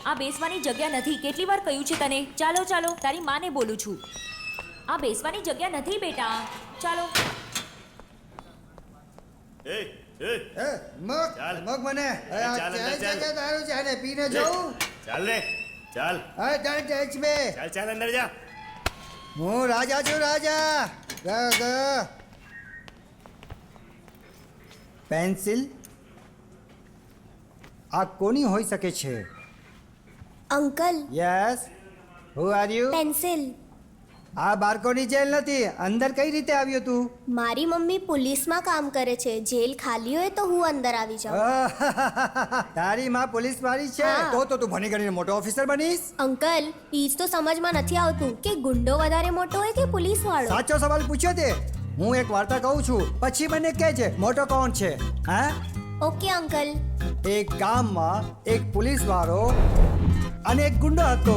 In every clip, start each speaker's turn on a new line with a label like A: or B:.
A: આ બેસવાની જગ્યા નથી. કેટલી વાર કહ્યું છે તને? ચાલો ચાલો, તારી માને બોલું છું. આ બેસવાની જગ્યા નથી બેટા. ચાલો.
B: એ
C: મગ મને
B: ચાલ અંદર ચાલ.
C: તારું છે ને પીને જવું.
B: ચાલ રે ચાલ.
C: હા ચાલ ટેચ મે
B: ચાલ ચાલ અંદર જા.
C: હું રાજા છું રાજા. પેન્સિલ આ કોની હોઈ શકે છે?
D: Uncle
C: yes who are you?
D: Pencil.
C: આ બારકોની જેલ નથી. અંદર કઈ રીતે આવ્યો તું?
D: મારી મમ્મી પોલીસમાં કામ કરે છે. જેલ ખાલી હોય તો હું અંદર આવી જાઉં.
C: તારી માં પોલીસ વાળી છે?
D: હા.
C: તો તું ભણી ગણીને મોટો ઓફિસર બનીશ.
D: અંકલ ઈ જ તો સમજમાં નથી આવતું કે ગુંડો વધારે મોટો હોય કે પોલીસ વાળો.
C: સાચો સવાલ પૂછ્યો તે. હું એક વાર્તા કહું છું, પછી મને કહે છે મોટો કોણ છે. હા,
D: ઓકે અંકલ.
C: એક ગામમાં એક પોલીસ વાળો અને એક ગુંડો હતો.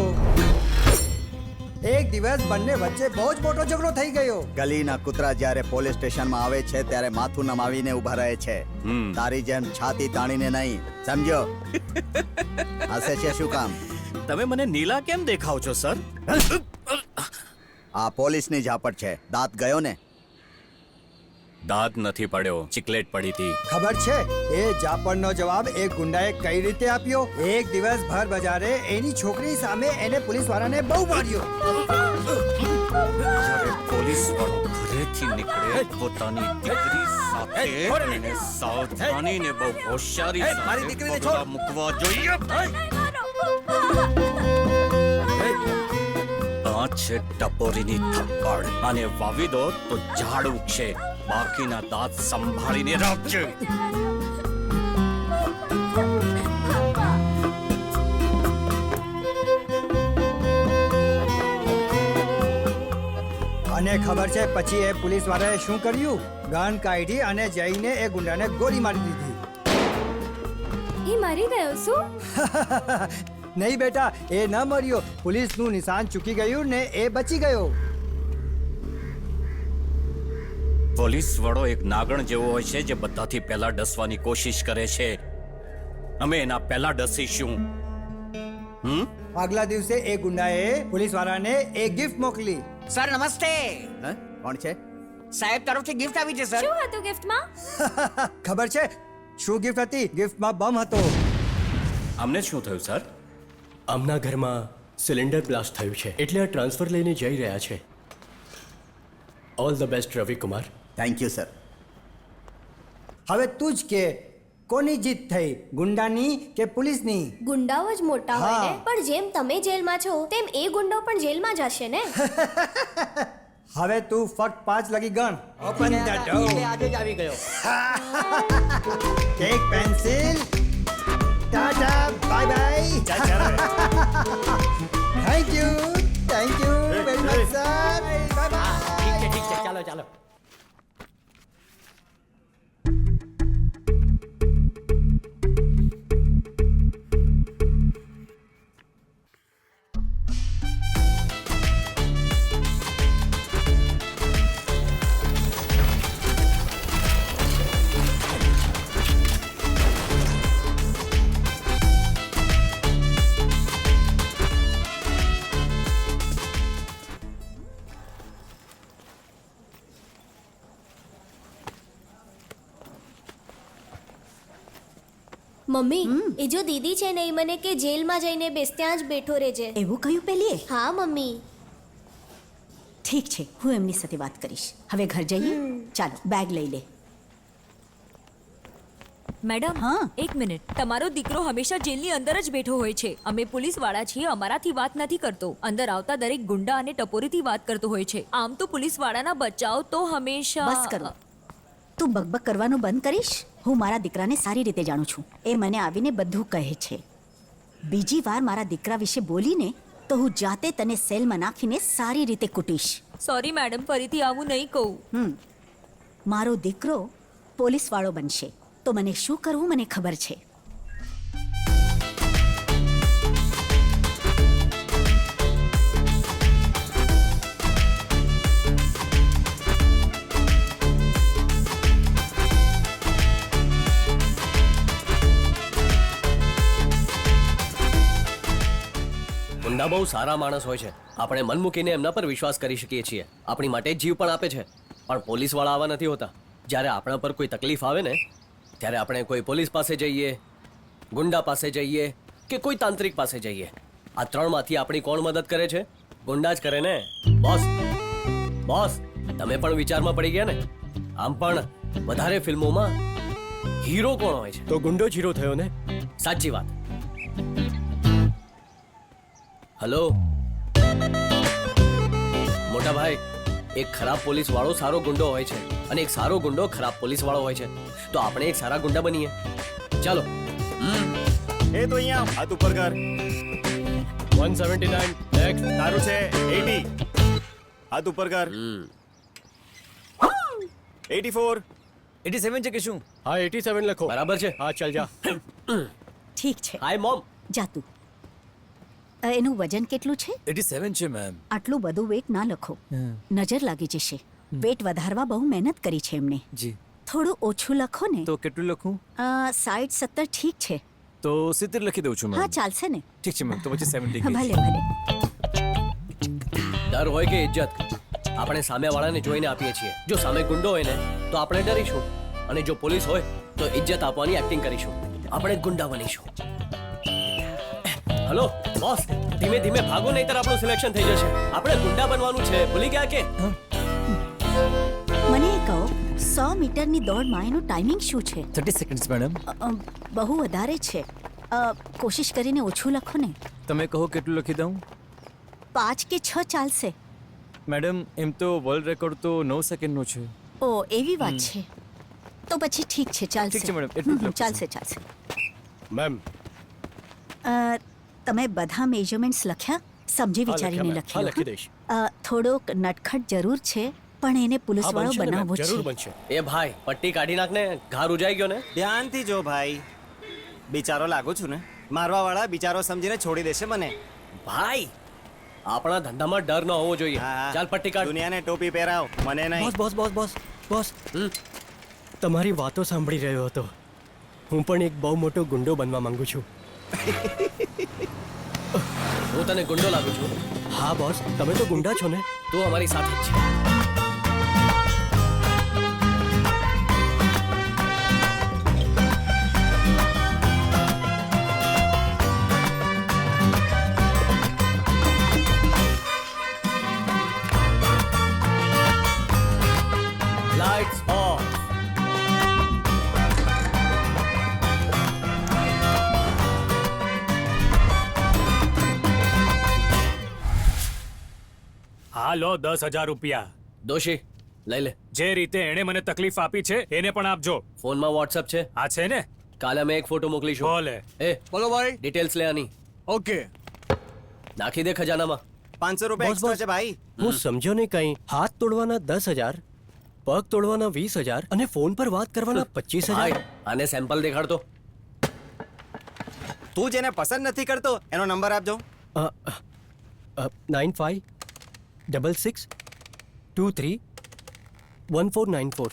C: એક દિવસ બંને વચ્ચે બહુ જ મોટો ઝઘડો થઈ ગયો.
E: ગલીના કૂતરા જ્યારે પોલીસ સ્ટેશનમાં આવે છે ત્યારે માથું નમાવીને ઊભા રહે છે. તારી જેમ છાતી તાણીને નહીં, સમજો? હસે છે શું કામ?
F: તમે મને નીલા કેમ દેખાવ છો સર?
E: આ પોલીસની ઝાપટ છે. દાંત ગયો ને?
F: દાંત નથી પડ્યો, ચીકલેટ પડી હતી.
C: ખબર છે એ જાપણનો જવાબ એ ગુંડાએ કઈ રીતે આપ્યો? એક દિવસ ભર બજારે એની છોકરી સામે એને પોલીસ વાળાને બહુ માર્યો.
F: જ્યારે પોલીસ વાળો ઘરેથી નીકળે પોતાની દીકરી સાથે એને સાવધાનીને બહુ હોશિયારી
E: મારી દીકરીને છોડ.
F: પગલાં મૂકવા જોઈએ. આ છે ટપોરીની થપ્પડ. આને વાવી દો તો ઝાડ ઉગશે. બાકીના દાંત સંભાળીને રાખજે.
C: અને ખબર છે પછી એ પોલીસ વાળાએ શું કર્યું? ગન કાઢી અને જઈને એ ગુંડાને ગોળી મારી દીધી.
D: એ મરી ગયો શું?
C: નહીં બેટા, એ ન મર્યો. પોલીસનું નિશાન ચૂકી ગયું ને એ બચી ગયો.
F: પોલીસ વડો એક નાગણ જેવો હોય છે જે બધાથી પહેલા ડસવાની કોશિશ કરે છે. અમે એના પહેલા ડસીશું.
C: આગલા દિવસે એ ગુંડાએ પોલીસ વાળાને એક ગિફ્ટ મોકલી.
G: સર નમસ્તે.
E: હે? કોણ છે?
G: સાહેબ તરફથી ગિફ્ટ આવી છે સર.
D: શું હતું ગિફ્ટમાં?
C: ખબર છે શું ગિફ્ટ હતી? ગિફ્ટમાં બમ હતો.
F: અમને શું થયું સર?
H: આમના ઘરમાં સિલિન્ડર બ્લાસ્ટ થયું છે, એટલે આ ટ્રાન્સફર લઈને જઈ રહ્યા છે. All the best Ravi Kumar.
E: Thank you sir.
C: હવે તું જ કે કોની જીત થઈ, ગુંડાની કે પોલીસની?
D: ગુંડાઓ જ મોટા હોય ને,
C: હા.
D: પણ જેમ તમે જેલમાં છો તેમ એ ગુંડો પણ જેલમાં જ હશે ને.
C: હવે તું ફક્ત 5 લગી ગણ. Open the door.
G: આજે જ આવી ગયો.
C: Take pencil. Tata bye bye.
B: ચાલ ચાલ રે.
C: Thank you very much sir. Bye bye.
G: ઠીક છે ચાલો ચાલો.
D: મમ્મી એ જો દીદી છે ને, ઈ મને કે જેલમાં જઈને બેસ, ત્યાં જ બેઠો રહેજે.
I: એવું કહ્યું પેલીએ?
D: હા મમ્મી.
I: ઠીક છે, હું એમની સાથે વાત કરીશ. હવે ઘર જઈએ. ચાલો બેગ લઈ લે.
A: મેડમ,
I: હા?
A: એક મિનિટ. તમારો દીકરો હંમેશા જેલની અંદર જ બેઠો હોય છે. અમે પોલીસ વાળા છીએ, અમારાથી વાત નથી કરતો. અંદર આવતા દરેક ગુંડા અને ટપોરીથી વાત કરતો હોય છે. આમ તો પોલીસ વાળાના બચાવ તો હંમેશા
I: બસ કરો. તું બકબક કરવાનું બંધ કરીશ? હું મારા દીકરાને સારી રીતે જાણું છું. એ મને આવીને બધું કહે છે. બીજી વાર મારા દીકરા વિશે બોલીને તો હું જાતે તને સેલમાં નાખીને સારી રીતે કૂટીશ.
A: સોરી મેડમ, ફરીથી આવું નહીં કહું.
I: મારો દીકરો પોલીસ વાળો બનશે તો મને શું કરવું મને ખબર છે.
H: ગુંડા બહુ સારા માણસ હોય છે. આપણે મન મૂકીને એમના પર વિશ્વાસ કરી શકીએ છીએ. આપણી માટે જીવ પણ આપે છે. પણ પોલીસવાળા આવા નથી હોતા. જ્યારે આપણા પર કોઈ તકલીફ આવે ને ત્યારે આપણે કોઈ પોલીસ પાસે જઈએ, ગુંડા પાસે જઈએ કે કોઈ તાંત્રિક પાસે જઈએ. આ ત્રણમાંથી આપણી કોણ મદદ કરે છે? ગુંડા જ કરે ને. બોસ બોસ, તમે પણ વિચારમાં પડી ગયા ને? આમ પણ વધારે ફિલ્મોમાં હીરો કોણ હોય છે?
C: તો ગુંડો જ હીરો થયો ને.
H: સાચી વાત. હલો મોટા ભાઈ, એક ખરાબ પોલીસ વાળો સારો ગુંડો હોય છે અને એક સારો ગુંડો ખરાબ પોલીસ વાળો હોય છે. તો આપણે એક સારા ગુંડા બનીએ. ચાલો.
B: એ તો અહીંયા હાથ ઉપર કર.
H: 179 નેક્સ્ટ.
B: તારું છે 80. હાથ ઉપર કર. 84.
C: 87 છે કે શું?
H: હા 87 લખો. બરાબર છે. હા ચાલ જા.
I: ઠીક છે,
H: હાય મોમ.
I: જા તું. એનું વજન કેટલું છે?
C: 87 છે મેમ.
I: આટલું બધું વેટ ના લખો, નજર લાગી જશે. વેટ વધારવા બહુ મહેનત કરી છે એમને.
C: જી.
I: થોડું ઓછું લખો ને.
C: તો કેટલું લખું?
I: 60-70 ઠીક છે.
C: તો 70 લખી દઉં છું
I: હા
C: મેમ.
I: ચાલશે ને.
C: ઠીક છે મેમ, તો પછી 70
I: ભલે ભલે.
H: ડર હોય કે ઇજ્જત, આપણે સામેવાળાને જોઈને આપીએ છીએ. જો સામે ગુંડો હોય ને તો આપણે ડરીશું, અને જો પોલીસ હોય તો ઇજ્જત આપવાની એક્ટિંગ કરીશું. આપણે ગુંડા બનીશું. હલો બોસ, ધીમે ધીમે ભાગો, નહીતર આપણું સિલેક્શન થઈ જશે. આપણે ગુંડા બનવાનું છે, ભૂલી ગયા કે?
I: મને એ કહો, 100 મીટરની દોડમાં એનું ટાઈમિંગ શું છે?
C: 30 સેકન્ડ્સ મેડમ.
I: બહુ વધારે છે. કોશિશ કરીને ઓછું લખો ને.
C: તમે કહો કેટલું લખી દઉં?
I: 5 કે 6 ચાલશે.
C: મેડમ એમ તો વર્લ્ડ રેકોર્ડ તો 9 સેકન્ડનો છે.
I: ઓ એવી વાત છે. તો પછી ઠીક છે, ચાલશે.
C: ઠીક છે મેડમ, એટલું જ લખું છું.
I: ચાલશે ચાલશે.
H: મેમ
I: તમે બધા મેજરમેન્ટ્સ લખ્યા? સમજી વિચારીને
H: હા
I: લખ્યું.
H: લખી દઈશ.
I: થોડોક નટખટ જરૂર છે, પણ એને પોલીસ
H: હા,
I: વાળો
H: બનશે ને મેમ,
I: બનાવવો
H: જરૂર
I: છે.
H: બનશે. એ ભાઈ પટ્ટી કાઢી નાખ ને, ઘા રૂજાઈ ગયો ને.
J: ધ્યાનથી જો ભાઈ, બિચારો લાગુ છું ને, મારવા વાળા બિચારો સમજીને છોડી દેશે મને.
H: ભાઈ આપણા ધંધામાં ડર ન હોવો જોઈએ.
J: હા,
H: ચાલ પટ્ટી કાઢ.
J: દુનિયાને ટોપી પહેરાવ, મને નહીં.
C: Boss boss boss boss boss, તમારી વાતો સાંભળી રહ્યો હતો. હું પણ એક બહુ મોટો ગુંડો બનવા માંગુ છું.
H: હું તને ગુંડો લાગુ છું?
C: હા બોસ, તમે તો ગુંડા છો ને.
H: તું અમારી સાથે જ છે. Lights of.
K: હા લો 10,000 રૂપિયા.
H: દોશી લઈ લે.
K: જે રીતે એણે મને તકલીફ આપી છે એને પણ આપજો.
H: ફોનમાં વોટ્સએપ છે?
K: આ છે ને?
H: કાલે અમે એક ફોટો મોકલીશું.
K: બોલે.
H: એ
C: બોલો ભાઈ.
H: ડિટેલ્સ લે આની.
C: ઓકે.
H: નાખી દે ખજાનામાં.
J: 500 રૂપિયા
C: બોસ, બોસ.
J: એક્સ્ટ્રા છે ભાઈ.
C: હું સમજ્યો નહીં કઈ. હાથ તોડવાના 10,000, પગ તોડવાના 20,000 અને ફોન પર વાત કરવાના 25,000.
H: ભાઈ આને સેમ્પલ દેખાડતો.
J: તું જેને પસંદ નથી કરતો એનો નંબર આપજો.
C: 9566231494.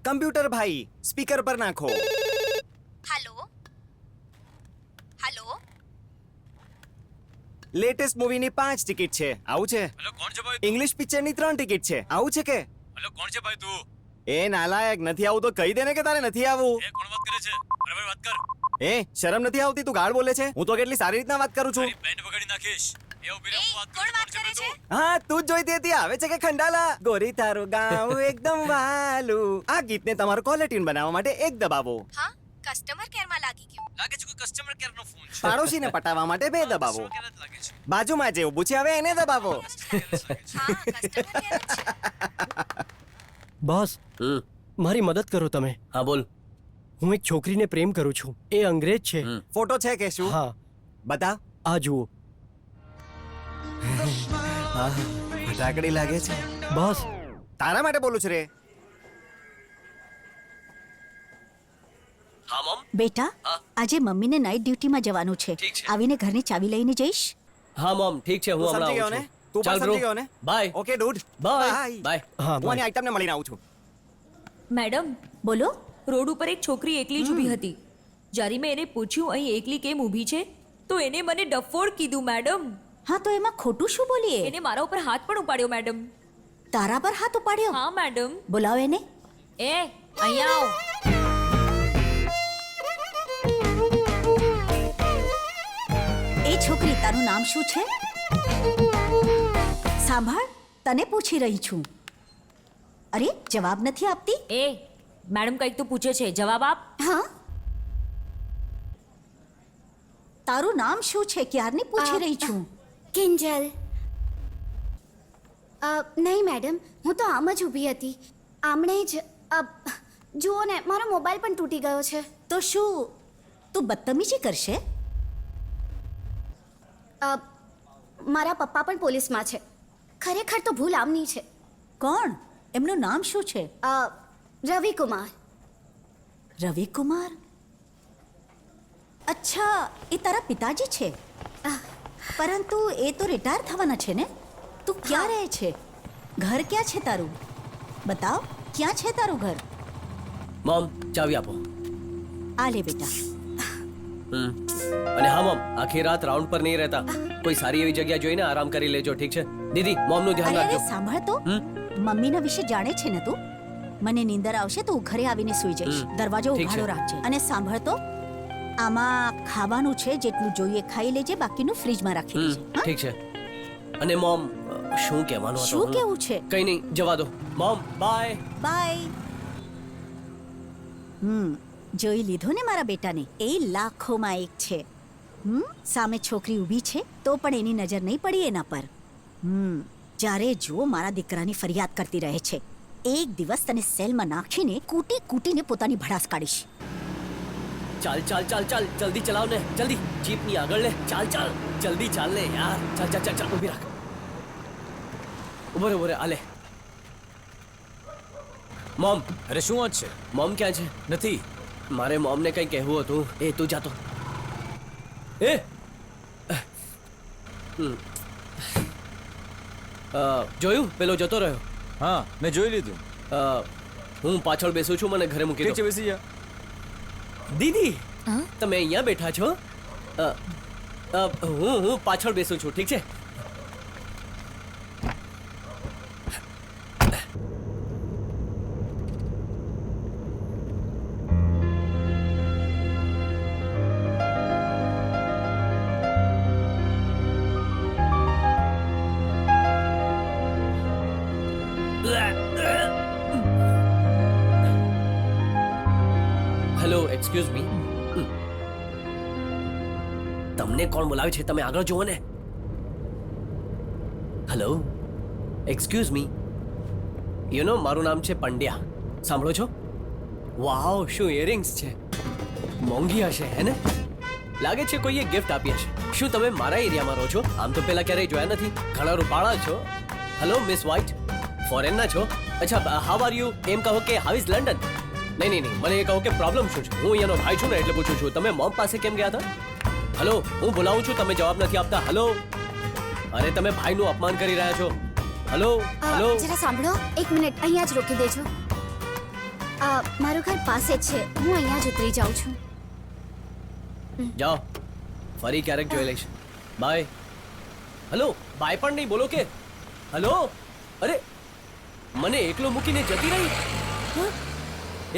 J: કમ્પ્યુટર ભાઈ, સ્પીકર પર નાખો.
D: Hello hello.
J: લેટેસ્ટ મૂવીની 5 ટિકિટ છે, આવું છે?
K: હેલો કોણ છે ભાઈ?
J: ઇંગ્લિશ પિક્ચરની 3 ટિકિટ છે, આવું છે કે?
K: હેલો કોણ છે ભાઈ તું?
J: એ નાલાયક, નથી આવું તો કહી દે ને કે તારે નથી આવવું.
K: એ કોણ વાત કરે છે? બરાબર વાત કર.
J: એ શરમ નથી આવતી? તું ગાળ બોલે છે. હું તો કેટલી સારી રીતના વાત કરું છું.
K: તારી બેન્ડ વગાડી નાખીશ. એ ઉભી રહે, હું વાત કરું. કોણ છે તું?
J: હા, તું જ જોઈતી હતી. આવે છે કે ખંડાલા? ગોરી તારું ગાવું એકદમ વાલું. આ ગીતને તમારું કોલર ટ્યુન બનાવવા માટે એક દબાવો.
D: હા, કસ્ટમર કેરમાં લાગી ગયું.
K: લાગે છે કોઈ કસ્ટમર કેર નો ફોન છે.
J: પાડોશીને પટાવવા માટે 2 દબાવો.
K: કેર જ લાગે છે.
J: બાજુમાં જે ઊભું છે હવે એને દબાવો.
D: હા, કસ્ટમર કેર જ છે.
C: બોસ, મારી મદદ કરો તમે.
H: હા બોલ.
C: હું એક છોકરીને પ્રેમ કરું છું. એ અંગ્રેજ છે.
J: ફોટો છે કે શું?
C: હા,
J: બતાવ.
C: આ જુઓ.
J: ફટાકડી લાગે છે.
C: બોસ,
J: તારા માટે બોલું છું રે.
H: હા મોમ.
I: બેટા, આજે મમ્મીને નાઇટ ડ્યુટીમાં જવાનું છે.
H: ઠીક છે.
I: આવીને ઘરની ચાવી લઈને જઈશ.
H: હા મોમ ઠીક છે, હું
J: તું સમજી ગયો
H: હમણાં
J: ને?
H: આવું
J: તું
H: છું.
J: પણ સમજી ગયો ને?
H: Bye.
J: Okay dude.
H: Bye bye.
C: હા
J: હું
C: બાય.
J: આની આઈટમને મળીને આવું છું.
A: મેડમ,
I: બોલો.
A: રોડ ઉપર એક છોકરી એકલી જ ઊભી હતી. જ્યારે મેં એને પૂછ્યું અહીં એકલી કેમ ઊભી છે તો એને મને ડફોડ કીધું મેડમ.
I: હા તો એમાં ખોટું શું બોલીએ?
A: એને મારા ઉપર હાથ પણ ઉપાડ્યો મેડમ.
I: તારા પર હાથ ઉપાડ્યો?
A: હા મેડમ.
I: બોલાવો એને.
A: એ અહીંયા આવો.
I: એ છોકરી, તારું નામ શું છે? સાંભળ, તને પૂછી રહી છું. અરે જવાબ નથી આપતી.
A: એ મેડમ કંઈક તો પૂછે છે, જવાબ આપ.
I: હા, તારું નામ શું છે? ક્યારની પૂછી રહી છું.
D: કિંજલ. નહીં મેડમ, હું તો આમ જ ઊભી હતી. આમણે જ જુઓ ને, મારો મોબાઈલ પણ તૂટી ગયો છે.
I: તો શું તું બદતમીજી કરશે?
D: મારા પપ્પા પણ પોલીસમાં છે. ખરેખર તો ભૂલ આમની છે.
I: કોણ? એમનું નામ શું છે?
D: રવિકુમાર.
I: રવિકુમાર? અચ્છા, એ તારા પિતાજી છે. પરંતુ એ તો રિટાયર થવાના છે ને? તું ક્યાં રહે છે? ઘર ક્યાં છે તારું? બતાવ, ક્યાં છે તારું ઘર?
H: મોમ, ચાવી આપો.
I: આ લે બેટા.
H: અને હા મોમ, આખી રાત રાઉન્ડ પર નહીં રહેતા. કોઈ સારી એવી જગ્યા જોઈને આરામ કરી લેજો, ઠીક છે? દીદી, મોમનું ધ્યાન
I: અરે
H: રાખજો.
I: સાંભળ તો, મમ્મીના વિશે જાણે છે ને તું? મને નીંદર આવશે તો હું ઘરે આવીને સૂઈ જઈશ. દરવાજો
H: ઠીક છે.
I: ઉઘાડો રાખજે. અને સાંભળ તો, આમાં ખાવાનું છે, જેટલું જોઈએ ખાઈ લેજે, બાકીનું ફ્રીજમાં રાખી દેજે. હા?
H: ઠીક છે. અને મોમ, શું કહેવાનું હતું?
I: શું કેવું છે?
H: કઈ નહીં, જવા દો. Mom, bye.
I: બાય. જોઈ લીધો ને મારા બેટાને? એ લાખોમાં એક છે. સામે છોકરી ઊભી છે તો પણ એની નજર નહીં પડી એના પર. જ્યારે જો મારા દીકરાની ફરિયાદ કરતી રહે છે. એક દિવસ તને સેલમાં નાખીને કૂટી કૂટીને પોતાની ભડાસ કાઢીશ.
H: ચાલ ચાલ ચાલ ચાલ, જલ્દી ચલાવ ને, જલ્દી. જીપની આગળ લે. ચાલ ચાલ, જલ્દી ચાલ ને યાર. ચાલ ચાલ ચાલ ચાલ, ઊભી રાખ. ઉભો રે, આલે. મોમ,
K: અરે શું વાત છે?
H: મોમ ક્યાં છે?
K: નથી.
H: મારે મોમને કંઈ કહેવું હતું. એ તું જાતો. એ જોયું? પેલો જતો રહ્યો.
K: હા, મેં જોઈ લીધું.
H: હું પાછળ બેસું છું, મને ઘરે મૂકી
K: ઠીક છે,
H: દો.
K: બેસી જા.
H: દીદી, તમે અહીંયા બેઠા છો? હું પાછળ બેસું છું, ઠીક છે? Hello, excuse me. તમને કોણ બોલાવે છે? તમે આગળ જુઓ ને. Hello, excuse me. You know, મારું નામ છે પંડ્યા. સાંભળો છો? વાવ, શું ઇયરિંગ્સ છે! મોંઘી હશે હે ને? લાગે છે કોઈએ ગિફ્ટ આપી હશે. શું તમે મારા એરિયામાં રહો છો? આમ તો પહેલા ક્યારેય જોયા નથી. ઘણા રૂપાળા છો. હેલો મિસ વ્હાઇટ, ફોરેનના છો? અચ્છા, હાઉ આર યુ? એમ કહો કે હાઉ ઇઝ લંડન? નહીં નહીં નહીં, મને એ કહો કે પ્રોબ્લેમ શું છે. હું અહીંયાનો ભાઈ છું ને, એટલે પૂછું છું. તમે મોમ પાસે કેમ ગયા હતા? હલો, હું બોલાવું છું, તમે જવાબ નથી આપતા. હલો, અરે તમે ભાઈનું અપમાન કરી રહ્યા છો. Hello hello.
D: જરા સાંભળો, 1 મિનિટ અહીંયા જ રોકી દેજો. મારું ઘર પાસે જ છે, હું અહીંયા જ ઉતરી જાઉં છું.
H: જાઓ, ફરી ક્યારેક જોઈ લઈશ. બાય. હલો, બાય પણ નહીં બોલો કે. હલો, અરે મને એકલો મૂકીને જતી રહી.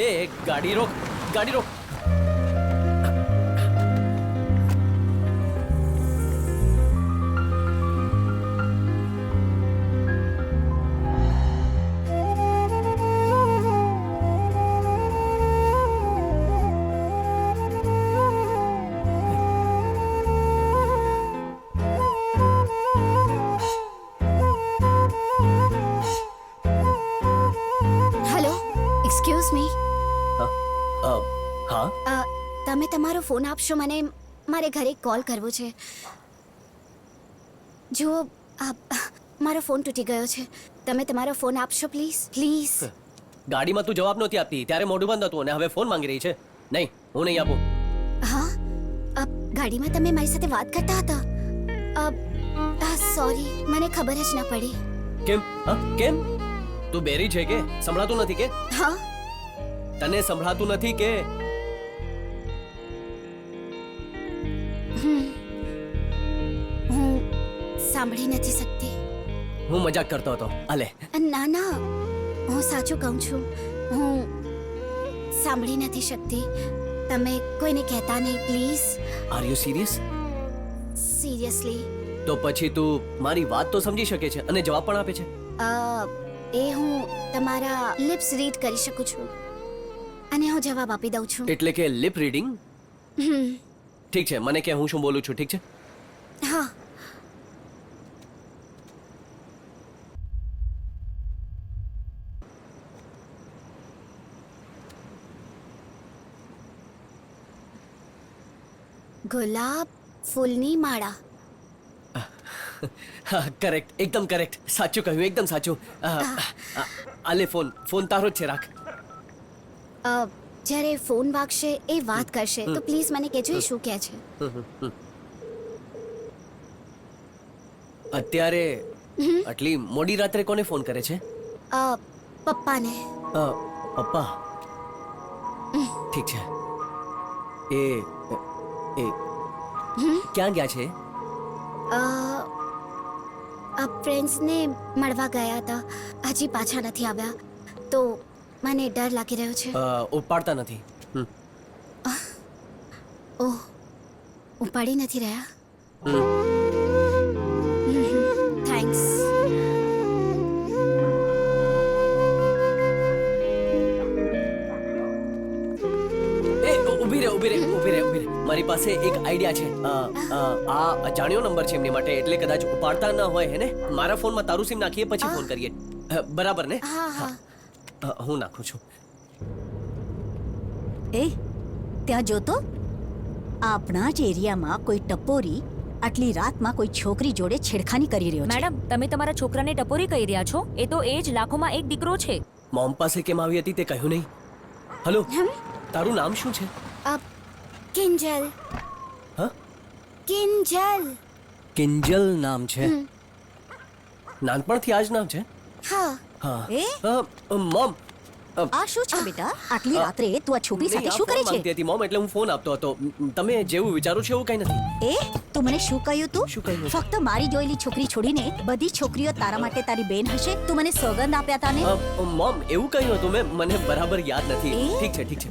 H: એ ગાડી રોક, ગાડી રોક.
D: Hello, excuse me.
H: હા,
D: તમે તમારો ફોન આપશો મને? મારે ઘરે કોલ કરવો છે. જો મારો ફોન તૂટી ગયો છે. તમે તમારો ફોન આપશો પ્લીઝ? પ્લીઝ.
H: ગાડીમાં તું જવાબ નહોતી આપતી ત્યારે મોઢું બંધ હતું અને હવે ફોન માંગી રહી છે. નહીં, હું નહીં આપું.
D: હા, ગાડીમાં તમે મારી સાથે વાત કરતા હતા. સોરી, મને ખબર જ ના પડી.
H: કેમ? હા, કેમ? તું બેરી છે કે? સંભળાતું નથી કે?
D: હા,
H: તને સંભળાતું નથી કે?
D: સાંભળી નથી શકતી.
H: હું મજાક કરતો હતો. અલે
D: ના ના, હું સાચું કહું છું. હું સાંભળી નથી શકતી. તમે કોઈને કહેતા નહીં please.
H: Are you serious?
D: Seriously.
H: તો પછી તું મારી વાત તો સમજી શકે છે અને જવાબ પણ આપે છે.
D: એ હું તમારા લિપ્સ રીડ કરી શકું છું અને હું જવાબ આપી દઉં છું.
H: એટલે કે લિપ રીડિંગ. ઠીક છે, મને કે હું શું બોલું છું. ઠીક છે.
D: હા. ગુલાબ ફૂલની માળા.
H: હા, કરેક્ટ, એકદમ કરેક્ટ. સાચું કહ્યું, એકદમ સાચું. આલે ફોન ફોન તારો જ છે, રાખ.
D: જ્યારે ફોન વાગશે એ વાત કરશે તો પ્લીઝ મને કહેજો એ શું કહે છે.
H: અત્યારે આટલી મોડી રાત્રે કોને ફોન કરે છે?
D: પપ્પાને.
H: પપ્પા. ઠીક છે. એ એ ક્યાં ગયા છે?
D: ફ્રેન્ડ્સને મળવા ગયા હતા, હજી પાછા નથી આવ્યા, તો મને ડર લાગી રહ્યો છે.
H: ઉપાડતા નથી.
D: ઓહ, ઉપાડી નથી રહ્યા. થેન્ક્સ.
H: ઊભી રહે. મારી પાસે એક આઈડિયા છે. આ અજાણ્યો નંબર છે એમની માટે, એટલે કદાચ ઉપાડતા ના હોય. હે ને? મારા ફોનમાં તારું સિમ નાખીએ પછી ફોન કરીએ. બરાબર ને?
D: હા.
H: હું નાખું છું.
I: એ ત્યાં જોતો, આપણા જ એરિયામાં કોઈ ટપોરી આટલી રાતમાં કોઈ છોકરી જોડે છેડખાની કરી રહ્યો છે.
A: મેડમ, તમે તમારા છોકરાને ટપોરી કહી રહ્યા છો? એ તો એ જ લાખોમાં એક દીકરો છે.
H: મોમ પાસે કેમ આવી હતી તે કહ્યું નહીં. હલો, તારું નામ શું છે?
D: કિંજલ.
H: હા?
D: કિંજલ.
H: કિંજલ નામ છે. નાનપણથી આ જ નામ છે?
D: હા.
H: હા.
I: એ?
H: મોમ,
I: આ શું છે બેટા? આટલી રાત્રે તું આ છોકરી સાથે શું કરે છે?
H: માંગતી હતી મોમ, એટલે હું ફોન આપતો હતો. તમે જેવું વિચારો છો એવું કઈ નથી.
I: એ તું મને શું કહ્યું તું?
H: શું કહ્યું?
I: ફક્ત મારી જોયેલી છોકરી છોડીને બધી છોકરીઓ તારા માટે તારી બેન હશે? તું મને સોગંદ આપ્યા તા ને?
H: મોમ, એવું કહ્યું હતું મેં, મને બરાબર યાદ નથી.
I: એ?
H: ઠીક છે.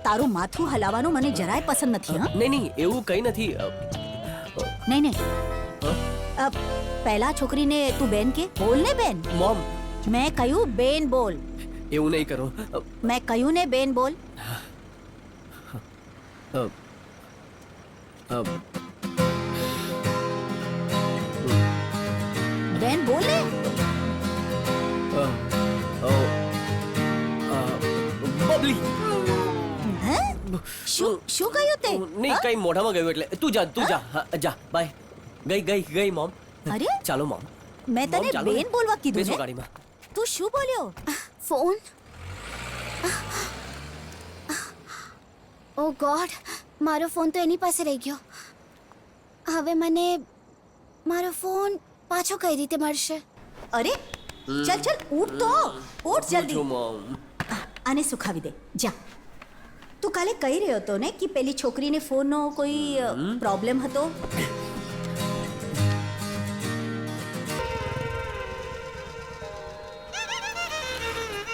I: તારું માથું હલાવવાનું મને જરાય પસંદ નથી. હા,
H: નહીં, એવું કઈ નથી.
I: નહીં. પહેલા છોકરીને તું બેન કે? બોલ ને બેન.
H: મોમ,
I: મેં કહ્યું બેન બોલ.
H: એવું નહીં કરો.
I: મેં કહ્યું ને બેન બોલ. બેન બોલ ને.
H: બબલી.
I: હે? શું કહ્યું તે?
H: નહીં, કઈ મોઢામાં ગયું એટલે. તું જા. હા, જા. બાય. ગઈ મોમ.
I: અરે,
H: ચાલો મોમ.
I: મેં તને
H: ચાલો ને.
I: બેન બોલવા કીધું
H: બેસો
I: ને.
H: ગાડીમાં.
I: તું શું બોલ્યો?
D: ફોન. ઓ ગોડ, મારો ફોન તો એની પાસે રહી ગયો. હવે મને મારો ફોન પાછો કઈ રીતે મળશે?
I: અરે ચલ ઉઠ તો. ઉઠ જલ્દી.
H: શું મોમ?
I: આને સુખાવી દે. જા. તું કાલે કહી રહ્યો હતો ને કે પેલી છોકરીને ફોનનો કોઈ પ્રોબ્લેમ હતો.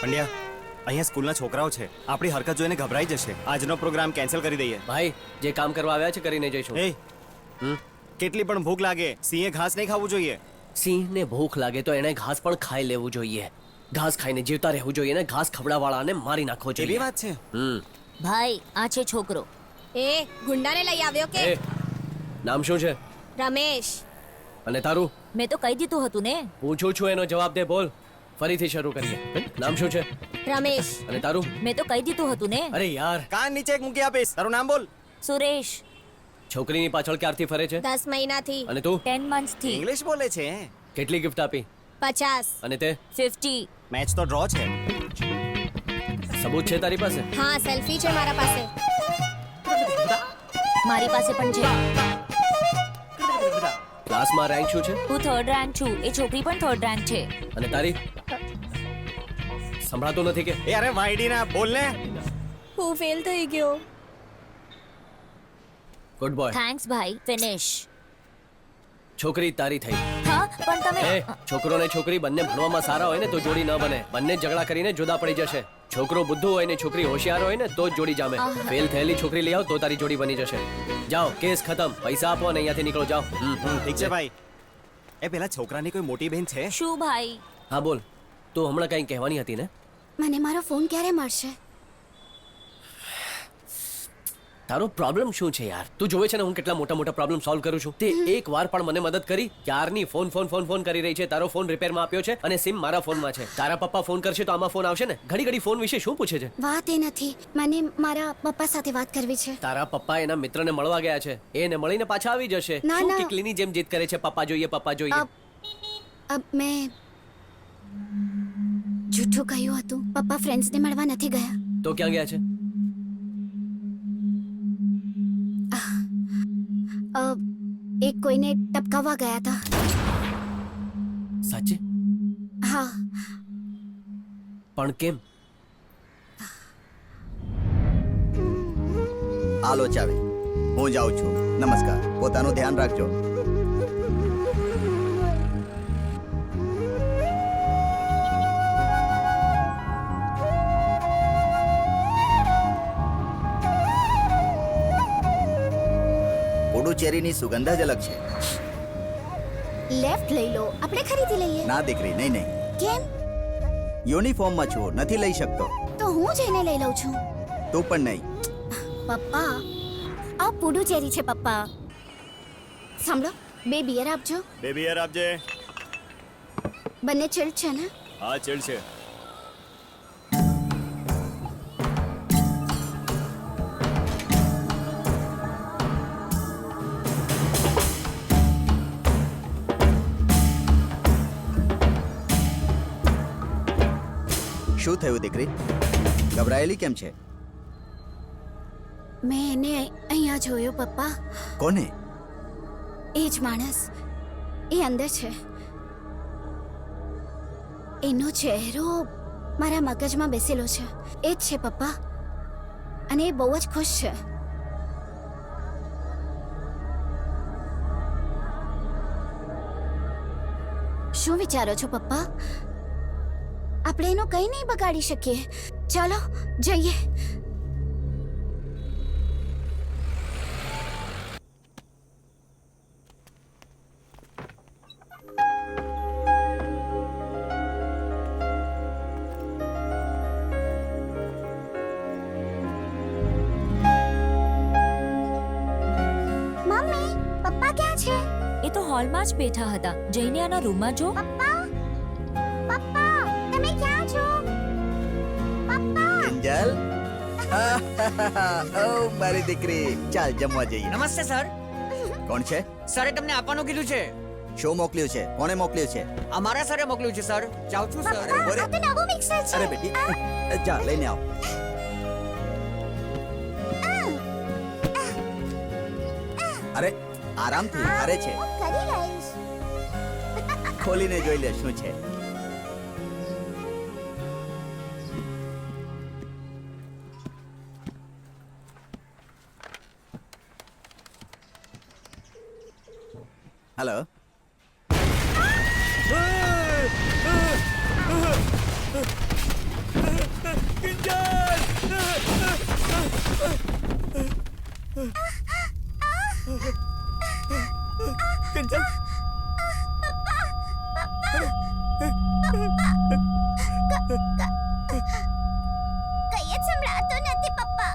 B: પંડ્યા, અહીંયા સ્કૂલના છોકરાઓ છે. આપણી હરકત જોઈને ગભરાઈ જશે. આજનો પ્રોગ્રામ કેન્સલ કરી દઈએ.
H: ભાઈ, જે કામ કરવા આવ્યા છે કરીને જઈશું.
B: એ કેટલી પણ ભૂખ લાગે, સિંહે ઘાસ નહીં ખાવું જોઈએ.
H: સિંહને ભૂખ લાગે તો એને ઘાસ પણ ખાઈ લેવું જોઈએ. ઘાસ ખાઈને જીવતા રહેવું જોઈએ ને ઘાસ ખવડાવવાળાને મારી નાખવો જોઈએ.
B: એવી વાત છે.
A: ભાઈ, આ છે છોકરો.
D: એ ગુંડાને લઈ આવ્યો કે?
H: એ, નામ શું છે?
D: રમેશ.
H: અને તારું?
A: મેં તો કહી દીધું હતું ને.
H: પૂછું છું, એનો જવાબ દે. બોલ. ફરીથી શરૂ કરીએ. નામ શું છે?
D: રમેશ.
H: અને તારું?
A: મેં તો કહી દીધું હતું ને.
H: અરે યાર,
B: કાન નીચે એક મૂકી આપીશ. તારું નામ બોલ.
A: સુરેશ.
H: છોકરીની પાછળ ક્યારથી ફરે છે?
D: 10 મહિનાથી.
H: અને તું?
A: 10 months થી.
B: ઇંગ્લિશ બોલે છે.
H: કેટલી ગિફ્ટ આપી?
D: 50.
H: અને તે?
A: 50.
B: મેચ તો ડ્રો છે.
H: સબૂત છે તારી પાસે?
D: હા, સેલ્ફી છે મારા પાસે.
A: મારી પાસે પણ છે.
H: ક્લાસમાં રેન્ક શું છે?
A: હું 3rd rank છું. એ છોકરી પણ 3rd rank છે.
H: અને તારી? સંભળાતું નથી કે?
B: એ અરે વાઈડી ના બોલ ને.
D: હું ફેલ થઈ ગયો.
H: Good boy.
A: થેન્ક્સ ભાઈ. ફિનિશ.
H: છોકરી તારી થઈ.
A: હા, પણ તમે
H: એ છોકરો ને છોકરી બંને ભણવામાં સારા હોય ને તો જોડી ન બને. બંને ઝઘડા કરીને જુદા પડી જશે. છોકરો બુદ્ધુ હોય ને છોકરી હોશિયાર હોય ને તો જ જોડી જામે. ફેલ થયેલી છોકરી લઈ આવ તો તારી જોડી બની જશે. જાઓ, કેસ ખતમ. પૈસા આપો અને અહીંયાથી નીકળો. જાઓ.
B: ઠીક છે ભાઈ. એ પેલા છોકરાની કોઈ મોટી બહેન છે?
A: શું ભાઈ?
H: હા બોલ. તું હમણાં કંઈ કહેવાની હતી ને?
D: મને મારો ફોન ક્યારે મળશે?
H: તારો પ્રોબ્લેમ શું છે યાર? તું જોવે છે ને હું કેટલા મોટા મોટા પ્રોબ્લેમ સોલ્વ કરું છું. તે એક વાર પણ મને મદદ કરી? ક્યારની ફોન કરી રહી છે. તારો ફોન રિપેરમાં આપ્યો છે અને સિમ મારા ફોનમાં છે. તારા પપ્પા ફોન કરશે તો આમાં ફોન આવશે ને? ઘડી ઘડી ફોન વિશે શું પૂછે છે?
D: વાત એ નથી, મને મારા પપ્પા સાથે વાત કરવી છે.
H: તારા પપ્પા એના મિત્રને મળવા ગયા છે. એને મળીને પાછા આવી જશે.
D: ના,
H: શું
D: ના.
H: કિકલીની જેમ જીદ કરે છે? પપ્પા જોઈએ, પપ્પા જોઈએ.
D: મેં જૂઠું કહ્યું હતું. પપ્પા ફ્રેન્ડ્સને મળવા નથી ગયા.
H: તો ક્યાં ગયા છે?
D: એક કોઈને ટપકાવવા ગયા હતા.
H: સાચે?
D: હા.
H: પણ કેમ?
E: આલો ચાવી. હું જાઉં છું. નમસ્કાર. પોતાનું ધ્યાન રાખજો. પુડુચેરીની સુગંધ જ અલગ છે.
D: લેફ્ટ લઈ લો, આપણે ખરીદી લઈએ.
E: ના દીકરી, નહીં નહીં.
D: કેમ?
E: યુનિફોર્મમાં છું, નથી લઈ શકતો.
D: તો હું જઈને લઈ લઉં છું.
E: તું પણ નહીં.
D: પપ્પા, આ પુડુચેરી છે પપ્પા. સાંભળો, 2 બિયર આપજો.
B: બેબી યાર આપજે.
D: બંને ચિલ્ડ છે ને?
B: હા ચીડ છે.
E: શું થયું દીકરી? ગભરાયેલી કેમ છે?
D: મેં એને અહીંયા જોયો પપ્પા.
E: કોને?
D: એ જ માણસ, એ અંદર છે. એનો ચહેરો મારા મગજમાં બેસેલો છે. એ જ છે પપ્પા, અને એ બહુ જ ખુશ છે. શું વિચારો છો પપ્પા? આપણે એનું કંઈ નહીં બગાડી શકીએ. ચાલો જઈએ. મમ્મી, પપ્પા ક્યાં છે?
A: એ તો હોલમાં જ બેઠા હતા. જઈને આના રૂમમાં જો.
D: પપ્પા, પપ્પા, તમે ક્યાં છો? પપ્પા.
E: કિંજલ. ઓ મારી દીકરી, ચાલ જમવા જઈએ.
G: નમસ્તે સર.
E: કોણ છે?
G: સરે તમને આપવાનું કીધું છે.
E: શું મોકલ્યું છે? કોણે મોકલ્યું છે?
G: અમારા સરે મોકલ્યું છે સર. જાઉં છું સર.
E: ઉભો રે.
D: આ તો નવું મિક્સર છે.
E: અરે બેટી, જા લઈને આવ. અરે આરામથી, હારે છે.
D: કરી લઈશ.
E: ખોલીને જોઈ લે શું છે. હેલો.
D: કંઈ જ સંભળાતું નથી પપ્પા.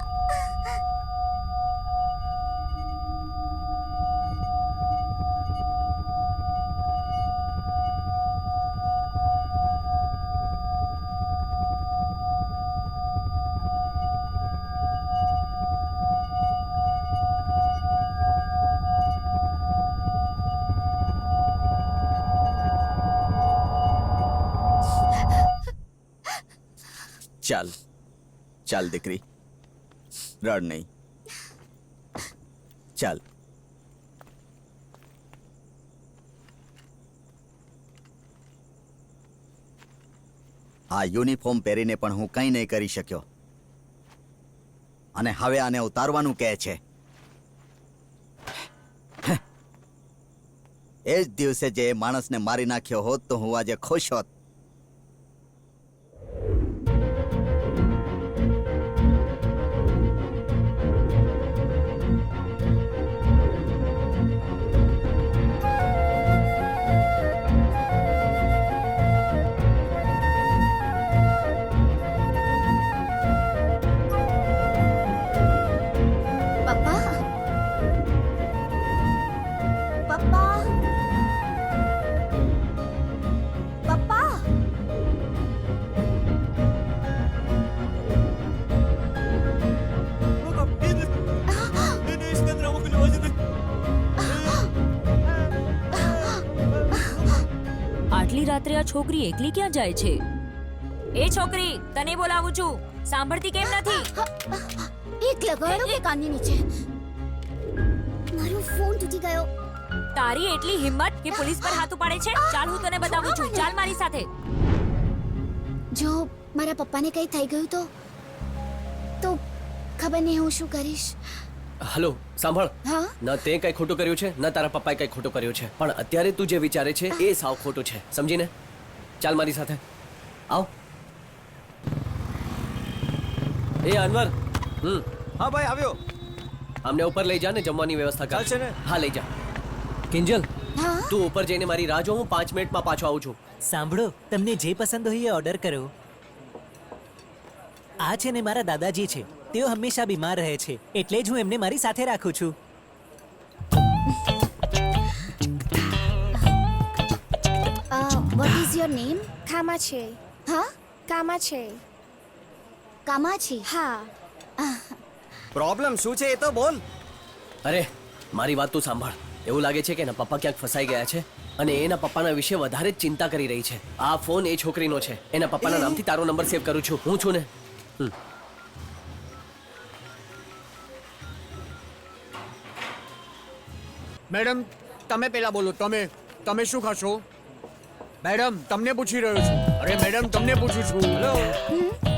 E: ચાલ ચાલ દીકરી, રડ નહીં. ચાલ. આ યુનિફોર્મ પહેરીને પણ હું કંઈ નહીં કરી શક્યો, અને હવે આને ઉતારવાનું કહે છે. એ જ દિવસે જે એ માણસને મારી નાખ્યો હોત તો હું આજે ખુશ હોત.
D: પપ્પા પપ્પા પપ્પા
A: આટલી રાત્રે આ છોકરી એકલી ક્યાં જાય છે? એ છોકરી, તને બોલાવું છું, સાંભળતી કેમ નથી?
D: એક લગાડો કે કાનની નીચે. મારો ફોન તૂટી ગયો.
A: તારી એટલી હિંમત કે પોલીસ પર હાથ ઉપાડે છે? ચાલ હું તને બતાવું છું, ચાલ મારી સાથે.
D: જો મારા પપ્પાને કંઈ થઈ ગયું તો ખબર નહીં હું શું કરીશ.
H: હલો સાંભળ,
D: હા
H: ન તે કઈ ખોટું કર્યું છે ન તારા પપ્પાએ કઈ ખોટું કર્યું છે, પણ અત્યારે તું જે વિચારે છે એ સાવ ખોટું છે, સમજીને? ચાલ મારી સાથે આવ. એ અનવર,
K: હા ભાઈ આવ્યો.
H: અમને ઉપર લઈ જા ને, જમવાની વ્યવસ્થા કર.
K: ચાલશે ને?
H: હા લઈ જા.
K: કિંજલ,
D: હા
H: તું ઉપર જઈને મારી રાહ જો, હું 5 મિનિટમાં પાછો આવું છું.
L: સાંભળો, તમને જે પસંદ હોય એ ઓર્ડર કરો. આ છે ને મારા દાદાજી છે, તેઓ હંમેશા બીમાર રહે છે, એટલે જ હું એમને મારી સાથે રાખું છું.
D: What is your name?
M: કામાછે.
D: હા
M: કામાછે.
D: કામાછી.
M: હા.
B: પ્રોબ્લેમ શું છે એ તો બોલ.
H: અરે મારી વાત તું સાંભળ. એવું લાગે છે કે એના પપ્પા ક્યાંક ફસાઈ ગયા છે અને એના પપ્પાના વિશે વધારે જ ચિંતા કરી રહી છે. આ ફોન એ છોકરીનો છે. એના પપ્પાના નામથી તારો નંબર સેવ કરું છું. હું છું ને.
G: મેડમ તમે પેલા બોલો. તમે શું ખાશો? મેડમ તમને પૂછી રહ્યો છું. અરે મેડમ તમને પૂછું છું. હેલો,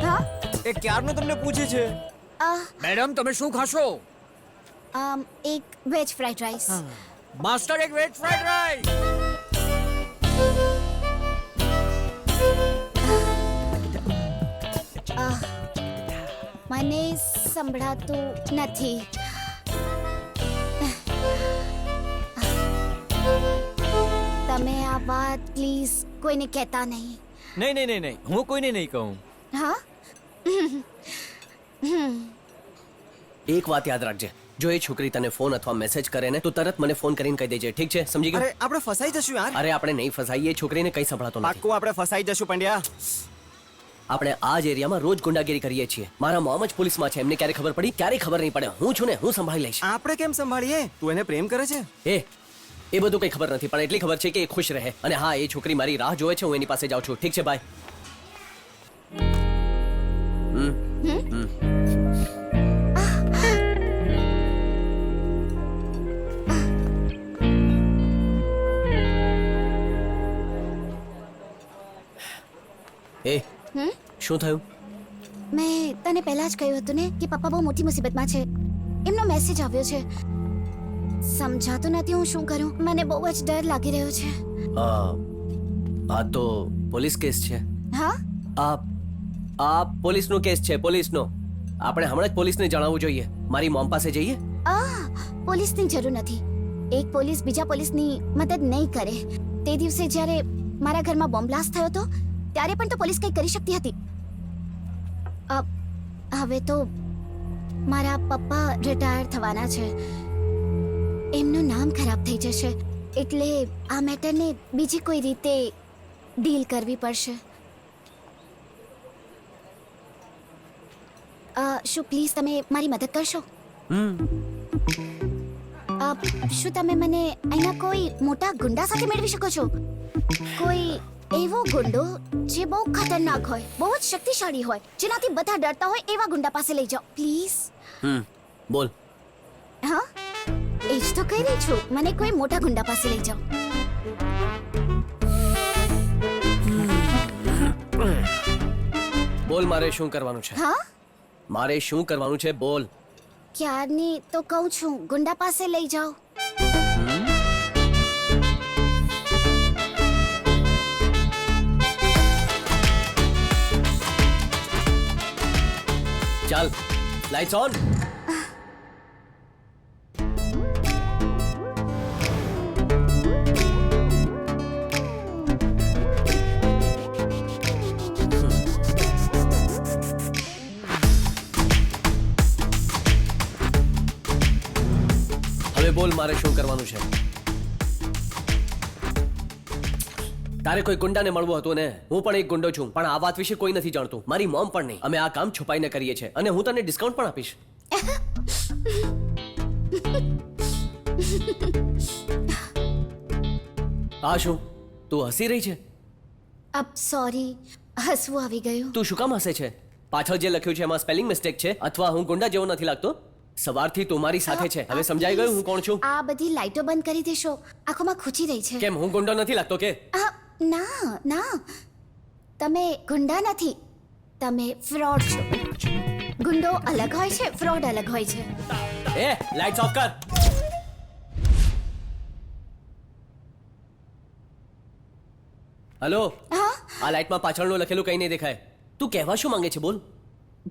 D: હા
B: એ ક્યારનું તમને પૂછે છે.
G: મેડમ તમે શું ખાશો?
D: એક વેજ ફ્રાઈડ રાઈસ.
G: માસ્ટર એક વેજ ફ્રાઈડ રાઈસ.
D: મને સંભળાતું નથી. તમે આ વાત પ્લીઝ કોઈને કહેતા નહીં.
K: નહીં, હું કોઈને નહીં કહું.
D: હા
H: એક વાત યાદ રાખજે, જો એ છોકરી તને ફોન અથવા મેસેજ કરે ને તો તરત મને ફોન કરીને કહી દેજે, ઠીક છે? સમજી ગયો?
B: અરે આપણે ફસાઈ જશું યાર.
H: અરે આપણે નહીં ફસાઈએ, છોકરીને કઈ સંભળાતો નથી.
B: પાક્કું આપણે ફસાઈ જશું પંડ્યા.
H: આપણે આ જ એરિયામાં રોજ ગુંડાગીરી કરીએ છીએ. મારા મોમ જ પોલીસમાં છે, એમને ક્યારે ખબર પડી? ક્યારે ખબર નહીં પડે. હું છું ને, હું સંભાળી લઈશ.
B: આપણે કેમ સંભાળીએ? તું એને પ્રેમ કરે છે?
H: એ બધું કઈ ખબર નથી, પણ એટલી ખબર છે કે એ ખુશ રહે. અને હા, એ છોકરી મારી રાહ જોવે છે, હું એની પાસે જાઉં છું. ઠીક છે, બાય. શું થયું?
D: મેં તને પહેલા જ કહ્યું હતું ને કે પપ્પા બહુ મોટી મુસીબતમાં છે. એમનો મેસેજ આવ્યો છે. સમજાતું નથી હું શું કરું. મને બહુ જ ડર લાગી રહ્યો છે.
H: આ તો પોલીસ કેસ છે.
D: હા
H: આ પોલીસનો કેસ છે, પોલીસનો. આપણે હમણાં જ પોલીસને જણાવવું જોઈએ. મારી મોમ પાસે જઈએ.
D: પોલીસની જરૂર નથી. એક પોલીસ બીજા પોલીસની મદદ નહીં કરે. તે દિવસે જ્યારે મારા ઘરમાં બોમ્બ બ્લાસ્ટ થયો હતો ત્યારે પણ તો પોલીસ કંઈ કરી શકતી હતી. હવે તો મારા પપ્પા રિટાયર થવાના છે. એમનું નામ ખરાબ થઈ જશે, એટલે આ મેટરને બીજી કોઈ રીતે ડીલ કરવી પડશે. શું પ્લીઝ તમે મારી મદદ કરશો? શું તમે મને અહીંના કોઈ મોટા ગુંડા સાથે મેળવી શકો છો? કોઈ એવો ગુંડો જે બહુ ખતરનાક હોય, બહુ જ શક્તિશાળી હોય, જેનાથી બધા ડરતા હોય એવા ગુંડા પાસે લઈ જાઓ પ્લીઝ.
H: બોલ.
D: હા, એ જ તો કહી રહી છું. મને કોઈ મોટા ગુંડા પાસે લઈ જાઓ.
H: બોલ, મારે શું કરવાનું છે?
D: હા,
H: મારે શું કરવાનું છે? બોલ.
D: ક્યારની તો કહું છું, ગુંડા પાસે લઈ જાઓ.
H: ચાલ લાઇટ્સ ઓન. હવે બોલ મારે શું કરવાનું છે? તારે કોઈ ગુંડાને મળવું હતું ને? હું પણ એક ગુંડો છું, પણ આ વાત વિશે કોઈ નથી જાણતું. મારી મોમ પણ નહીં. અમે આ કામ છુપાઈને કરીએ છીએ અને હું તને ડિસ્કાઉન્ટ પણ આપીશ. આ શું તું હસી રહી છે?
D: અબ સોરી, હસવું આવી ગયું.
H: તું શું કામ હસે છે? પાછળ જે લખ્યું છે એમાં સ્પેલિંગ મિસ્ટેક છે અથવા હું ગુંડા જેવો નથી લાગતો? સવારથી તું મારી સાથે છે. હવે સમજાઈ ગયું હું કોણ છું?
D: આ બધી લાઈટો બંધ કરી દેશો? આંખોમાં ખૂંચી રહી છે.
H: કેમ હું ગુંડો નથી લાગતો કે?
D: ના ના, તમે ગુંડા નથી, તમે ફ્રોડ છો. ગુંડો અલગ હોય છે, ફ્રોડ અલગ હોય છે.
H: એ લાઇટ્સ ઓફ કર. હેલો, આ લાઇટમાં પાછળનું લખેલું કઈ નહીં દેખાય. તું કહેવા શું માંગે છે? બોલ.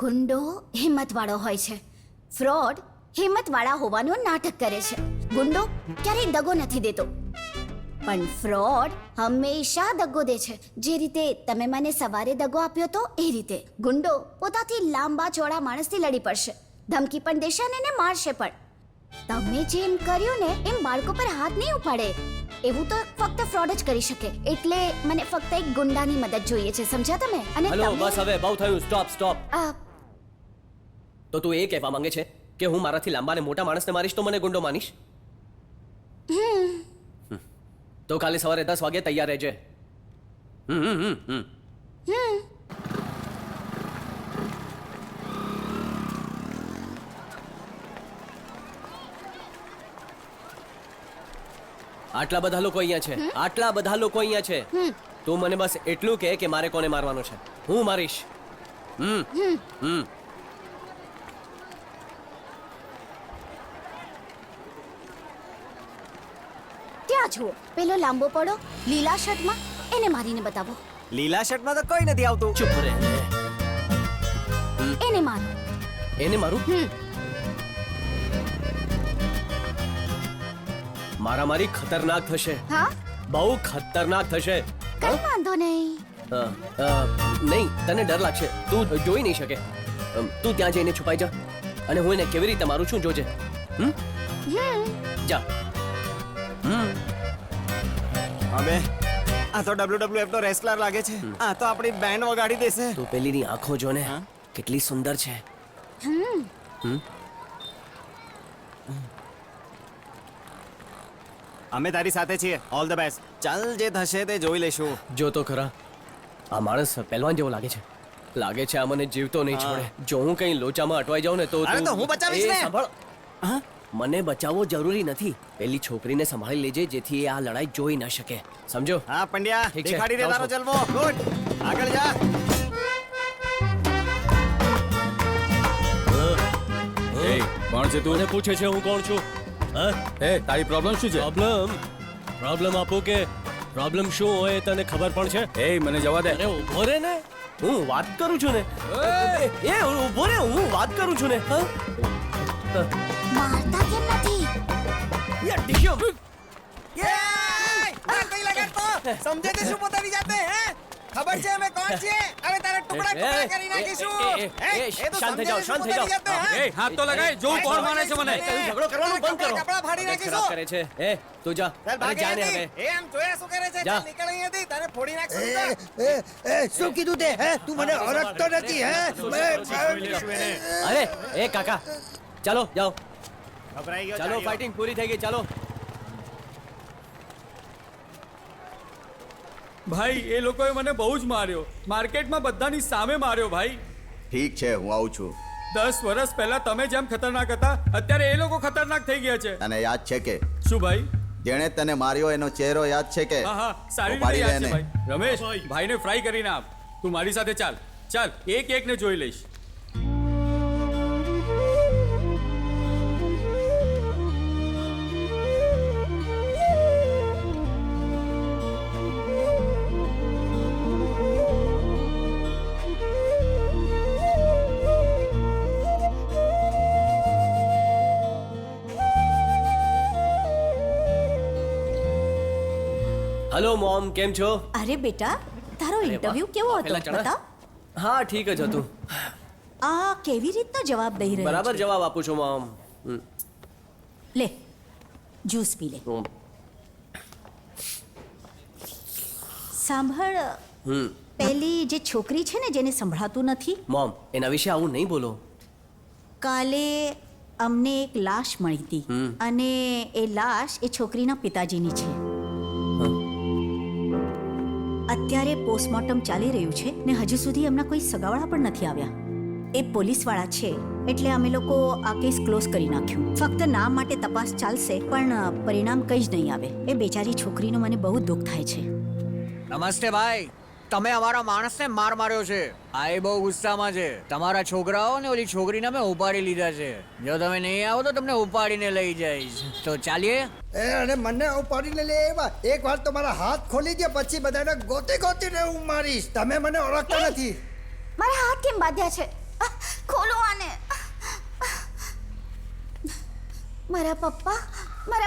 D: ગુંડો હિંમતવાળો હોય છે, ફ્રોડ હિંમતવાળા હોવાનું નાટક કરે છે. ગુંડો ક્યારેય દગો નથી દેતો, પણ ફ્રોડ હંમેશા દગો દે છે. જે રીતે તમે મને સવારે દગો આપ્યો તો એ રીતે ગુંડો પોતાથી લાંબા ચોળા માણસથી લડી પડશે, ધમકી પણ દેશે અને એને મારશે પણ. તમે જેમ કર્યું ને એમ બાળકો પર હાથ નહીં ઉપાડે. એવું તો ફક્ત ફ્રોડ જ કરી શકે. એટલે મને ફક્ત એક ગુંડાની મદદ જોઈએ છે, સમજ્યા તમે? અને
H: હેલો,
D: તમે-
H: બસ હવે બહુ થયું. Stop stop. તો તું એ કહેવા માંગે છે કે હું મારાથી લાંબા અને મોટા માણસને મારીશ તો મને ગુંડો માનીશ? તો કાલે સવારે 10 વાગે તૈયાર રહેજે. આટલા બધા લોકો અહીંયા છે. આટલા બધા લોકો અહીંયા છે. તું મને બસ એટલું કહે કે મારે કોને મારવાનો છે. હું મારીશ.
D: ત્યાં જુઓ, પેલો લાંબો પડો લીલા શર્ટમાં, એને મારીને બતાવો.
J: લીલા શર્ટમાં તો કોઈ નથી આવતું.
H: ચૂપ રહે.
D: એને મારો.
H: એને મારું? મારામારી ખતરનાક થશે.
D: હા,
H: બહુ ખતરનાક થશે.
D: કઈ વાંધો નહીં.
H: નહીં, તને ડર લાગશે. તું જોઈ નહીં શકે. તું ત્યાં જઈને છુપાઈ જા અને હું એને કેવી રીતે મારું છું જોજે. જા.
J: હવે આ તો WWF નો રેસલર લાગે છે. આ તો આપણી બેન્ડ વગાડી દેશે.
H: તું પેલીની આંખો જો ને, કેટલી સુંદર છે.
B: અમે તારી સાથે છીએ. All the best.
J: ચાલ, જે થશે તે જોઈ લેશું.
H: જો તો ખરા, આ માણસ પહેલવાન જેવો લાગે છે. લાગે છે આ મને જીવતો નહીં છોડે. જો હું કઈ લોચામાં અટવાઈ જાઉં ને તો
J: અરે તો હું બચાવીશ
H: એ
J: ને.
H: સાંભળ. મને બચાવવો જરૂરી નથી. પેલી છોકરીને સંભાળી લેજે જેથી એ આ લડાઈ જોઈ ન શકે. સમજો?
J: હા પંડ્યા,
H: ઠીક છે,
J: દેખાડી દે
H: જાઉં
J: તારો
H: છું.
J: જલવો. ગુડ, આગળ જા.
F: કોણ છે તું?
H: મને પૂછે છે હું કોણ છું? હા,
F: એ તારી પ્રોબ્લેમ શું છે?
H: પ્રોબ્લેમ આપો કે પ્રોબ્લેમ શું હોય તને ખબર પણ છે?
F: એ મને જવા દે.
H: અરે ઉભો રે ને, હું વાત કરું છું ને. એ ઉભો રે, હું વાત કરું છું ને.
D: મારતા કેમ નથી?
H: યાર ટીશ્યુ.
J: સમજે તે શું પોતાની જાતે? હે, ખબર છે અમે કોણ છીએ? હવે તારા ટુકડા ટુકડા કરી નાખીશું. એ તો
H: શાંત થઈ જાઓ, શાંત થઈ જાઓ.
F: એ હાથ તો લગાય, જો કોણ માને છે મને.
H: ઝઘડો કરવાનું બંધ કરો.
J: કપડાં ફાડી
H: મને
J: નાખીશું.
H: ખરાબ કરે છે. એ તું જા.
J: ચાલ
H: અરે
J: ભાગે
H: જા ને
J: અહીંયાથી.
H: હવે.
J: એ આમ જોયા શું કરે છે?
H: જા.
J: ચાલ, નીકળ અહીંયાથી. તારે ફોડી નાખશું.
C: શું કીધું તે? હે, તું મને ઓળખતો નથી? હે,
H: અરે એ કાકા, ચાલો જાઓ.
B: ગભરાઈ ગયો.
H: ચાલો, ફાઇટિંગ પૂરી થઈ ગઈ. ચાલો.
F: ભાઈ એ લોકોએ મને બહુ જ માર્યો. માર્કેટમાં બધાની સામે માર્યો ભાઈ.
E: ઠીક છે, હું આવું છું.
F: 10 વર્ષ પહેલા તમે જેમ ખતરનાક હતા અત્યારે એ લોકો ખતરનાક થઈ ગયા છે.
E: તને યાદ છે કે
F: શું ભાઈ?
E: જેણે તને માર્યો એનો ચહેરો યાદ છે કે?
F: હા હા, સારી રીતે
E: ઉપાડી
F: યાદ
E: લે
F: છે
E: ને.
F: ભાઈ. રમેશ, ભાઈને ફ્રાય કરીને આપ. તું મારી સાથે ચાલ. ચાલ, એક એક ને જોઈ લઈશ.
H: હલો મોમ, કેમ છો?
I: અરે બેટા તારો
H: અરે વાહ.
I: ઇન્ટરવ્યુ કેવો હતો
H: પેલા ચણા.
I: બતાવ
H: હા ઠીક જ હતું.
I: આ કેવી રીતનો જવાબ દઈ રહ્યો
H: બરાબર
I: છે?
H: જવાબ આપું છું મોમ.
I: લે જ્યુસ પી લે. સાંભળ પેલી જે છોકરી છે ને જેને સંભળાતું નથી,
H: મોમ, એના વિશે આવું નહીં બોલો.
I: કાલે અમને એક લાશ મળી હતી અને એ લાશ એ છોકરીના પિતાજીની છે. અત્યારે પોસ્ટમોર્ટમ ચાલી રહ્યું છે ને હજુ સુધી એમના કોઈ સગાવાળા પણ નથી આવ્યા. એ પોલીસવાળા છે એટલે અમે લોકો આ કેસ ક્લોઝ કરી નાખ્યું. ફક્ત નામ માટે તપાસ ચાલશે પણ પરિણામ કંઈ જ નહીં આવે. એ બેચારી છોકરીનું મને બહુ દુઃખ થાય છે.
G: નમસ્તે ભાઈ, તમે અમારા માણસને માર માર્યો છે. આ એ બહુ ગુસ્સામાં છે. તમારા છોકરાઓ ને ઓલી છોકરીને મેં ઉપાડી લીધા છે. જો તમે નહીં આવો તો તમને ઉપાડીને લઈ જઈશ. તો ચાલીએ.
C: અને મને ઉપાડીને લે એવા એક વાર તો મારા હાથ ખોલી દે પછી બધાને ગોતી ગોતીને હું મારીશ. તમે મને ઓળખતા નથી.
D: મારા હાથ કેમ બાંધ્યા છે? ખોલો આને. મારા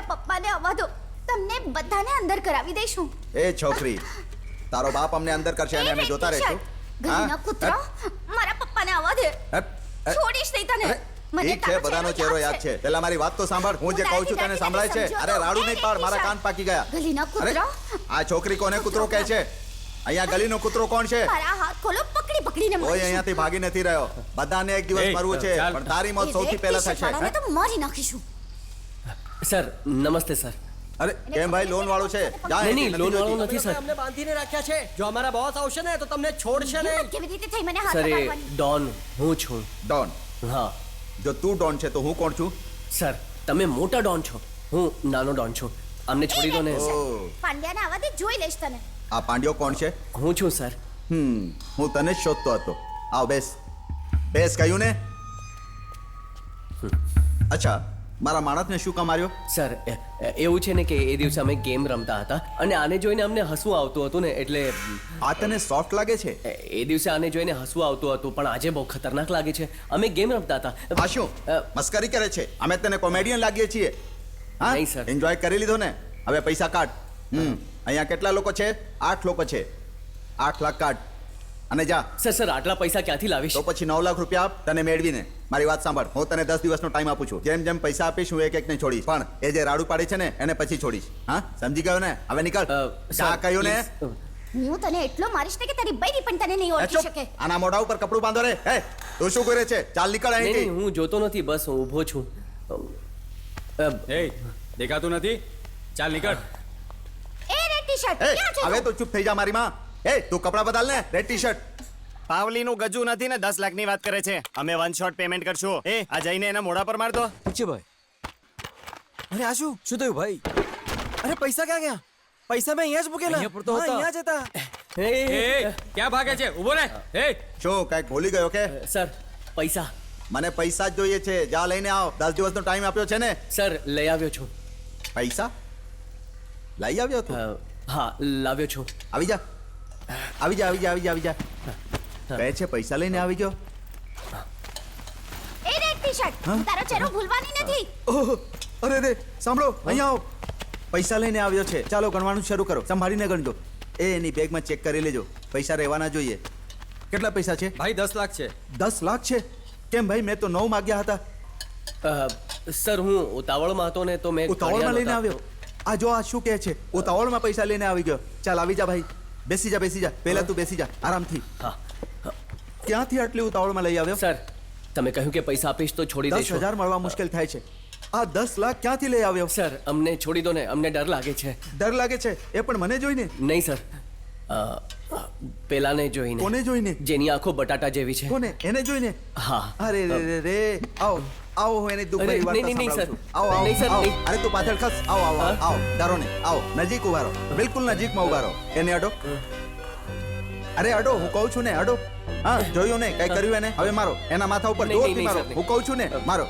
D: પપ્પાને આવવા દો. તમને બધાને અંદર કરાવી દઈશું.
E: એ છોકરી, તારો બાપ અમને અંદર કરશે અને અમે જોતા રહીશું.
D: ગલીના કૂતરા, મારા પપ્પાને આવવા દે. છોડીશ નહીં તને. મને
E: ઠીક છે, બધાનો ચહેરો યાદ છે. પેલા મારી વાત તો સાંભળ. હું જે કહું છું તને સંભળાય છે? અરે રાડું નહીં પાડ, મારા કાન પાકી ગયા.
D: ગલીના
E: અરે
D: કૂતરા,
E: આ છોકરી કોને કૂતરો કહે છે? અહીંયા ગલીનો કૂતરો કોણ છે?
D: મારા હાથ ખોલો. પકડીને
E: કોઈ
D: મારીશ.
E: અહીંયાથી ભાગી નથી રહ્યો. બધાને એક દિવસ મરવું છે, પણ તારી મોત સૌથી પહેલા થશે.
D: વાળાને તો મારી નાખીશું.
H: સર નમસ્તે સર.
E: અરે કેમ ભાઈ, લોન વાળો છે? જા,
H: નહીં, નહીં, લોન વાળો
E: જોઈતી.
H: નથી સર.
G: અમને બાંધીને રાખ્યા છે. જો અમારા બોસ આવશે ને તો તમને છોડશે
D: હિંમત કેવી રીતે થઈ મને હાથ
H: સર એ
D: લગાડવાની?
H: ડોન હું છું.
E: ડોન?
H: હા
E: જો તું ડોન છે તો હું કોણ છું?
H: સર, તમે મોટા ડોન છો, હું નાનો ડોન છું. અમને છોડી દો ને.
D: પાંડ્યાને આવવા દે, જોઈ લઈશ તને.
E: આ પાંડ્યો કોણ છે?
H: હું છું સર.
E: હું તને જ શોધતો હતો. આવ બેસ. બેસ કહ્યું ને. અચ્છા, મારા માણસને શું કામ માર્યો?
H: સર એવું છે ને કે એ દિવસે અમે ગેમ રમતા હતા અને આને જોઈને અમને હસવું આવતું હતું ને એટલે
E: આ તને સોફ્ટ લાગે છે?
H: એ દિવસે આને જોઈને હસવું આવતું હતું પણ આજે બહુ ખતરનાક લાગે છે. અમે ગેમ રમતા હતા.
E: આ શું મસ્કરી કરે છે? અમે તને કોમેડિયન લાગીએ છીએ? હા
H: નહીં, સર.
E: એન્જોય કરી લીધો ને? હવે પૈસા કાઢ. અહીંયા કેટલા લોકો છે? 8 લોકો છે. 8 લાખ કાઢ અને જા.
H: સર આટલા પૈસા ક્યાંથી લાવીશ?
E: તો પછી 9 લાખ રૂપિયા આપ તને મેળવીને. મારી વાત સાંભળ, હું તને 10 દિવસનો ટાઈમ આપું છું. જેમ જેમ પૈસા આપીશ હું એક એકને છોડીશ, પણ એ જે રાડું પાડે છે ને એને પછી છોડીશ. હા સમજી ગયો ને? હવે નીકળ. જા કહ્યું ને.
D: હું તને એટલો મારીશ ને કે તારી બૈરી પણ તને નહીં ઓળખી શકે.
E: આના મોઢા ઉપર કપડું બાંધો રે. હે તું શું કરે છે? ચાલ નીકળ
H: નહીં,
E: અહીંથી.
H: નહીં, હું જોતો નથી, બસ હું ઊભો છું.
K: એ દેખાતું નથી? ચાલ નીકળ.
D: એ રેડ ટી-શર્ટ
E: હે
D: ક્યાં છે
E: હવે
D: તું?
E: તો ચૂપ થઈ જા મારી માં. હે તું કપડા બદલ ને. Red T-shirt.
B: પાવલીનું ગજુ નથી ને 10 લાખની વાત કરે છે. અમે 1 શોટ પેમેન્ટ કરશું. એ આ જઈને એના મોઢા પર માર દો.
K: ઠીક છે ભાઈ.
B: અરે આ શું
K: શું થયું ભાઈ?
B: અરે પૈસા ક્યાં ગયા? પૈસા મેં અહીંયા જ મૂકેલા.
K: અહીંયા પર તો
B: હા,
K: હતા.
B: અહીંયા જ હતા.
K: એ ક્યાં ભાગે છે? ઊભો રહે. એ
E: શું કઈક ભૂલી ગયો કે?
H: સર પૈસા.
E: મને પૈસા જ જોઈએ છે. જા લઈને આવ. 10 દિવસનો ટાઈમ આપ્યો છે ને.
H: સર લઈ આવ્યો છું.
E: પૈસા લઈ આવ્યો તું?
H: હા લાવ્યો છું.
E: આવી જા. આવી જા, આવી જા, આવી જા, આવી જા. કહે છે પૈસા લઈને આવી ગયો.
D: એ રેડ ટી-શર્ટ તારો ચહેરો ભૂલવાની નથી.
E: ઓહ, અરે રે સાંભળો, અહીંયા આવો. પૈસા લઈને આવ્યો છે. ચાલો ગણવાનું શરૂ કરો. સંભાળીને ગણજો. એની બેગમાં ચેક કરી લેજો. પૈસા રહેવાના જોઈએ. કેટલા પૈસા છે?
K: ભાઈ 10 લાખ છે.
E: 10 લાખ છે? કેમ ભાઈ, મેં તો 9 માંગ્યા હતા.
H: સર હું ઉતાવળમાં હતો ને તો મેં
E: ઉતાવળમાં લઈને
H: ગણ્યા
E: આવ્યો. આ જો આ શું કહે છે? ઉતાવળમાં પૈસા લઈને આવી ગયો. ચાલ આવી જા ભાઈ. બેસી જા, બેસી જા. પહેલા તું બેસી જા આરામથી.
H: હા.
E: ક્યાંથી આટલી ઉતાવળમાં લઈ આવ્યો?
H: સર તમે કહ્યું કે પૈસા આપીશ તો છોડી દેશો.
E: 10,000 મળવા મુશ્કેલ થાય છે. આ 10 લાખ ક્યાંથી લઈ આવ્યો?
H: સર અમને છોડી દો ને, અમને ડર લાગે છે.
E: ડર લાગે છે? એ પણ મને જોઈને?
H: નહીં સર, પેલાને જોઈને.
E: કોને જોઈને?
H: જેની આંખો બટાટા જેવી છે.
E: કોને? એને જોઈને?
H: હા.
E: અરે રે રે રે. આવો આવો, હું એની દુઃખ ભરી વાર્તા
H: નહીં, નહીં,
E: સંભળાવું
H: સર.
E: છું. આવો આવો
H: નહીં, સર,
E: આવો.
H: નહીં.
E: અરે તું પાછળ ખસ. આવો આવો આવો. ડરો ને. આવો નજીક ઉભા રહો. બિલકુલ નજીકમાં ઉભા રહો. એને અડો. અરે અડો, હું કહું છું ને અડો. હા જોયું ને? કઈ કર્યું એને? હવે મારો. એના માથા ઉપર
H: નહીં,
E: જોરથી
H: નહીં,
E: મારો.
H: સર,
E: હું કહું છું ને મારો.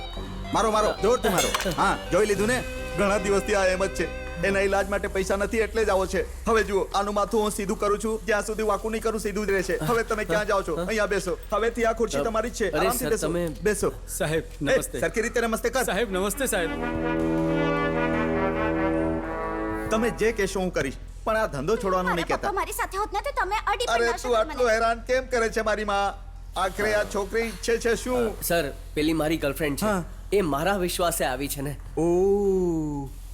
E: મારો મારો જોરથી મારો. હા જોઈ લીધું ને? ઘણા દિવસથી આ એમ જ છે. એના ઈલાજ માટે પૈસા નથી એટલે જ આવો છે. હવે જુઓ, આનું માથું હું સીધું કરું છું. જ્યાં સુધી વાકું નહીં કરું સીધું જ રહેશે. હવે તમે ક્યાં જાઓ છો? અહીંયા બેસો. હવેથી આ ખુરશી તમારી જ છે.
H: અરે
E: આરામથી
H: સર,
E: બેસો.
H: તમે-
E: બેસો.
K: સાહેબ નમસ્તે.
E: એ, સરખી રીતે નમસ્તે કર.
K: સાહેબ નમસ્તે સાહેબ.
E: તમે જે કહેશો હું કરીશ. પણ આ ધંધો છોડવાનું નહીં
D: મારા પપ્પા
E: કહેતા.
D: મારી સાથે હોત ને તો તમે અડી
E: અરે
D: પણ ના
E: તું
D: શકત
E: આટલું
D: મને.
E: હેરાન કેમ કરે છે મારી માં? આખરે આ છોકરી ઈચ્છે છે શું?
H: સર પેલી મારી ગર્લફ્રેન્ડ છે
E: હા.
H: એ મારા વિશ્વાસે આવી છે ને
E: ઓ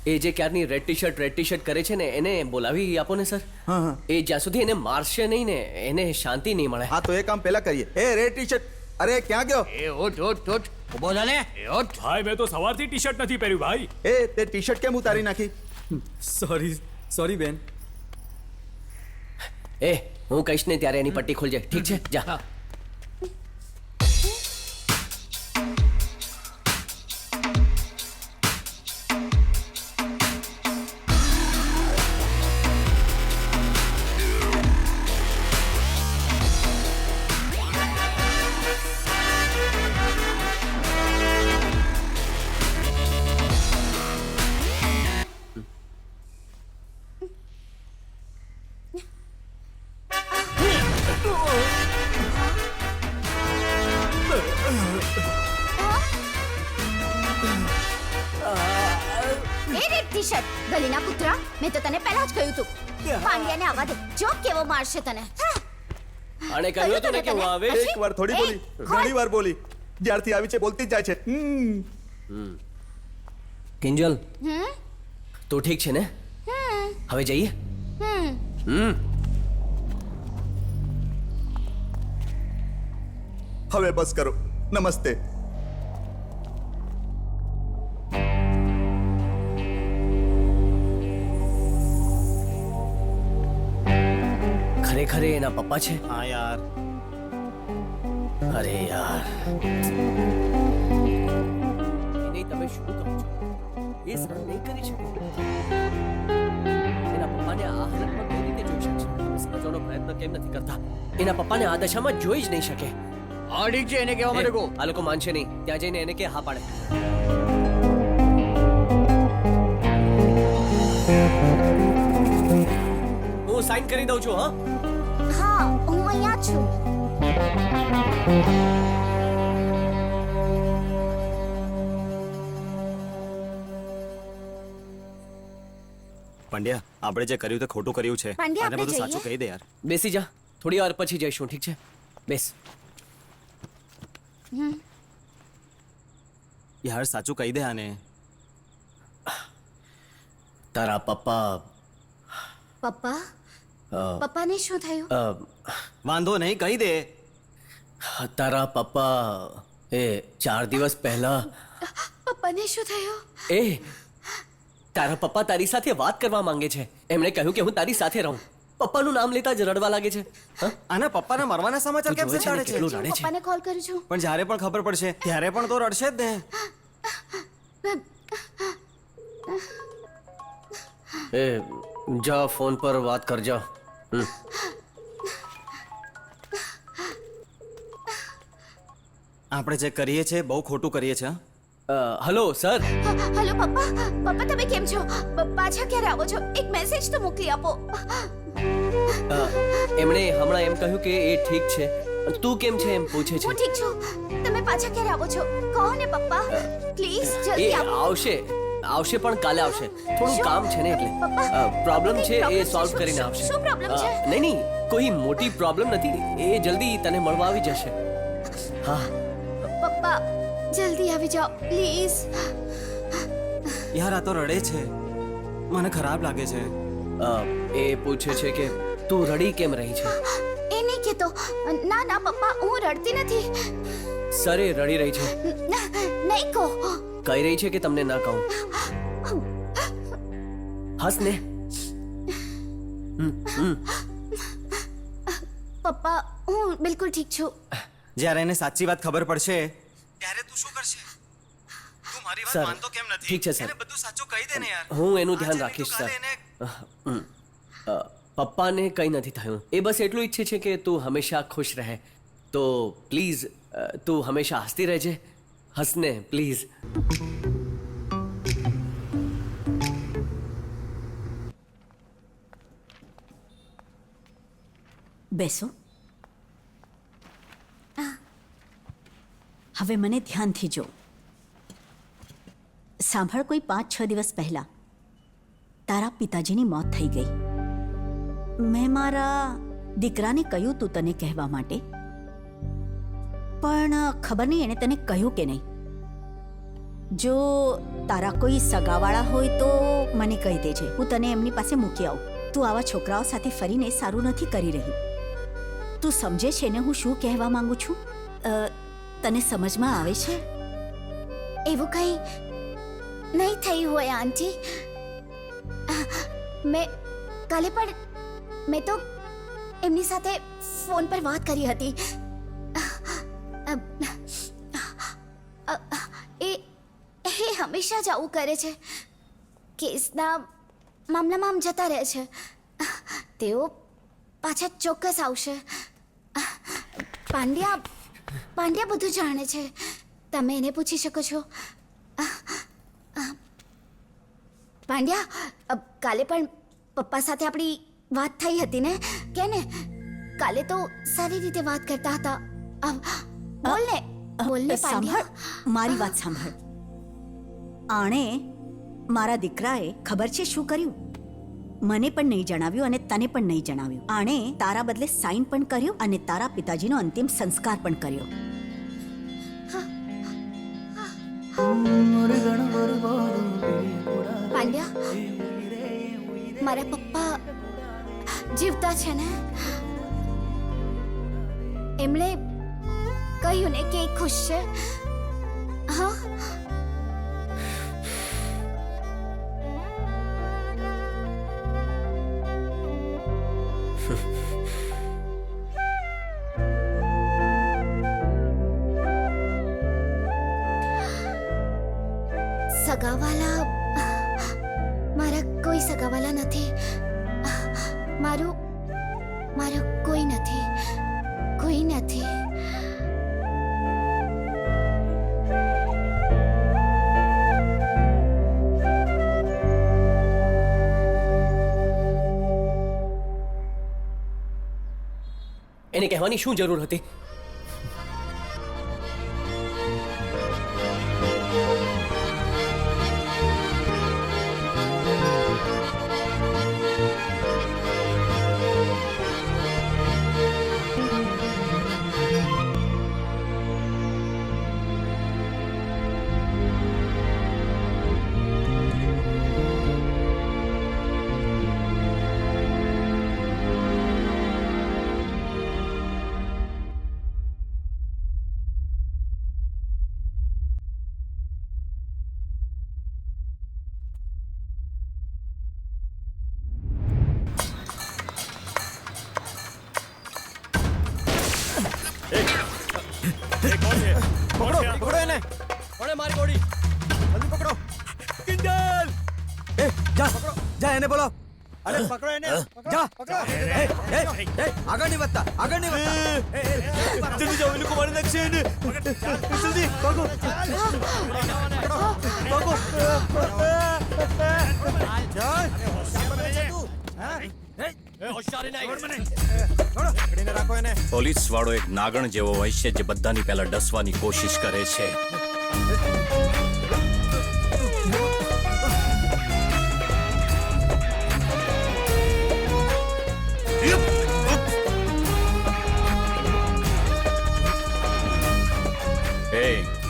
H: એ જે ક્યારની રેડ ટી શર્ટ કરે છે ને એને બોલાવી આપો ને સર
E: હા, હા.
H: એ જ્યાં સુધી એને મારશે નહીં ને એને શાંતિ નહીં મળે
E: હા તો એ કામ પહેલા કરીએ. એ રેડ ટી-શર્ટ, અરે ક્યાં ગયો?
G: એ ઓઠ ઉભો થા ને એ ઓઠ.
K: ભાઈ મેં તો સવારથી ટી શર્ટ નથી પહેર્યું ભાઈ.
E: એ તે ટી-શર્ટ કેમ ઉતારી નાખી?
K: સોરી બેન.
H: એ હું કહીશ ને ત્યારે એની પટ્ટી ખોલજે ઠીક છે જા
D: એ રેડ ટી-શર્ટ, ગલીના કૂતરા, મેં તો તને પહેલા જ કહ્યું તું. પાંડ્યાને આવવા દે, જો કેવો મારશે તને.
H: આણે કહ્યું હતું ને કે હું આવીશ
E: એક વાર થોડી
D: એ,
E: બોલી,
D: ખોલ.
E: ઘણી વાર બોલી. જ્યારથી આવી છે બોલતી જ જાય છે.
H: કિંજલ તું ઠીક છે ને હવે જઈએ
E: હવે બસ કરો. નમસ્તે.
H: ખરેખર એ એના પપ્પા છે
B: હા યાર.
H: અરે યાર એને તમે શું કહો છો એ સહન નહીં કરી શકે એના પપ્પાને આ હાલતમાં કઈ રીતે જોઈ શકશે તમે સમજવાનો પ્રયત્ન કેમ નથી કરતા એના પપ્પાને આ દશામાં જોઈ જ નહીં શકે
G: હા ઠીક છે એને કહેવા માટે કહો.
H: આ લોકો માનશે નહીં ત્યાં જઈને એને કે હા પાડે હું સાઈન કરી દઉં છું હા
D: હા, હું અહીંયા જ છું.
B: પંડ્યા આપણે જે કર્યું તે ખોટું કર્યું છે.
D: પંડ્યા,
B: આને
D: આપણે
B: બધું સાચું
D: જઈએ?
B: કહી દે યાર.
H: બેસી જા થોડી વાર પછી જઈશું ઠીક છે બેસ
B: યાર સાચું કહી દે આને.
H: તારા પપ્પા
D: પપ્પા,
H: અ,
D: પપ્પાને શું થયું?
H: અ,
B: વાંધો નહીં કહી દે.
H: તારા પપ્પા એ 4 દિવસ પહેલા
D: પપ્પાને શું થયું?
H: એ તારા પપ્પા તારી સાથે વાત કરવા માંગે છે એમણે કહ્યું કે હું તારી સાથે રહું પપ્પાનું નામ લેતા જ રડવા લાગે છે હા?
B: આના પપ્પાના મરવાના સમાચાર
H: તું
B: કેમ
H: જોવે છે ને
B: સંતાડે છે?
H: કેટલું
D: હું
H: રડે છે
D: પપ્પાને કોલ કરું છું.
B: પણ જ્યારે પણ ખબર પડશે ત્યારે પણ તો રડશે જ ને.
H: એ જા ફોન પર વાત કરજો
B: આપણે જે કરીએ છીએ બહુ ખોટું કરીએ છીએ.
H: હલો સર
D: હેલો પપ્પા, પપ્પા તમે કેમ છો? પાછા ક્યારે આવો છો? એક મેસેજ તો મોકલી આપો.
H: એમણે હમણાં એમ કહ્યું કે એ ઠીક છે તું કેમ છે એમ પૂછે છે
D: હું ઠીક છું. તમે પાછા ક્યારે આવો છો? કહો ને પપ્પા, પ્લીઝ
H: એ
D: જલ્દી આવો.
H: આવશે પણ કાલે આવશે થોડું
D: શું?
H: કામ છે ને
D: પપ્પા,
H: એટલે પ્રોબ્લેમ
D: કંઈક
H: છે એ
D: problem છે.
H: સોલ્વ
D: શું-
H: કરીને આવશે
D: શું problem છે?
H: નહીં કોઈ મોટી પ્રોબ્લેમ નથી એ જલ્દી તને મળવા આવી જશે હા
D: પપ્પા જલ્દી આવી જાઓ પ્લીઝ.
B: યાર આ તો રડે છે. મને ખરાબ લાગે છે.
H: એ પૂછે છે કે તું રડી કેમ રહી છે
D: એ નહીં કહેતો. ના ના પપ્પા, હું રડતી નથી.
H: સરે રડી રહી છે
D: નહીં કહો.
H: કહી રહી છે કે તમને ના કહું હસ ને
D: પપ્પા હું બિલકુલ ઠીક છું.
B: જ્યારે એને સાચી વાત ખબર પડશે ત્યારે તું શું કરશે? તું મારી વાત
H: સર,
B: માનતો કેમ નથી?
H: ઠીક છે, સર.
B: એને બધું સાચું કહી દે ને યાર.
H: હું એનું ધ્યાન
B: આજે નહીં
H: રાખીશ
B: તો કાલે
H: સર
B: એને-
H: પપ્પાને કંઈ નથી થયું એ બસ એટલું ઈચ્છે છે કે તું હંમેશા ખુશ રહે તો પ્લીઝ તું હંમેશા હસતી રહેજે હસને પ્લીઝ
I: બેસો હવે મને ધ્યાનથી જો સાંભળ કોઈ 5-6 દિવસ પહેલા તારા પિતાજીની મોત થઈ ગઈ મેં મારા દીકરાને કહ્યું તું તને કહેવા માટે, પણ ખબર નહીં એણે તને કહ્યું કે નહીં. જો તારા કોઈ સગાવાળા હોય તો મને કહી દેજે, હું તને એમની પાસે મૂકી આવું. તું આવા છોકરાઓ સાથે ફરીને સારું નથી કરી રહી. તું સમજે છે ને હું શું કહેવા માંગુ છું? તને સમજમાં આવે છે?
D: એવું કંઈ નહીં થયું હોય આંટી. કાલે પણ મેં તો એમની સાથે ફોન પર વાત કરી હતી. એ હંમેશા જ આવું કરે છે. કેસના મામલામાં આમ જતા રહે છે. તેઓ પાછા ચોક્કસ આવશે. પાંડ્યા બધું જાણે છે. તમે એને પૂછી શકો છો. પાંડ્યા, કાલે પણ પપ્પા સાથે આપણી વાત થઈ હતી ને? કે ને કાલે તો સારી રીતે વાત કરતા હતા. બોલ ને પાંડ્યા.
I: સાંભળ, મારી વાત સાંભળ. આણે મારા દીકરાએ ખબર છે શું કર્યું? મને પણ નહીં જણાવ્યું અને તને પણ નહીં જણાવ્યું. આણે તારા બદલે સાઇન પણ કર્યું અને તારા પિતાજીનો અંતિમ સંસ્કાર પણ કર્યો.
D: પાંડ્યા, મારા પપ્પા જીવતા છે ને? એમણે કહ્યું ને કે ખુશ છે. હા, સગાવાલા મારા કોઈ સગાવાલા નથી. મારું કોઈ નથી. કોઈ નથી.
H: એને કહેવાની શું જરૂર હતી?
B: પકડો એને.
H: કોણે મારી બોડી?
B: જલ્દી પકડો. કિંજલ, જા જા એને બોલો.
C: અરે પકડો એને. જા પકડો. આગળ નહીં વધતા, આગળ નહીં વધતા.
B: જલ્દી જાઓ, એ લોકો મારી નાખશે એને. જલ્દી ભાગો.
F: પોલીસ વાળો એક નાગણ જેવો હોય છે જે બધાની પહેલા ડસવાની કોશિશ કરે છે.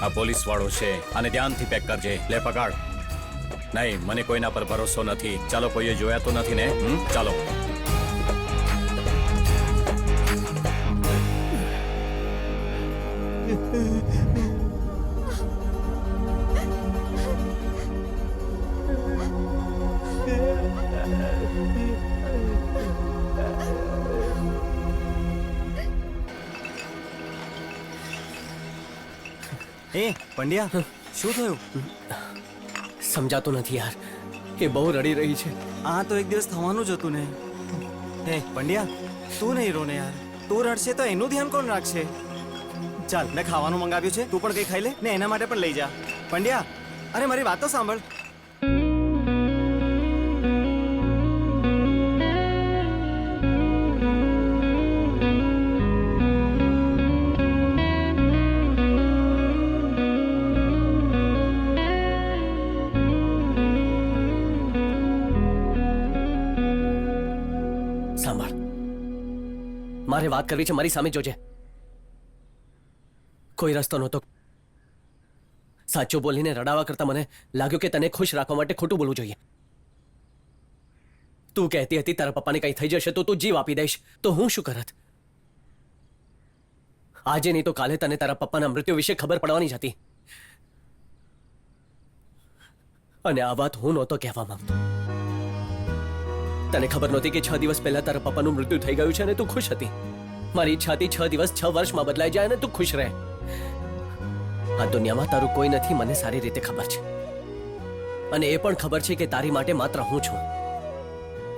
F: આ પોલીસ વાળો છે, આને ધ્યાનથી પેક કરજે. લે પકડ. નહીં, મને કોઈના પર ભરોસો નથી. ચાલો, કોઈએ જોયા તો નથી ને? ચાલો.
B: પંડ્યા, શું થયું?
H: સમજાતું નથી યાર. એ બહુ રડી રહી છે.
B: આ તો એક દિવસ થવાનું જ હતું ને. પંડ્યા, તું નહીં રો ને યાર. તું રડશે તો એનું ધ્યાન કોણ રાખશે? ચાલ, મેં ખાવાનું મંગાવ્યું છે, તું પણ કંઈ ખાઈ લે ને એના માટે પણ લઈ જા. પંડ્યા, અરે મારી વાત તો સાંભળ.
H: સાંભળ, મારે વાત કરવી છે, મારી સામે જોજે. કોઈ રસ્તો નહોતો. સાચું બોલીને રડાવા કરતા મને લાગ્યું કે તને ખુશ રાખવા માટે ખોટું બોલવું જોઈએ. તું કહેતી હતી તારા પપ્પાને કંઈ થઈ જશે તો તું જીવ આપી દઈશ, તો હું શું કરત? આજે નહીં તો કાલે તને તારા પપ્પાના મૃત્યુ વિશે ખબર પડવાની જ હતી. અને આ વાત હું નહોતો કહેવા માંગતો. તને ખબર નહોતી કે 6 દિવસ પહેલા તારા પપ્પાનું મૃત્યુ થઈ ગયું છે અને તું ખુશ હતી. મારી ઈચ્છા હતી 6 દિવસ 6 વર્ષમાં બદલાઈ જાય અને તું ખુશ રહે. આ દુનિયામાં તારું કોઈ નથી, મને સારી રીતે ખબર છે. અને એ પણ ખબર છે કે તારી માટે માત્ર હું છું.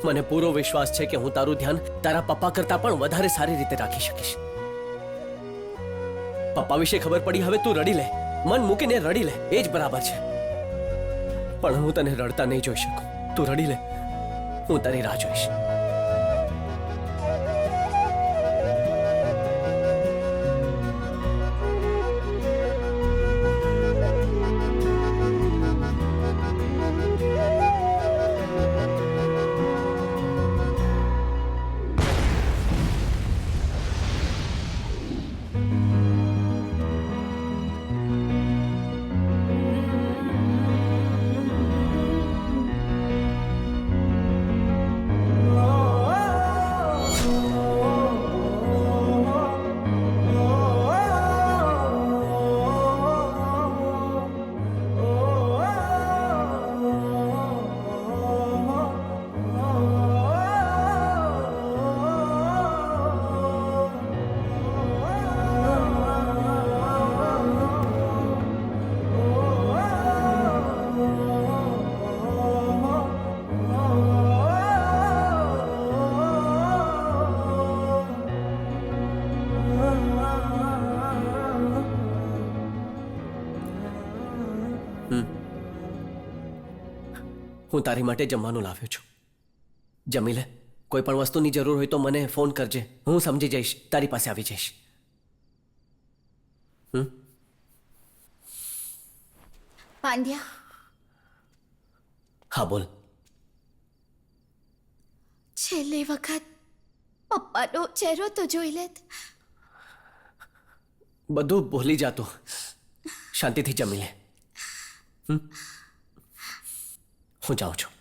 H: મને પૂરો વિશ્વાસ છે કે હું તારું ધ્યાન તારા પપ્પા કરતા પણ વધારે સારી રીતે રાખી શકીશ. પપ્પા વિશે ખબર પડી, હવે તું રડી લે, મન મૂકીને રડી લે, એ જ બરાબર છે. પણ હું તને રડતા નહીં જોઈ શકું. તું રડી લે, હું તારી રાહ જોઈશ. હું તારી માટે જમવાનું લાવ્યો છું. જમી લે. કોઈ પણ વસ્તુની જરૂર હોય તો મને ફોન કરજે, હું સમજી જઈશ, તારી પાસે આવી જઈશ.
D: પાંડ્યા,
H: હા બોલ.
D: છેલ્લી વખત પપ્પાનો ચહેરો તો જોઈ લેત.
H: બધું ભૂલી જાતો. શાંતિથી જમી લે. હું જાઉં છું.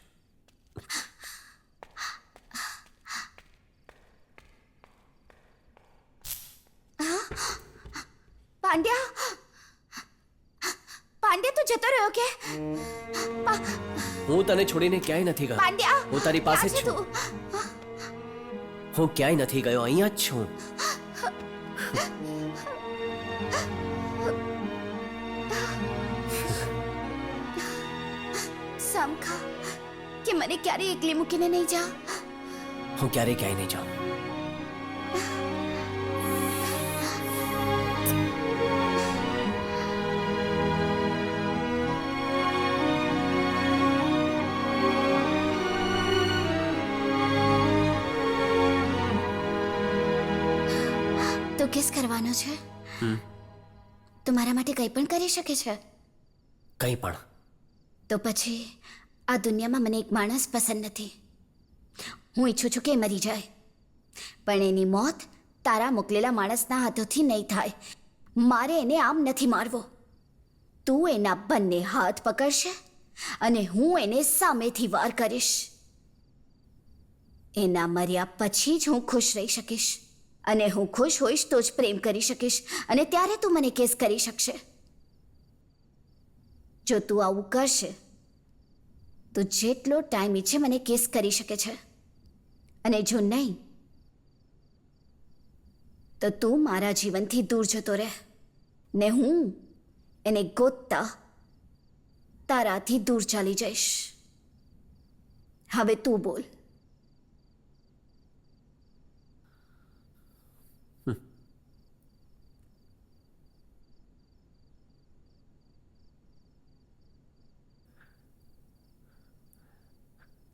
D: પાંડ્યા, પાંડ્યા તું જતો રહ્યો કે?
H: હું તને છોડીને ક્યાંય નથી ગયો.
D: પાંડ્યા,
H: હું તારી પાસે જ
D: ક્યાં છે
H: છું.
D: તું?
H: હું ક્યાંય નથી ગયો, અહીંયા જ છું.
D: સમખા કે મને ક્યારેય એકલી મૂકીને નહીં જા.
H: હું ક્યારેય ક્યાંય નહીં જાઉં.
D: તું કિસ કરવાનો છે? તું મારા માટે કંઈ પણ કરી શકે છે.
H: કંઈ પણ.
D: તો પછી આ દુનિયામાં મને એક માણસ પસંદ નથી. હું ઈચ્છું છું કે એ મરી જાય, પણ એની મોત તારા મોકલેલા માણસના હાથોથી નહીં થાય. મારે એને આમ નથી મારવો. તું એના બંને હાથ પકડશે અને હું એને સામેથી વાર કરીશ. એના મર્યા પછી જ હું ખુશ રહી શકીશ, અને હું ખુશ હોઈશ તો જ પ્રેમ કરી શકીશ, અને ત્યારે તું મને કેસ કરી શકશે. જો તું આવું કરશે તો જેટલો ટાઈમ ઈચ્છે મને કેસ કરી શકે છે, અને જો નહીં તો તું મારા જીવનથી દૂર જતો રહે ને હું એને ગોતતા તારાથી દૂર ચાલી જઈશ. હવે તું બોલ.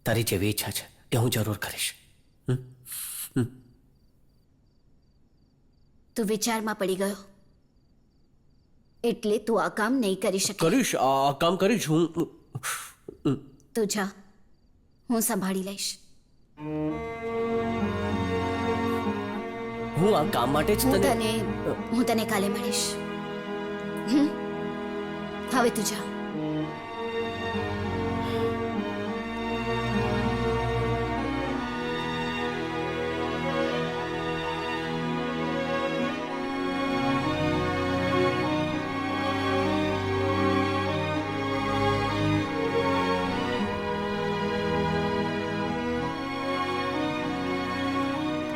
H: તારી જેવી ઈચ્છા છે એ હું જરૂર કરીશ.
D: તું વિચારમાં પડી ગયો એટલે તું આ કામ નહીં કરી શકે.
H: કરીશ, આ કામ કરીશ હું.
D: તું જા, હું સંભાળી લઈશ.
H: હું આ કામ માટે જ
D: હું તને કાલે મળીશ. હમ? હવે તું જા.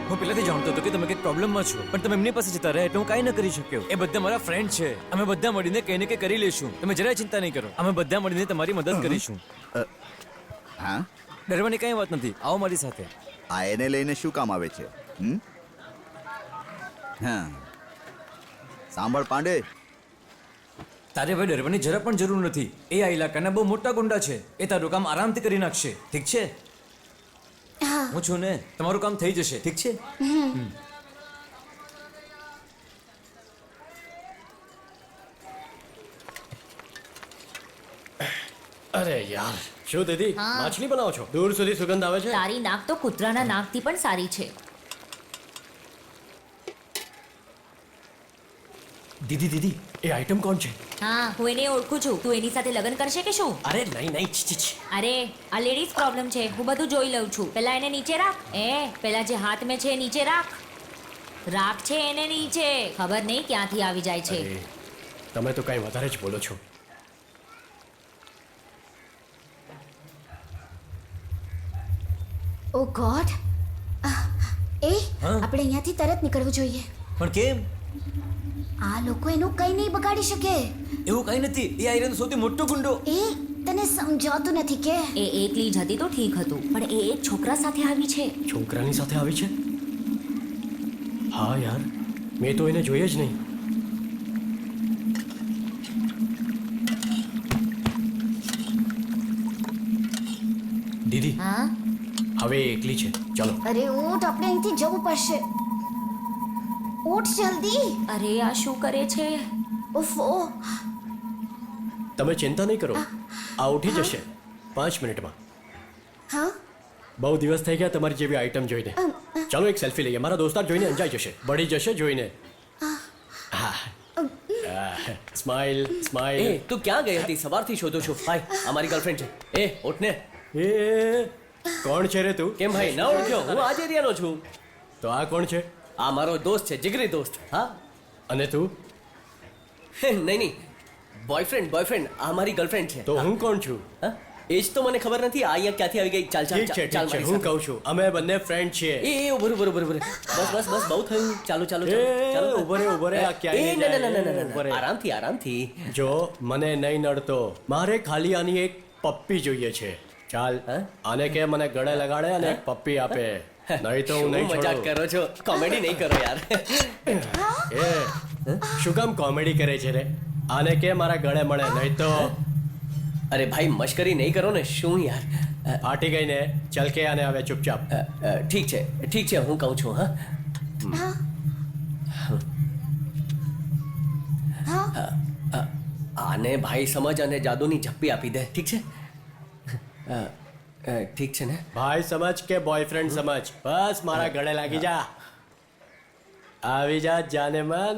K: હું પહેલાથી જાણતો હતો કે તમે કંઈક પ્રોબ્લેમમાં છો, પણ તમે એમની પાસે જતા રહ્યા એટલે હું કાંઈ ન કરી શક્યો. એ બધા મારા ફ્રેન્ડ છે, અમે બધા મળીને કંઈ ને કંઈ કરી લઈશું. તમે જરાય ચિંતા નહીં કરો, અમે બધા મળીને તમારી મદદ કરીશું.
E: હા,
K: ડરવાની કાંઈ વાત નથી, આવો મારી સાથે.
E: આ એને લઈને શું કામ આવે છે? હા, સાંભળ પાંડે,
K: તારે ભાઈ ડરવાની જરા પણ જરૂર નથી. એ આ ઇલાકાના બહુ મોટા ગુંડા છે, એ તારું કામ આરામથી કરી નાખશે. ઠીક છે? હું છું ને, તમારું કામ થઈ જશે. ઠીક છે?
H: અરે યાર, શું દીદી માછલી બનાવો છો? દૂર સુધી સુગંધ આવે છે.
A: તારી નાક તો કૂતરાના નાકથી પણ સારી છે.
H: દીદી દીદી, એ આઈટમ કોણ છે?
A: હા, હું એને ઓળખું છું. તું એની સાથે લગ્ન કરશે કે શું?
H: અરે નહીં નહીં, છી, છી, છી.
A: અરે આ લેડીઝ પ્રોબ્લેમ છે, હું બધું જોઈ લઉં છું. પેલા એને નીચે રાખ. પેલા જે હાથ મેં છે નીચે રાખ. રાખ છે એને નીચે. ખબર નહીં ક્યાંથી આવી જાય છે.
H: અરે, તમે તો કઈ વધારે જ બોલો છો.
D: ઓ ગોડ, આપણે અહીંયાથી તરત નીકળવું જોઈએ.
K: પણ કેમ?
D: આ લોકો એનું કંઈ નહીં બગાડી શકે.
K: એવું કંઈ નથી, એ આયરન સૌથી મોટો ગુંડો.
D: તને સમજાતું નથી કે
A: એ એકલી જ હતી તો ઠીક હતું, પણ એ એક છોકરા સાથે આવી છે.
H: છોકરાની સાથે આવી છે? હા યાર, મેં તો એને જોઈએ જ નહીં. દીદી,
A: હા,
H: હવે એ એકલી છે. ચાલો.
D: અરે ઊઠ, આપણે અહીંથી જવું પડશે. ઊઠ જલ્દી.
A: અરે આ શું કરે છે?
D: ઉફો.
H: તમે ચિંતા નહીં કરો, આ ઉઠી જશે 5 મિનિટમાં.
D: હા,
H: બહુ દિવસ થઈ ગયા તમારી જેવી આઈટમ જોઈને. ચાલો એક સેલ્ફી લઈએ. મારા દોસ્તાર જોઈને અંજાઈ જશે, બળી જશે જોઈને. Smile smile. એ તું ક્યાં ગઈ હતી? સવારથી શોધું છું. ભાઈ, આ મારી ગર્લફ્રેન્ડ છે. એ ઉઠને. એ કોણ છે રે તું? કેમ ભાઈ ના ઓળખ્યો? હું આ જ એરિયાનો છું. તો આ કોણ છે? આ મારો દોસ્ત છે, જીગરી દોસ્ત. હા. અને તું? નહીં નહીં, બોયફ્રેન્ડ બોયફ્રેન્ડ. આ મારી ગર્લફ્રેન્ડ છે. તો હું કોણ છું? હા, એ જ તો મને ખબર નથી. આ અહીંયા ક્યાંથી આવી ગઈ? ચાલ ચાલ ચાલ, હું કહું છું, અમે બંને ફ્રેન્ડ છીએ. એ ઉભો બસ બસ બસ, બહુ થયું. ચાલો ચાલો ચાલો, ઉભો રે. આ ક્યાંય નહીં. આરામથી આરામથી. જો મને નહીં નડતો, મારે ખાલી આની એક પપ્પી જોઈએ છે. ચાલ, આને કે મને ગળે લગાડે અને એક પપ્પી આપે, નહીં તો હું નહીં છોડું. મજાક કરો છો? કોમેડી નહીં કરો યાર. એ શું કામ કોમેડી કરે છે રે? આને કે મારા ગળે મળે, નહીં તો. અરે ભાઈ, મશ્કરી નહીં કરો ને. શું યાર, ફાટી ગઈ ને. ચાલ કે આને હવે ચૂપચાપ. ઠીક છે, હું કહું છું. હા, આને ભાઈ સમજ અને જાદુની ઝપ્પી આપી દે. ઠીક છે? ઠીક છે ને? ભાઈ સમજ કે બોયફ્રેન્ડ સમજ, બસ મારા ગળે લાગી જા. આવી જા જાને મન.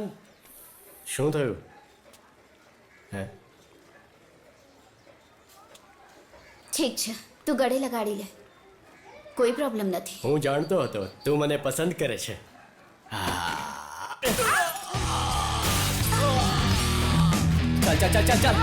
H: શું થયું?
D: ઠીક છે, તું ગળે લગાડી લે, કોઈ પ્રોબ્લેમ નથી.
H: હું જાણતો હતો તું મને પસંદ કરે છે. ચાલ ચાલ ચાલ ચાલ.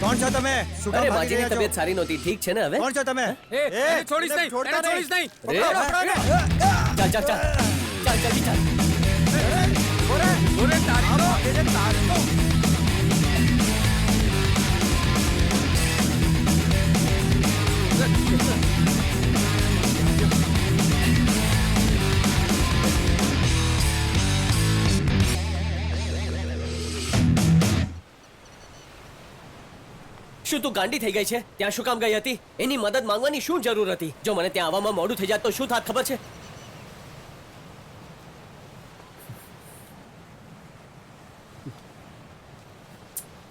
C: કોણ છો તમે? શું કામ
H: અરે
C: ભાગી
H: બાજીની
C: રહ્યા છો?
H: તબિયત સારી નહોતી. ઠીક છે ને હવે?
C: કોણ છો તમે?
K: છોડીશ નહીં.
C: છોડતા
K: છોડીશ નહીં.
H: રે, ચાલ ચાલ ચાલ ચાલ જલ્દી ચાલ. શું તું ગાંડી થઈ ગઈ છે? ત્યાં શું કામ ગઈ હતી? એની મદદ માંગવાની શું જરૂર હતી? જો મને ત્યાં આવવામાં મોડું થઈ જાત તો શું થાત ખબર છે?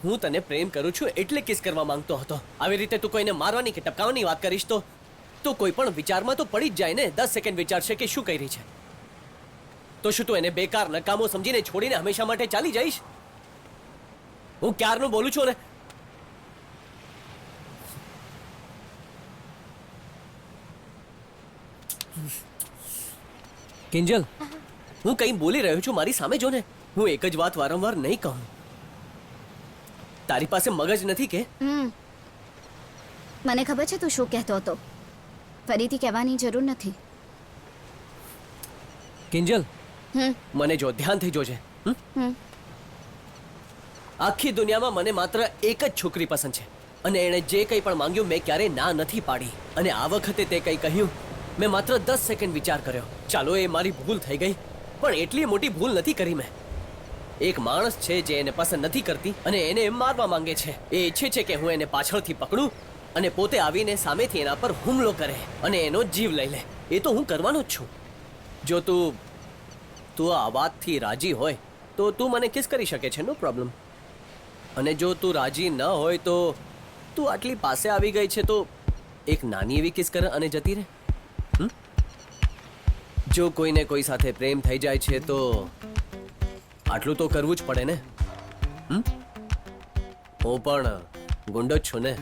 H: હું તને પ્રેમ કરું છું એટલે કિસ કરવા માંગતો હતો. આવી રીતે તું કોઈને મારવાની કે ટપકાવવાની વાત કરીશ તો કોઈ પણ વિચારમાં તો પડી જ જાય ને. 10 સેકન્ડ વિચારશે કે શું કરી રહી છે. તો શું તું એને બેકાર નકામો સમજીને છોડીને હંમેશા માટે ચાલી જઈશ? હું ક્યારનું બોલું છું ને.
L: કિંજલ,
H: હું કંઈ બોલી રહ્યો છું મારી સામે જો ને. હું એક જ વાત વારંવાર નહીં કહું. તારી પાસે મગજ નથી કે?
D: મને ખબર છે તું શું કહેતો હતો. ફરીથી કહેવાની જરૂર નથી.
L: કિંજલ,
H: મને જો ધ્યાનથી જોજે. આખી દુનિયામાં મને માત્ર એક જ છોકરી પસંદ છે અને એણે જે કંઈ પણ માંગ્યું મેં ક્યારેય ના નથી પાડી. અને આ વખતે તે કંઈ કહ્યું મેં માત્ર 10 સેકન્ડ વિચાર કર્યો. ચાલો એ મારી ભૂલ થઈ ગઈ પણ એટલી મોટી ભૂલ નથી કરી મેં. એક માણસ છે જે એને પસંદ નથી કરતી અને એને મારવા માંગે છે. એ ઈચ્છે છે કે હું એને પાછળથી પકડું અને પોતે આવીને સામેથી એના પર હુમલો કરે અને એનો જીવ લઈ લે. એ તો હું કરવાનો જ છું. જો તું આ વાતથી રાજી હોય તો તું મને કિસ કરી શકે છે, નો પ્રોબ્લેમ. અને જો તું રાજી ન હોય તો તું આટલી પાસે આવી ગઈ છે તો એક નાની એવી કિસ કર અને જતી રહે. જો કોઈને કોઈ સાથે પ્રેમ થઈ જાય છે તો આટલું તો કરવું જ પડે ને. હું પણ ગુંડો જ છું ને.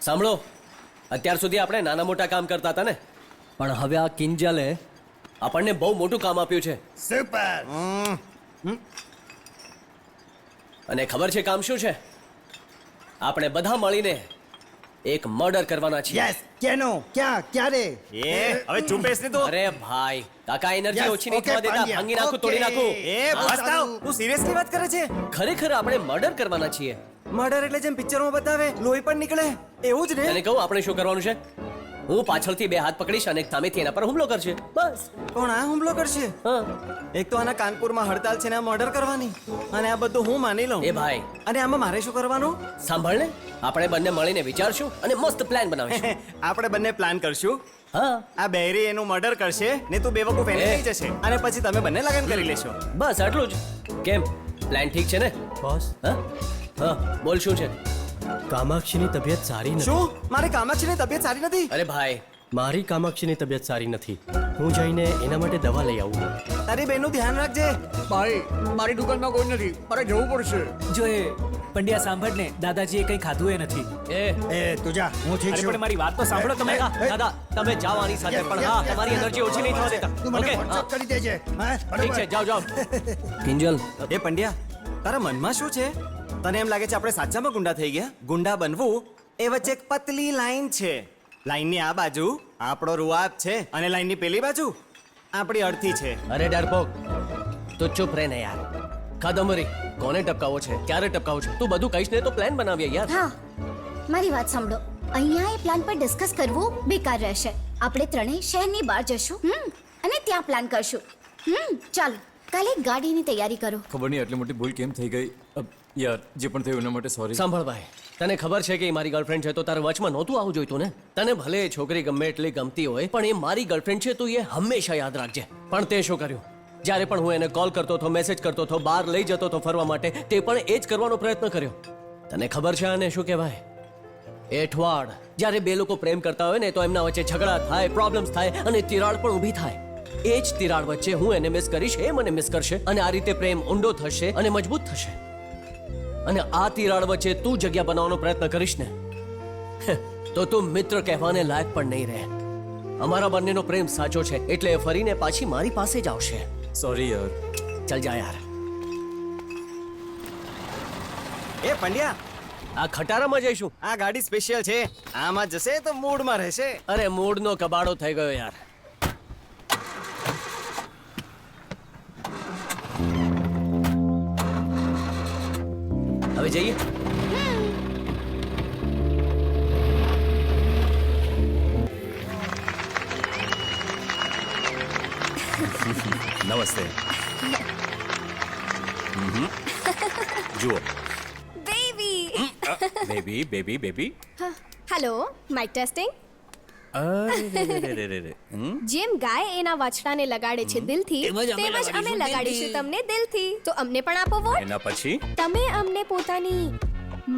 H: સાંભળો, અત્યાર સુધી આપણે નાના મોટા કામ કરતા હતા ને,
L: પણ હવે આ કિંજલે
H: આપણને બહુ મોટું કામ આપ્યું છે.
C: સુપર.
H: અને ખબર છે કામ શું છે? આપણે બધા મળીને એક મર્ડર કરવાના છીએ.
C: યસ, કેનો, ક્યાં, ક્યારે?
B: એ હવે ચૂપ બેસ ને તું.
H: અરે ભાઈ, કાકા એનર્જી
C: Yes,
H: ઓછી નહીં
C: okay,
H: થવા દેતા.
C: પાંડ્યા.
H: ભાંગી નાખું, તોડી નાખું.
B: એ બસ તાવ. તું સિરિયસલી વાત કરે છે?
H: ખરેખર આપણે મર્ડર કરવાના છીએ.
B: મર્ડર એટલે જેમ પિક્ચરોમાં બતાવે લોહી પણ નીકળે એવું જ
H: તને
B: ને?
H: કહું આપણે શું કરવાનું છે? હું પાછળથી 2 હાથ પકડીશ અને સામેથી એના પર હુમલો કરશે. બસ.
B: કોણ આ હુમલો કરશે?
H: હા.
B: એક તો આના કાનપુરમાં હડતાલ છે ને આ મર્ડર કરવાની અને આ બધું હું માની લઉં.
H: એ ભાઈ,
B: અને આમાં મારે શું કરવાનું?
H: સાંભળ ને, આપણે બંને મળીને વિચારશું અને મસ્ત પ્લાન બનાવીશું.
B: આપણે બંને પ્લાન કરશું.
H: હા,
B: આ બેરી એનું મર્ડર કરશે ને તું બેવકૂફ એને લઈ જશે અને પછી તમે બંને લગન કરી લેશો.
H: બસ આટલું જ. કેમ, પ્લાન ઠીક છે ને?
J: બોસ,
H: હા હા, બોલ શું છે?
J: કામાક્ષીની તબિયત સારી નથી.
B: શું? મારી કામાક્ષીની તબિયત સારી નથી?
H: અરે ભાઈ,
J: મારી કામાક્ષીની તબિયત સારી નથી. હું જઈને એના માટે દવા લઈ આવું.
B: તારી બેનનું ધ્યાન રાખજે.
G: ભાઈ, મારી દુકાનમાં કોઈ નથી, મારે જવું પડશે.
L: જો એ પંડ્યા સાંભળ ને, દાદાજીએ કંઈ ખાધું એ નથી.
C: એ તું જા, હું ઠીક
L: અરે
C: છું.
L: પણ મારી વાત તો સાંભળો તમે.
H: દાદા તમે જાઓ આની સાથે,
C: Yes,
H: પણ
C: yes,
H: હા,
C: yes,
H: તમારી
C: yes,
H: એનર્જી ઓછી નહીં થવા દેતા.
C: તું મને
H: ઓકે,
C: WhatsApp કરી દેજે. હા,
H: ઠીક છે,
C: બરાબર.
H: જાઓ જાઓ.
L: કિંજલ,
B: એ પંડ્યા, તારા મનમાં શું છે? તને એમ લાગે છે આપણે સાચામાં ગુંડા થઈ ગયા? ગુંડા બનવું એ વચ્ચે એક પતલી લાઈન છે. લાઈનની આ બાજુ આપણો રૂઆબ છે અને લાઈનની પેલી બાજુ આપણી અડધી છે.
H: અરે ડરપોક, તું ચૂપ રહે ને યાર. કાદમ્બરી, કોને ટપકાવો છે, ક્યારે ટપકાવો છે, તું બધું કહીશ ને તો પ્લાન બનાવીએ યાર.
D: હા, મારી વાત સાંભળો. અહીંયા એ પ્લાન પર ડિસ્કસ કરવું બેકાર રહેશે. આપણે ત્રણેય શહેરની બહાર જશું અને ત્યાં પ્લાન કરશું. ચાલો, કાલે ગાડીની તૈયારી કરો.
K: ખબર નહીં આટલી મોટી ભૂલ કેમ થઈ ગઈ. યાર, જે પણ થયું એના માટે સોરી.
H: સાંભળ ભાઈ, તને ખબર છે કે એ મારી ગર્લફ્રેન્ડ છે તો તારે વચમાં નહોતું આવવું જોઈતું ને. તને ભલે એ છોકરી ગમે એટલી ગમતી હોય પણ એ મારી ગર્લફ્રેન્ડ છે તું એ હંમેશા યાદ રાખજે. પણ તે શું કર્યું? જ્યારે પણ હું એને કોલ કરતો હતો, મેસેજ કરતો હતો, બહાર લઈ જતો હતો ફરવા માટે, તે પણ એ જ કરવાનો પ્રયત્ન કર્યો. તને ખબર છે આને શું કહેવાય? એઠવાડ. જ્યારે બે લોકો પ્રેમ કરતા હોય ને તો એમના વચ્ચે ઝઘડા થાય, પ્રોબ્લેમ્સ થાય અને તિરાડ પણ ઊભી થાય. એ જ તિરાડ વચ્ચે હું એને મિસ કરીશ, એ મને મિસ કરશે અને આ રીતે પ્રેમ ઊંડો થશે અને મજબૂત થશે. અને આ તિરાડ વચ્ચે તું જગ્યા બનાવવાનો પ્રયત્ન કરીશ ને તો તું મિત્ર કહેવાને લાયક પણ નહીં રહે. અમારા બંનેનો પ્રેમ સાચો છે એટલે એ ફરીને પાછી મારી પાસે જ આવશે.
K: સોરી યાર.
H: ચાલ જા યાર.
B: એ પંડ્યા,
H: આ ખટારામાં જઈશું.
B: આ ગાડી સ્પેશિયલ છે. આમાં જશે તો મૂડમાં રહેશે.
H: અરે મૂડનો કબાડો થઈ ગયો યાર. હવે જઈએ.
F: નમસ્તે. જુઓ
M: baby
F: baby baby baby
M: hello mike testing
F: અરે
M: જેમ ગાય એના વાછડાને લગાડે છે દિલથી
G: એમ જ અમે
M: તેમ જ અમે
G: લગાડીશું
M: લગાડીશું
G: દિલથી.
M: તમને દિલથી તો અમને પણ આપો વોટ
F: એના પછી
M: તમે અમને પોતાની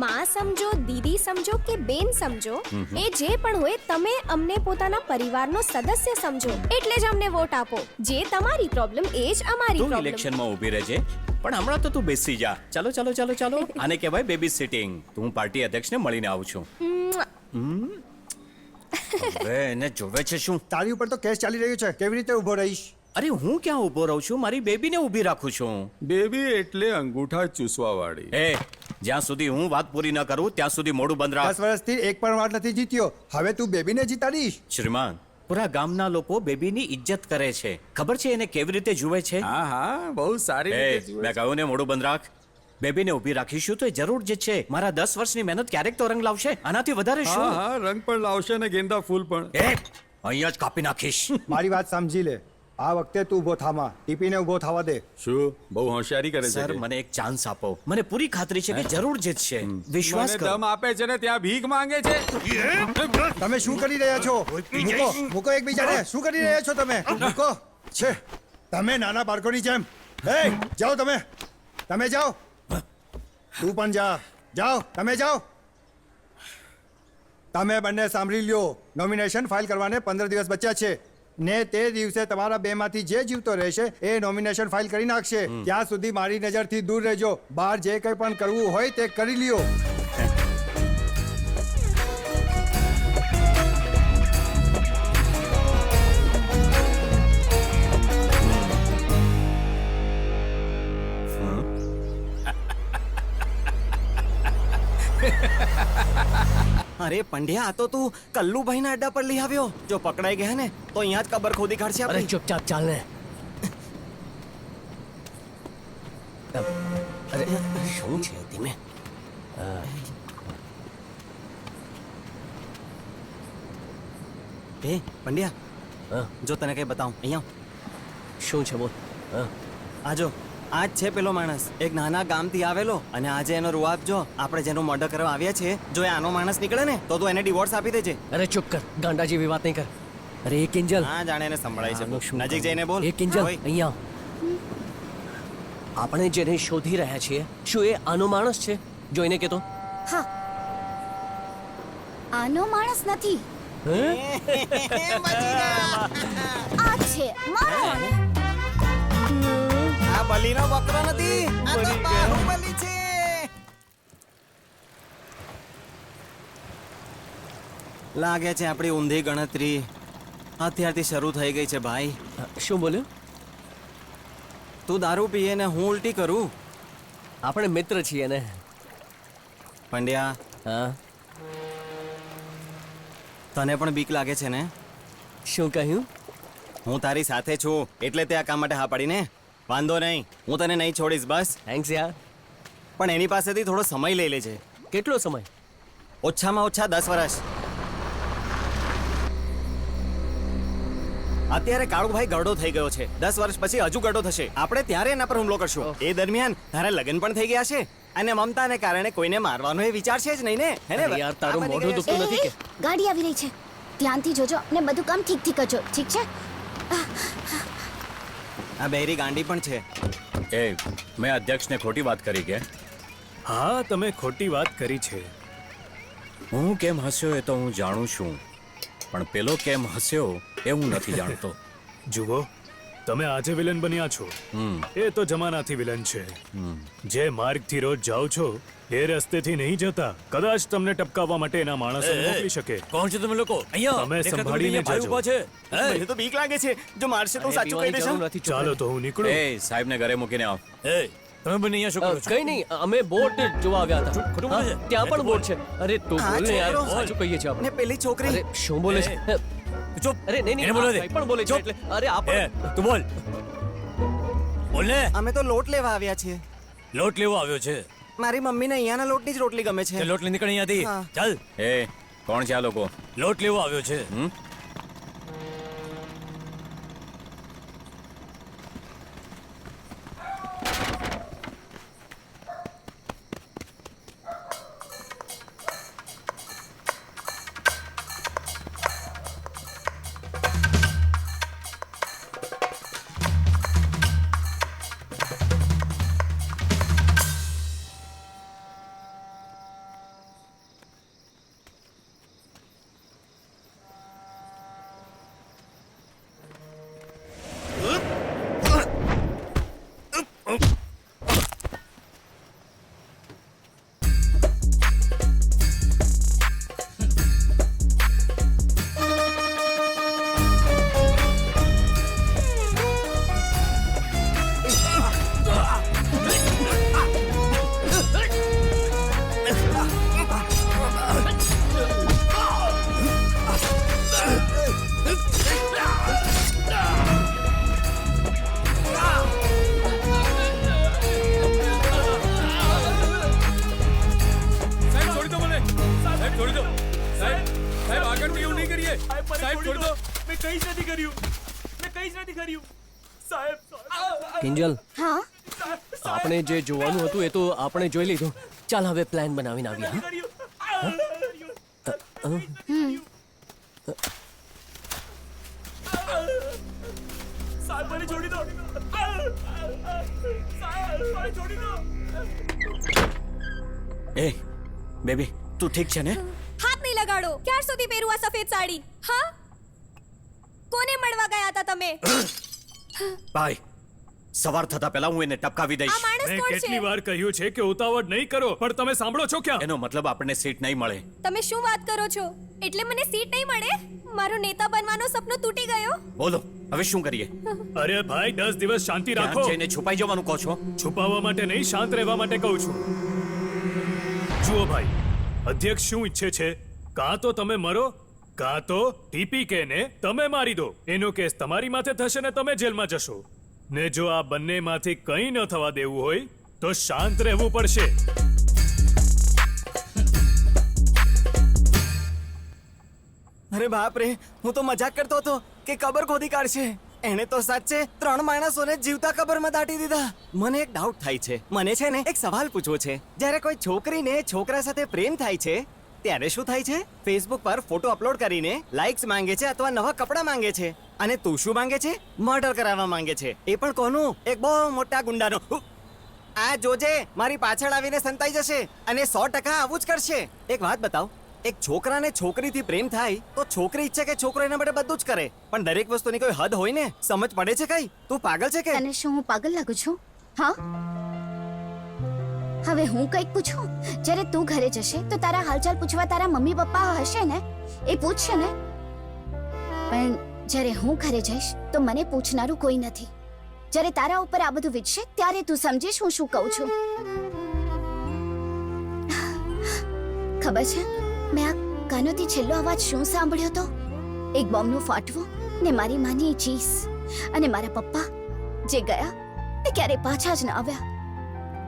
M: માં સમજો દીદી સમજો કે બેન સમજો એ જે પણ હોય તમે અમને પોતાના પરિવારનો સદસ્ય સમજો એટલે જ અમને વોટ આપો જે તમારી પ્રોબ્લેમ એ જ અમારી
F: તું
M: પ્રોબ્લેમ
F: ઇલેક્શનમાં ઊભી રહેજે પણ હમણાં તો તું બેસી જા. ચાલો ચાલો ચાલો ચાલો આને કહેવાય બેબી સિટિંગ. હું પાર્ટી અધ્યક્ષને મળીને આવું છું. હવે એને જોવે છે શું?
C: તારી ઉપર તો કેસ ચાલી રહ્યો છે કેવી રીતે ઊભો રહીશ
F: અરે હું ક્યાં ઊભો રહું છું? મારી બેબીને ઊભી રાખું છું.
N: બેબી એટલે અંગૂઠા ચૂસવા વાળી.
F: એ જ્યાં સુધી હું વાત પૂરી ન કરું ત્યાં સુધી મોઢું બંધ
C: 10
F: રાખ.
C: વર્ષથી એક પણ વાર નથી જીત્યો હવે તું બેબીને જીતાડીશ
F: શ્રીમાન પૂરા ગામના લોકો બેબીની ઇજ્જત કરે છે. ખબર છે એને કેવી રીતે જુએ છે?
N: હા હા બહુ સારી
F: એ
N: રીતે જુએ
F: મેં
N: છે.
F: કહ્યું ને મોઢું બંધ રાખ. બેબીને ઊભી રાખીશું તો એ જરૂર જ છે. મારા 10 વર્ષની મહેનત ક્યારેક તો રંગ લાવશે. આનાથી વધારે
N: હા
F: શું?
N: હા રંગ પણ લાવશે ને ગેંદા ફૂલ પણ.
F: એ અહીંયા જ કાપી નાખીશ.
C: મારી વાત સમજી લે આ વખતે તું ઊભો થામાં ટીપીને ઊભો થવા દે
N: શું બહુ હોશિયારી કરે છે
F: સર
N: કે?
F: મને એક ચાન્સ આપો. મને પૂરી ખાતરી છે કે જરૂર જીતશે. વિશ્વાસ
N: મને
F: કરો.
N: દમ આપે છે ને ત્યાં ભીખ માંગે છે.
C: તમે શું કરી રહ્યા છો મૂકો મૂકો એકબીજાને શું કરી રહ્યા છો તમે મૂકો છે તમે નાના બાળકોની જેમ એ જાઓ તમે જાઓ તું પણ જા જાઓ તમે જાઓ તમે બંને સાંભળી લ્યો નોમિનેશન ફાઇલ કરવાને 15 દિવસ બચ્યા છે ને તે દિવસે તમારા બેમાંથી જે જીવતો રહેશે એ નોમિનેશન ફાઇલ કરી નાખશે ત્યાં સુધી મારી નજરથી દૂર રહેજો બહાર જે કંઈ પણ કરવું હોય તે કરી લ્યો
J: અરે પંડ્યા આ તો તું કલ્લુભાઈના અડ્ડા પર લઈ આવ્યો. જો પકડાઈ ગયા ને તો અહીંયા જ કબર ખોદી કાઢશે
H: અરે
J: આપણી.
H: ચૂપચાપ ચાલ ને અરે શું છે ધીમે
J: એ પંડ્યા
H: હા
J: જો તને કઈ બતાવું અહીંયા
H: શું છે બોલ હા
J: આ જો આ જ છે પેલો માણસ એક નાના ગામથી આવેલો અને આજે એનો રૂઆબ જો આપણે જેનું મર્ડર કરવા આવ્યા છે જો એ આનો માણસ નીકળે ને તો તું એને ડિવોર્સ આપી દેજે.
H: અરે ચૂપ કર ગાંડા જેવી વાત નહીં કર અરે એક કિંજલ
J: હા જાણે એને સંભળાય
H: આનું
J: છે
H: શું
J: નજીક જઈને બોલ.
H: એક કિંજલ
J: ઓય.
H: અહીંયા આપણે જેને શોધી રહ્યા છીએ શું એ આનો માણસ છે જોઈને કે તો
D: હા આનો માણસ નથી આ છે મારો
J: આ બલીનો બકરો નથી આ તો બાહુબલી છે. લાગે છે આપણી ઊંધી ગણતરી અત્યારથી શરૂ થઈ ગઈ છે ભાઈ.
H: શું બોલ્યો
J: તું દારૂ પીએ ને હું ઉલટી કરું.
H: આપણે મિત્ર છીએ ને
J: પંડ્યા
H: હા
J: તને પણ બીક લાગે છે ને?
H: શું કહ્યું
J: હું તારી સાથે છું એટલે તે આ કામ માટે હા પાડીને. વાંધો નહીં હું તને નહીં છોડીશ બસ.
H: થેન્ક્સ યાર
J: પણ એની પાસેથી થોડો સમય લઈ લેજે.
H: કેટલો સમય
J: ઓછામાં ઓછા 10 વર્ષ. અત્યારે કાળુભાઈ ગરડો થઈ ગયો છે 10 વર્ષ પછી હજુ ગરડો થશે. આપણે ત્યારે એના પર હુમલો કરશું. એ દરમિયાન તારા લગ્ન પણ થઈ ગયા છે અને મમતાને કારણે કોઈને મારવાનો એ વિચાર છે જ નહીં ને હે ને?
H: અરે યાર તારું
J: આ બધી
H: મોઢું
J: ગયા
H: દુખતું નથી કે
D: ગાડી આવી રહી છે ધ્યાનથી જોજો ને બધું કામ ઠીક કરજો ઠીક છે
J: છે. આ બહેરી ગાંડી પણ છે.
F: એ મેં અધ્યક્ષને ખોટી વાત કરી કે
O: હા તમે ખોટી વાત કરી છે
F: હું કેમ હસ્યો એ તો હું જાણું છું પણ પેલો કેમ હસ્યો એ હું નથી જાણતો.
O: જુઓ તમે આજે વિલન બન્યા છો એ તો જમાનાથી વિલન છે જે માર્ગથી રોજ જાઓ છો એ રસ્તેથી નહીં જતા કદાચ તમને ટપકાવવા માટે એના માણસો મોકલી શકે.
K: કોણ છે તમે લોકો અહીંયા
O: તમે
K: દેખાતું
O: સંભાળીને
K: નથી, અહીંયા ભાઈ
O: જજો.
K: ઊભા છે
J: મને તો બીક લાગે છે જો મારશે તો હું સાચું કહી દઈશ.
H: નથી
O: ચાલો તો હું નીકળું.
F: એ સાહેબને ઘરે મૂકીને આવ.
K: એ તમે બંને અહીંયા શું કરો છો
H: કઈ નહીં અમે બોટ જોવા આવ્યા હતા
K: ખોટું બોલે છે?
H: હા, ત્યાં પણ બોટ છે અરે તું
J: આ
H: બોલ ને યાર
J: છોકરો
H: સાચું કહીએ છીએ
J: ને
H: આપણે
J: પેલી છોકરી
H: અરે શું બોલે છે
K: ચૂપ
H: અરે નહીં
K: એને
H: નહીં
K: બોલવા દે.
H: આ ભાઈ પણ બોલે છે એટલે અરે આ
K: એ
H: પણ
K: તું બોલ બોલ ને
J: અમે તો લોટ લેવા આવ્યા છીએ.
K: લોટ લેવો આવ્યો છે
J: મારી મમ્મીને અહીંયાના લોટની જ રોટલી ગમે છે.
K: તે લોટ લઈ નીકળ અહીંયાથી
J: હા.
K: ચાલ
F: એ કોણ છે આ લોકો?
K: લોટ લેવો આવ્યો છે
O: કંઈ જ નથી કર્યું. મેં કંઈ જ નથી કર્યું. સાહેબ.
H: કિંજલ,
D: હા
H: આપણે જે જોવાનું હતું એ તો આપણે જોઈ લીધું. ચાલ હવે પ્લાન બનાવીને આવીએ. હા?
O: સાહેબ મને છોડી દો. સાહેબ મને છોડી દો.
J: એ બેબી તું ઠીક છે ને?
M: હાથ નહીં લગાડો. ક્યાર સુધી પહેરું આ સફેદ સાડી? હા, કોને મળવા ગયા હતા તમે?
F: ભાઈ સવાર થતા પહેલા હું એને ટપકાવી
M: આ
F: દઈશ.
M: માણસ
O: મેં
M: કોણ
O: કેટલી
M: છે?
O: વાર કહ્યું છે કે ઉતાવળ નહીં કરો, પણ તમે સાંભળો છો ક્યાં?
F: એનો મતલબ આપણને સીટ નહીં મળે.
M: તમે શું વાત કરો છો? એટલે મને સીટ નહીં મળે? મારો નેતા બનવાનો સપનો તૂટી ગયો?
F: બોલો હવે શું કરીએ?
O: અરે ભાઈ 10 દિવસ શાંતિ
F: ત્યાં
O: રાખો.
F: જઈને છુપાઈ જવાનું કહો છો?
O: છુપાવવા માટે નહીં, શાંત રહેવા માટે કહું છું. જુઓ ભાઈ, અધ્યક્ષ શું ઈચ્છે છે? કાં તો તમે મરો, કાં તો ટીપીકે ને તમે મારી દો. એનો કેસ તમારી માથે થશે ને તમે જેલમાં જશો. ને જો આ બંનેમાંથી કંઈ ન થવા દેવું હોય તો શાંત રહેવું પડશે.
B: અરે બાપ રે, હું તો મજાક કરતો હતો કે કબર ખોદી કાઢશે. એણે તો સાચે 3 માણસોને જીવતા કબરમાં દાટી દીધા. મને એક ડાઉટ થાય છે. મને છે ને એક સવાલ પૂછવો છે. જ્યારે કોઈ છોકરીને છોકરા સાથે પ્રેમ થાય છે ત્યારે શું થાય છે? ફેસબુક પર ફોટો અપલોડ કરીને લાઇક્સ માંગે છે અથવા નવા કપડાં માંગે છે. અને તું શું માંગે છે? મર્ડર કરાવવા માંગે છે. એ પણ કોનું? એક બહુ મોટા ગુંડાનો. આ જોજે, મારી પાછળ આવીને સંતાઈ જશે અને 100% આવું જ કરશે. એક વાત બતાવ, એક છોકરાને છોકરીથી પ્રેમ થાય તો છોકરી ઈચ્છે કે છોકરો એના માટે બધું જ કરે, પણ દરેક વસ્તુની કોઈ હદ હોય ને. સમજ પડે છે કઈ? તું પાગલ છે કે?
D: તને શું હું પાગલ લાગુ છું? હા, હવે હું કંઈક પૂછું? જ્યારે તું ઘરે જશે તો તારા હાલચાલ પૂછવા તારા મમ્મી પપ્પા હશે ને, એ પૂછશે ને. પણ જ્યારે હું ઘરે જઈશ તો મને પૂછનારું કોઈ નથી. જ્યારે તારા ઉપર આ બધું વીતશે ત્યારે તું સમજીશ હું શું કહું છું. ખબર છે મેં આ કાનોથી છેલ્લો અવાજ શું સાંભળ્યો હતો? એક બોમ્બનો ફાટવો ને મારી માની ચીસ. અને મારા પપ્પા જે ગયા તે ક્યારે પાછા જ ન આવ્યા.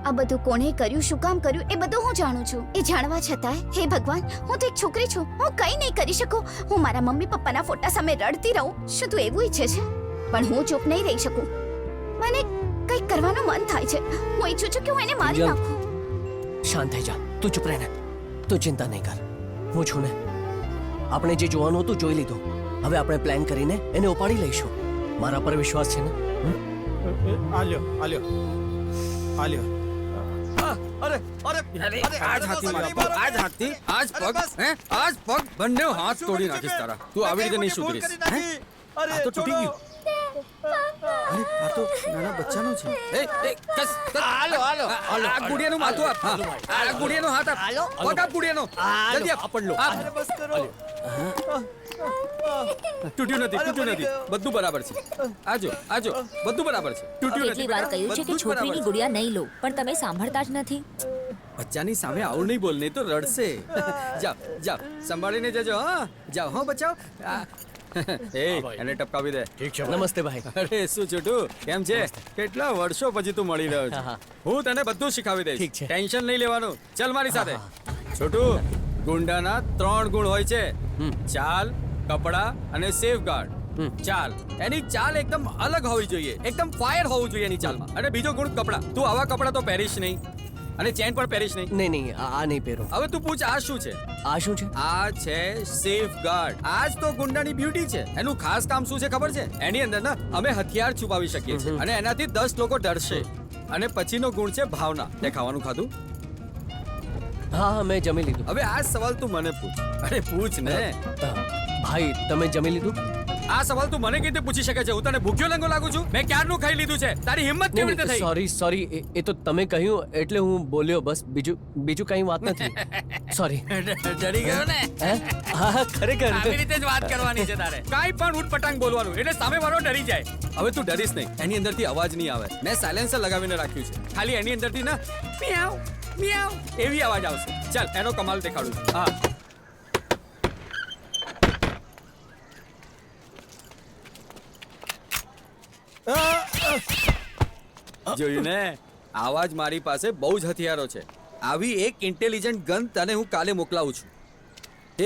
D: આ બધું કોણે કર્યું, શું કામ કર્યું, એ બધું હું જાણું છું. એ જાણવા છતાંય હે ભગવાન, હું તો એક છોકરી છું, હું કંઈ નહીં કરી શકું. હું મારા મમ્મી પપ્પાના ફોટા સામે રડતી રહું. શું તું એવું ઈચ્છે છે? પણ હું ચૂપ નહીં રહી શકું. મને કંઈક કરવાનું મન થાય છે. હું ઈચ્છું છું કે હું એને મારી નાખું.
H: શાંત થઈ જા. તું ચૂપ રહે ને. તું ચિંતા નહીં કર. હું છું ને. આપણે જે જોવાનું હતું જોઈ લીધું. હવે આપણે પ્લાન કરીને એને ઉપાડી લઈશું. મારા પર વિશ્વાસ છે ને?
B: આલ્યો આલ્યો આલ્યો.
N: અરે અરે અરે આજ હાથી આજ હાથી આજ પગ હે આજ પગ બંને હાથ તોડી નાખીશ તારા. તું આવી રીતે નહીં સુધરીશ.
B: આ તો તૂટી ગયું. અરે આ તો નાના બચ્ચાનું છે.
N: એ એ કસ હાલો હાલો આ ગુડિયાનું માથું આપ. આ ગુડિયાનો હાથ આપ. પગ આપ ગુડિયાનો. જલ્દી આપ.
B: અરે બસ કરો.
N: તૂટ્યું નથી. બધું બરાબર છે. આજો બધું બરાબર છે. તૂટ્યું નથી.
A: કેટલી વાર કહ્યું છે કે છોકરીની ગુડિયા નહીં લો, પણ તમે સાંભળતા જ નથી.
N: બચ્ચાની સામે આવું નહીં બોલ, નહીં તો રડશે. જાઓ સંભાળીને જજો. હા જાઓ. હા બચાવ. એ એને ટપકાવી દે.
H: ઠીક છે. નમસ્તે ભાઈ.
N: અરે શું છોટું, કેમ છે? કેટલા વર્ષો પછી તું મળી રહ્યો છે. હું તને બધું શીખવી દઈશ.
H: ઠીક છે.
N: ટેન્શન નહીં લેવાનું. ચાલ મારી સાથે. છોટું, ગુંડાના 3 ગુણ હોય છે: ચાલ, કપડા અને સેફગાર્ડ. ચાલ, એની ચાલ એકદમ અલગ હોવી જોઈએ. એકદમ ફાયર હોવું જોઈએ એની ચાલમાં. અને બીજો ગુણ કપડા. તું આવા કપડા તો પહેરીશ નહીં અને ચેન પણ પહેરીશ નહીં.
H: નહીં આ નહીં પહેરો.
N: હવે તું પૂછ, આ શું છે?
H: આ શું છે?
N: આ છે સેફગાર્ડ. આ જ તો ગુંડાની બ્યુટી છે. એનું ખાસ કામ શું છે ખબર છે? એની અંદર ને અમે હથિયાર છુપાવી શકીએ છીએ અને એનાથી 10 લોકો ડરશે. અને પછીનો ગુણ છે ભાવના. તે ખાવાનું ખાધું?
H: હા મેં જમી લીધું.
N: હવે આ સવાલ તું મને પૂછ. અરે પૂછ ને
H: ભાઈ, તમે જમી લીધું?
N: આ સવાલ તું મને કેવી રીતે પૂછી શકે છે? હું તને ભૂખ્યો લંગો લાગુ છું? મેં ક્યારનું ખાઈ લીધું છે. તારી હિંમત કેવી રીતે થઈ?
H: સોરી એ તો તમે કહ્યું એટલે હું બોલ્યો. બસ બીજું કઈ વાત નથી. સોરી.
N: ડરી ગયો ને?
H: હા ખરેખર
N: આવી રીતે જ વાત કરવાની છે તારે. કાઈ પણ ઉટપટાંગ બોલવાનું એટલે સામે વાળો ડરી જાય. હવે તું ડરીશ નહીં. એની અંદરથી અવાજ નહીં આવે. મેં સાયલેન્સર લગાવીને રાખ્યું છે. ખાલી એની અંદરથી ના મિયાવ મિયાવ એવી અવાજ આવશે. ચાલ એનો કમાલ દેખાડું. હા જોયું ને? આવા જ મારી પાસે બહુ જ હથિયારો છે. આવી એક ઇન્ટેલિજન્ટ ગન તને હું કાલે મોકલાવું છું.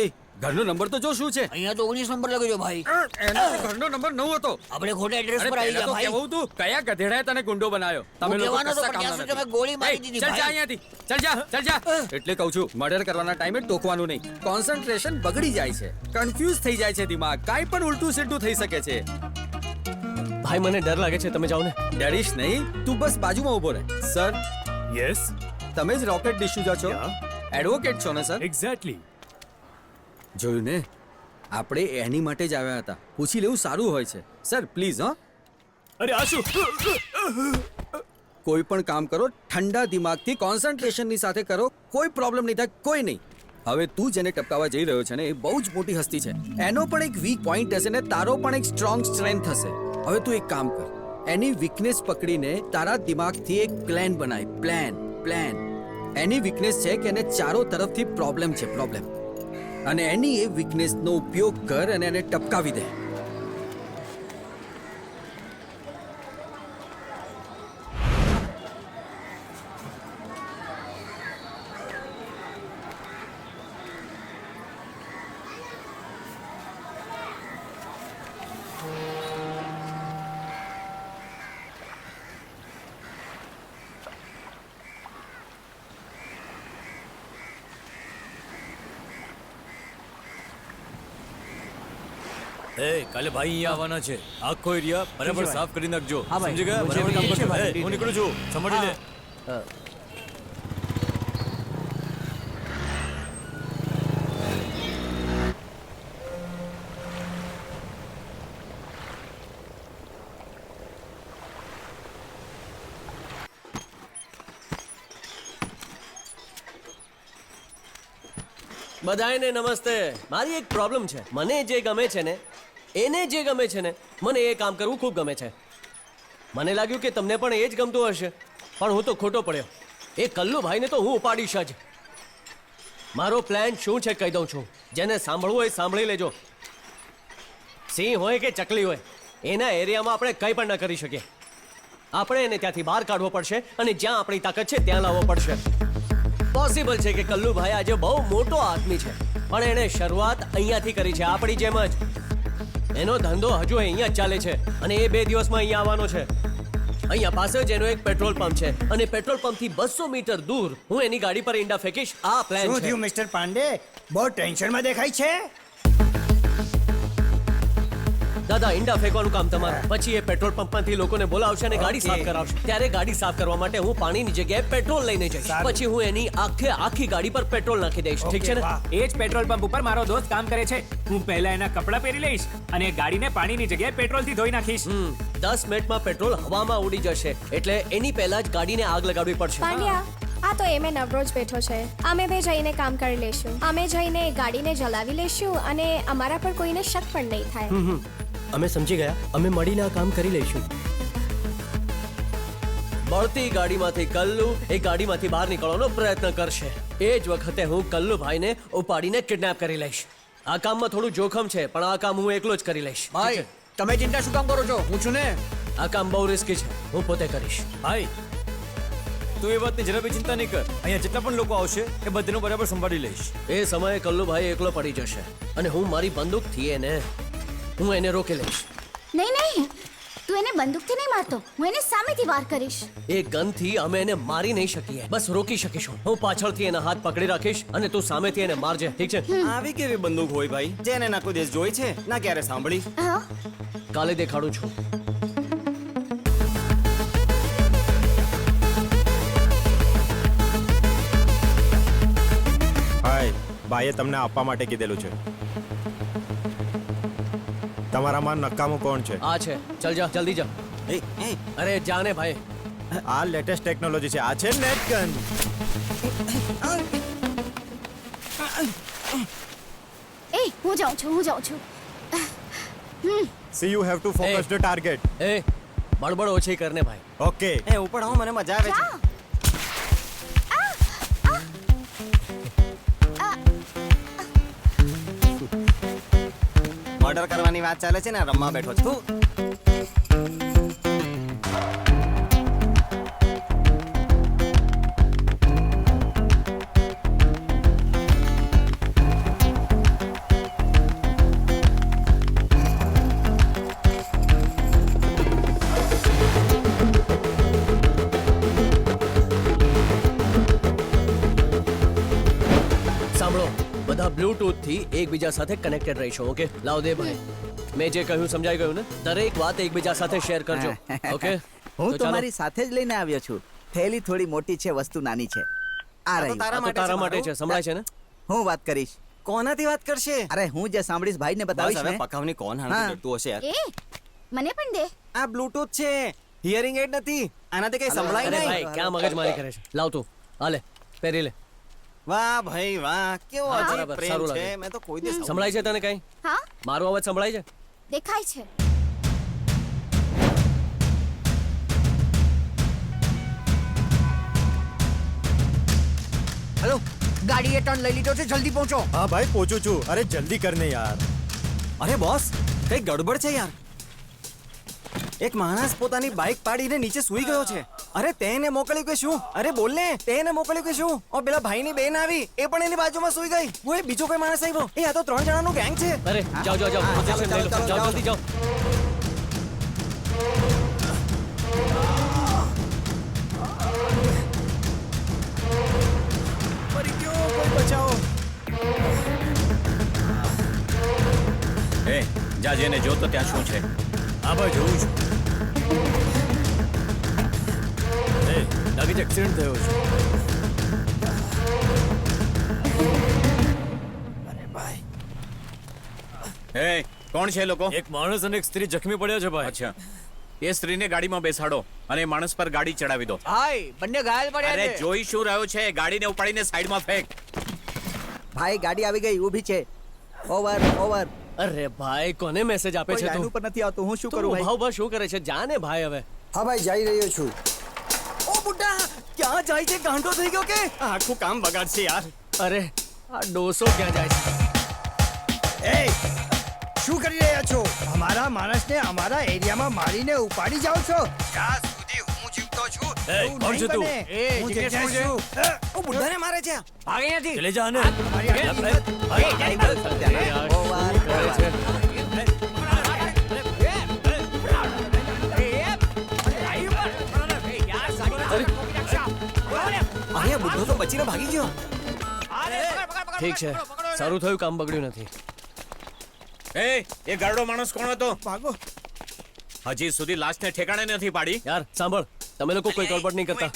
N: એ ઘરનો નંબર તો જો શું છે.
G: અહીંયા તો 19 નંબર લખ્યો છે ભાઈ.
N: એનો તો ઘરનો નંબર 9 હતો.
G: આપણે ખોટા એડ્રેસ
N: અરે
G: પર આવી
N: પહેલા તો
G: ગયા ભાઈ.
N: કહેવું તું, કયા ગધેડાએ તને ગુંડો બનાવ્યો? તમે
G: હું
N: લોકો
G: કહેવાનો તો,
N: કશા
G: પણ
N: કામના
G: ત્યાં સુધી
N: નથી.
G: તમે ગોળી મારી
N: એય,
G: દીધી
N: ચાલ જા
G: ભાઈ.
N: અહીંયાથી. ચાલ જા. એટલે કહું છું, મર્ડર કરવાના ટાઈમે ટોકવાનું નહીં. કોન્સન્ટ્રેશન બગડી જાય છે, કન્ફ્યુઝ થઈ જાય છે દિમાગ, કાંઈ પણ ઉલટું સીધું થઈ શકે છે.
H: ભાઈ મને ડર લાગે છે, તમે જાઓ ને.
N: ડરીશ નહીં, તું બસ બાજુમાં ઊભો રહે. સર,
O: યસ
N: તમે જ રોકેટ ડિસ્યુઝર છો? એડવોકેટ છો ને સર?
O: એક્ઝેક્ટલી.
N: જોયું ને, આપણે એની માટે જ આવ્યા હતા. પૂછી લેવું સારું હોય છે. Sir please.
O: અરે આ શું?
N: કોઈ પણ કામ કરો ઠંડા દિમાગથી, કોન્સન્ટ્રેશનની સાથે કરો. કોઈ પ્રોબ્લેમ નહીં થાય, કોઈ નહીં. હવે તું જેને ટપકાવા જઈ રહ્યો છે ને, એ બહુ જ મોટી હસ્તી છે. એનો પણ એક વીક પોઈન્ટ હશે ને તારો પણ એક સ્ટ્રોંગ સ્ટ્રેન્થ હશે. હવે તું એક કામ કર, એની વીકનેસ પકડીને તારા દિમાગથી એક પ્લાન બનાય. પ્લાન. એની વીકનેસ છે કે એને ચારો તરફથી પ્રોબ્લેમ છે, પ્રોબ્લેમ. અને એની એ વીકનેસનો ઉપયોગ કર અને એને ટપકાવી દે.
K: કાલે ભાઈ અહીંયા આવવાના છે. આખો એરિયા બરાબર સાફ કરી નાખજો.
G: હા ભાઈ.
K: સમજી ગયા?
G: મુજે
K: બરાબર કામ
G: છે
K: કરજો.
G: ભાઈ.
K: હું નીકળું છું. સંભાળી લે.
H: બધાયને નમસ્તે. મારી એક પ્રોબ્લેમ છે. મને જે ગમે છે ને, એને જે ગમે છે ને, મને એ કામ કરવું ખૂબ ગમે છે. મને લાગ્યું કે તમને પણ એ જ ગમતું હશે, પણ હું તો ખોટો પડ્યો. એ કલ્લુભાઈને તો હું ઉપાડીશ જ. મારો પ્લાન શું છે કહી દઉં છું. જેને સાંભળવું હોય સાંભળી લેજો. સિંહ હોય કે ચકલી હોય, એના એરિયામાં આપણે કંઈ પણ ન કરી શકીએ. આપણે એને ત્યાંથી બહાર કાઢવો પડશે અને જ્યાં આપણી તાકાત છે ત્યાં લાવવો પડશે. પોસિબલ છે કે કલ્લુભાઈ આજે બહુ મોટો આદમી છે, પણ એણે શરૂઆત અહીંયાથી કરી છે, આપણી જેમ જ. એનો ધંધો હજુ અહીંયા જ ચાલે છે અને એ 2 દિવસમાં અહીંયા આવવાનો છે. અહીંયા પાસે જ એનો એક પેટ્રોલ પંપ છે અને પેટ્રોલ પંપથી 200 મીટર દૂર હું એની ગાડી પર ઈંડા ફેંકીશ. આ પ્લાન
C: શું
H: છે.
C: થયું મિસ્ટર પાંડે? બહુ ટેન્શનમાં દેખાય છે.
H: દાદા, ઈંડા ફેંકવાનું કામ તમારું. પછી એ પેટ્રોલ પંપમાંથી લોકોને બોલાવશે અને ગાડી સાફ કરાવશે. ત્યારે ગાડી સાફ કરવા માટે હું પાણીની જગ્યાએ પેટ્રોલ લઈને જઈશ. પછી હું એની આખી ગાડી પર પેટ્રોલ નાખી દઈશ. ઠીક છે ને?
P: એ જ પેટ્રોલ પંપ ઉપર મારો દોસ્ત કામ કરે છે. હું પહેલા એના કપડાં પહેરી લઈશ અને ગાડીને પાણીની જગ્યાએ પેટ્રોલથી ધોઈ નાખીશ.
H: 10 મિનિટમાં પેટ્રોલ હવામાં ઉડી જશે, એટલે એની પહેલા જ ગાડીને આગ લગાડવી પડશે.
M: પાંડ્યા, આ તો એમે નવરો જ બેઠો છે. અમે બે જઈને કામ કરી લેશું. અમે જઈને ગાડીને જલાવી લેશું અને અમારા પર કોઈને શક પણ નહીં થાય.
H: અમે સમજી ગયા. અમે મળીને આ કામ કરી લઈશું. બળતી ગાડીમાંથી કલ્લુ એ ગાડીમાંથી બહાર નીકળવાનો પ્રયત્ન કરશે. એ જ વખતે હું કલ્લુભાઈને ઉપાડીને કિડનેપ કરી લઈશ. આ કામમાં થોડું જોખમ છે, પણ આ કામ હું એકલો જ કરી લઈશ.
G: ભાઈ, તમે ચિંતા શું કામ કરો છો? હું છું ને.
H: આ કામ બહુ રિસ્કી છે, હું પોતે કરીશ.
K: ભાઈ, તું એ વાતની જરા બી ચિંતા નહીં કર. અહીંયા જેટલા પણ લોકો આવશે એ બધાનું બરાબર સંભાળી લઈશ.
H: એ સમયે કલ્લુભાઈ એકલો પડી જશે અને હું મારી બંદૂકથી હું એને રોકી લઈશ.
D: નહીં, તું એને બંદૂકથી નહીં મારતો. હું એને સામેથી વાર કરીશ.
H: એ ગનથી અમે એને મારી નહીં શકીએ, બસ રોકી શકીશું. હું પાછળથી એના હાથ પકડી રાખીશ અને તું સામેથી એને મારજે. ઠીક છે?
J: આવી કેવી બંદૂક હોય ભાઈ, જેને ના કોઈ દેશ જોઈ છે ના ક્યારે સાંભળી?
H: કાલે દેખાડું છું.
Q: હાય, ભાઈએ તમને આપવા માટે કીધેલું છે. તમારામાં નકામું કોણ છે?
H: આ છે. ચલ જા, જલ્દી જા. અરે જાને ભાઈ,
Q: આ લેટેસ્ટ ટેકનોલોજી છે. આ છે નેટ ગન.
D: હું જાઉં છું.
Q: See you have to focus the target.
H: એ બળબડ ઓછી કરને ભાઈ.
Q: ઓકે.
J: એ ઉપર આવો, મને મજા આવે છે. મર્ડર કરવાની વાત ચાલે છે ને રમવા બેઠો છું.
H: બ્લૂટૂથ થી એકબીજા સાથે કનેક્ટેડ રહીશું. ઓકે લાવ દે ભાઈ. મેં જે કહ્યું સમજાઈ ગયું ને? દરેક વાત એકબીજા સાથે શેર કરજો. ઓકે
R: હું
H: તો
R: તો
H: ચાલો.
R: મારી સાથે જ લઈને આવ્યો છું. થેલી થોડી મોટી છે, વસ્તુ નાની છે. આ રહી.
H: આ તો તારા માટે છે. સંભળાય છે ને?
R: હું વાત કરીશ.
B: કોનાથી વાત કરશે?
R: અરે હું જે સાંભળીશ ભાઈને બતાવીશ
B: બસ હવે
R: ને.
B: પકાવની કોણ હાણતું કરતું હશે યાર.
D: એ મને પણ દે.
B: આ બ્લૂટૂથ છે, હિયરિંગ એડ નથી. આનાથી કઈ સંભળાય
H: અરે
B: નહીં.
H: ભાઈ ક્યાં મગજમારી કરે છે? લાવ તું હાલે પહેરી લે.
B: વાહ ભાઈ વાહ, કેવો
D: હા.
B: અજીબ
H: બરાબર,
B: પ્રેમ
H: સારું
B: છે.
H: લાગે.
B: મેં તો કોઈ દિવસ
H: સંભળાય છે તને કઈ?
D: હા
H: મારો અવાજ સંભળાય છે?
D: દેખાય છે.
G: હેલો, ગાડીએ ટર્ન લઈ લીધો છે, જલ્દી પહોંચો.
Q: હા ભાઈ પહોંચું છું. અરે જલ્દી કરને યાર.
B: અરે બોસ, કઈ ગડબડ છે યાર. એક માણસ પોતાની બાઇક પાડીને નીચે સૂઈ ગયો છે. અરે તેને મોકલ્યું કે શું? અરે બોલ ને, તેને મોકલ્યું કે શું? ઓ પેલા ભાઈની બેન આવી, એ પણ એની બાજુમાં સૂઈ ગઈ. ઓય બીજો કોઈ માણસ આવ્યો. એ આ તો 3 જણાનું ગેંગ છે.
H: અરે જાઓ જાઓ જાઓ, પોઝિશન લઈ લો. જાઓ જલ્દી જાઓ.
B: મરી ગયો, કોઈ બચાવો.
F: એ જા જેને જો તો ત્યાં શું છે.
K: હા ભાઈ જોઉં છું. એ લાગે છે એક્સિડન્ટ થયો છે.
F: એ કોણ છે એ લોકો?
K: એક માણસ અને એક સ્ત્રી જખમી પડ્યા છે ભાઈ.
F: અચ્છા, એ સ્ત્રીને ગાડીમાં બેસાડો અને એ માણસ પર ગાડી ચડાવી દો.
G: હાય, બંને ઘાયલ પડ્યા
F: અરે
G: છે.
F: જોઈ શું રહ્યો છે? ગાડીને ઉપાડીને સાઈડમાં ફેંક.
R: ભાઈ ગાડી આવી ગઈ, ઊભી છે. Over over.
H: અરે ભાઈ કોને મેસેજ આપે
R: કોઈ
H: છે
R: લાઈન
H: તું?
R: ઉપર નથી આવતું. હું શું
H: તું
R: કરું ભાઈ?
H: ઉભા ઉભા શું કરે છે? જાને ભાઈ હવે.
C: હા ભાઈ જઈ રહ્યો છું.
B: ઓ બુड्ढा, ક્યાં જાય છે? ગાંડો થઈ ગયો કે? આખું કામ બગાડશે યાર.
H: અરે આ ડોસો ક્યાં જાય છે?
C: એ શું કરી રહ્યા છો? અમારા માણસને અમારા એરિયામાં મારીને ઉપાડી જાઓ છો. જ્યાં સુધી હું જીવતો છું
K: એ,
C: એવું
K: કોણ છે
C: નહીં
K: તું?
C: બને.
G: એ,
C: હું
G: જિગ્નેશ
C: જગ્યાએ
G: કોણ છે?
C: છું.
B: ઓ બુड्ढાને મારે છે.
G: ભાગે નથી.
K: ચલે જા ને.
C: મારી આટલી હિંમત.
R: ઓવર
H: કરે છે.
B: અરે બુड्ढો તો બચીને ભાગી ગયો.
H: ઠીક છે, સારું થયું કામ બગડ્યું નથી.
F: એ ગરડો માણસ કોણ હતો?
C: ભાગો.
F: હજી સુધી લાશને ઠેકાણે નથી પાડી.
H: યાર સાંભળ, તમે લોકો કોઈ ગડબડ નહીં કરતા.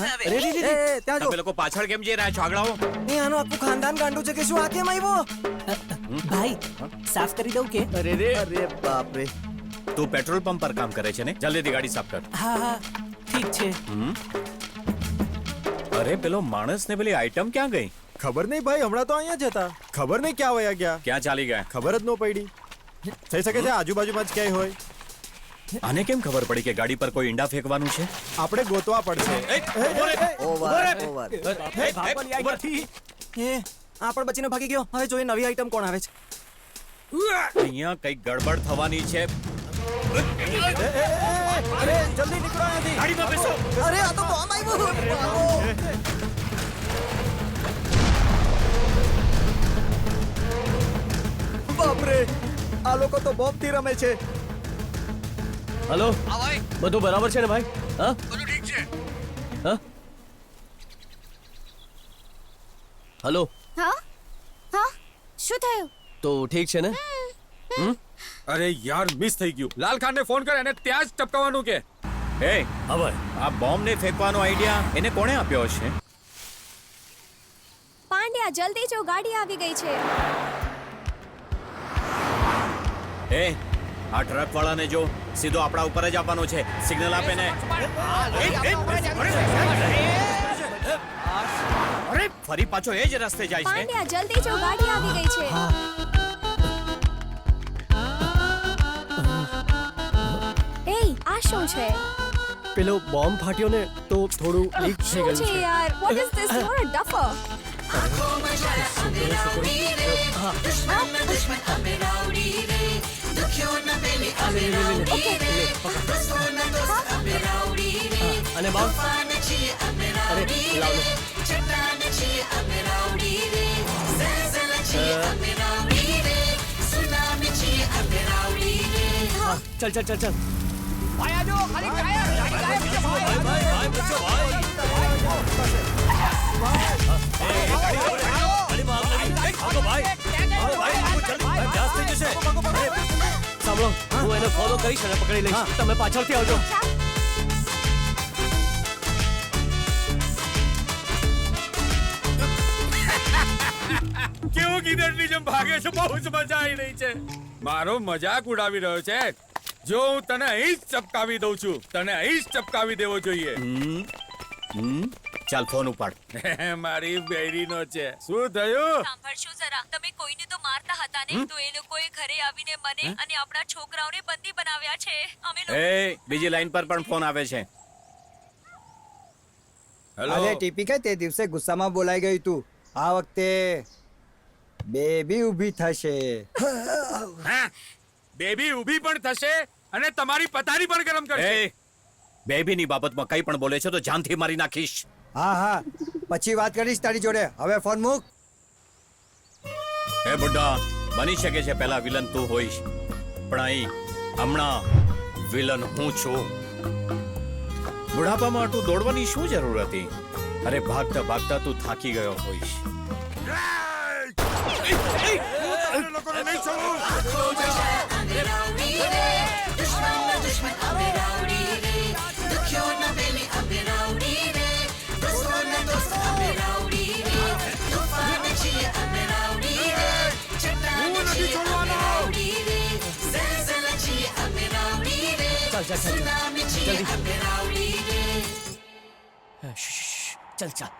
B: અરે રે રે રે.
R: ત્યાં જો.
F: તમે લોકો પાછળ કેમ જઈ રહ્યા છો? આગળ આવો.
B: એ આનું આખું ખાનદાન ગાંડું છે કે શું? આ કેમ આવ્યો?
L: ભાઈ સાફ કરી દઉં કે?
H: અરે રે,
R: અરે બાપ રે.
F: તું પેટ્રોલ પંપ પર કામ કરે છે ને? જલ્દીથી ગાડી સાફ કર.
L: હા હા ઠીક છે.
F: અરે પેલો માણસ ને પેલી આઈટમ ક્યાં ગઈ?
Q: ખબર નહીં ભાઈ, હમણાં તો અહીંયા જ હતા. ખબર નહીં ક્યાં વયા ગયા.
F: ક્યાં ચાલી ગયા?
Q: ખબર જ ન પડી. થઈ શકે છે આજુબાજુમાં જ ક્યાંય હોય.
F: આને કેમ ખબર પડી કે ગાડી પર કોઈ ઈંડા ફેંકવાનું છે?
Q: આપણે ગોતવા પડશે.
R: Over over.
B: એ આ પણ બચીને ભાગી ગયો. હવે જોઈએ નવી આઈટમ કોણ આવે છે.
F: અહીંયા કઈક ગડબડ થવાની છે.
Q: અરે જલ્દી નીકળો અહીંયાથી.
F: ગાડીમાં બેસો.
B: અરે આ તો બોમ્બ આવ્યો.
R: બાપ રે, આ લોકો તો બોમ્બ થી રમે છે.
H: હલો બધું બરાબર છે ને ભાઈ? હા
G: બધું ઠીક છે.
H: હા હલો,
D: હા હા શું થયું?
H: તો ઠીક છે ને?
N: અરે યાર, મિસ થઈ ગયું. લાલ ખાનને ફોન કર અને ત્યાં જ ટપકાવવાનું કે.
F: એ
K: હા ભાઈ.
F: આ બોમ્બ ને ફેંકવાનો આઈડિયા એને કોણે આપ્યો હશે?
M: પાંડ્યા જલ્દી જો, ગાડી આવી ગઈ છે.
F: એ આ ટ્રક વાળાને જો, સીધો આપણા ઉપર જ આપવાનો છે. સિગ્નલ આપે ને. અરે ફરી પાછો એ જ રસ્તે જાય છે.
M: પાંડ્યા જલ્દી જો, ગાડી આવી ગઈ છે. એ આ શું છે?
H: પેલો બોમ્બ ફાટ્યો ને તો થોડું લીક થઈ
M: શું
H: ગયું
M: છે
H: છે.
M: યાર? What is this? You are a duffer.
H: અને બોમ્બ અરે લાવ લો. હા, ચલ ચલ ચલ ચલ.
G: ભાઈ આજો, ખાલી ટાયર, ગાડી ગાયબ છે ભાઈ.
K: ગાડીમાં આગ લાગી. ભાગો ભાઈ.
H: હું એને ફોલો કરીશ અને પકડી લઈશ. તમે પાછળથી આવજો.
N: કેવું ગીદડની જેમ ભાગે છે, બહુ જ મજા આવી રહી છે. મારો મજાક ઉડાવી રહ્યો છે. જો હું તને અહીં જ ચપકાવી દઉં છું, તને અહીં જ ચપકાવી દેવો જોઈએ.
F: ચાલ ફોન ઉપાડ.
N: મારી બેરીનો છે. શું થયું?
A: સાંભળશો જરા, તમે કોઈને તો મારતા હતા ને, તો એ લોકોએ ઘરે આવીને મને અને આપણા છોકરાઓને બંદી બનાવ્યા છે. અમે લોકો
F: એ બીજી લાઈન પર પણ ફોન આવે છે.
S: અરે ટીપી કે તે દિવસે ગુસ્સામાં બોલાઈ ગઈ તું. આ વખતે બેબી ઊભી થશે.
N: બેબી ઊભી પણ થશે અને તમારી પથારી પણ ગરમ કરશે.
F: બેબીની બાબતમાં કંઈ પણ બોલે છે તો જાનથી મારી નાખીશ.
S: હા હા, પછી વાત કરીશ તારી જોડે. હવે ફોન મૂક.
F: હે બુड्ढा, બની શકે છે પહેલા વિલન તું હોઈશ, પણ અહીં હમણાં વિલન હું છું. બુઢાપામાં તું દોડવાની શું જરૂર હતી? અરે ભાગતા ભાગતા તું થાકી ગયો હોઈશ.
H: चल चल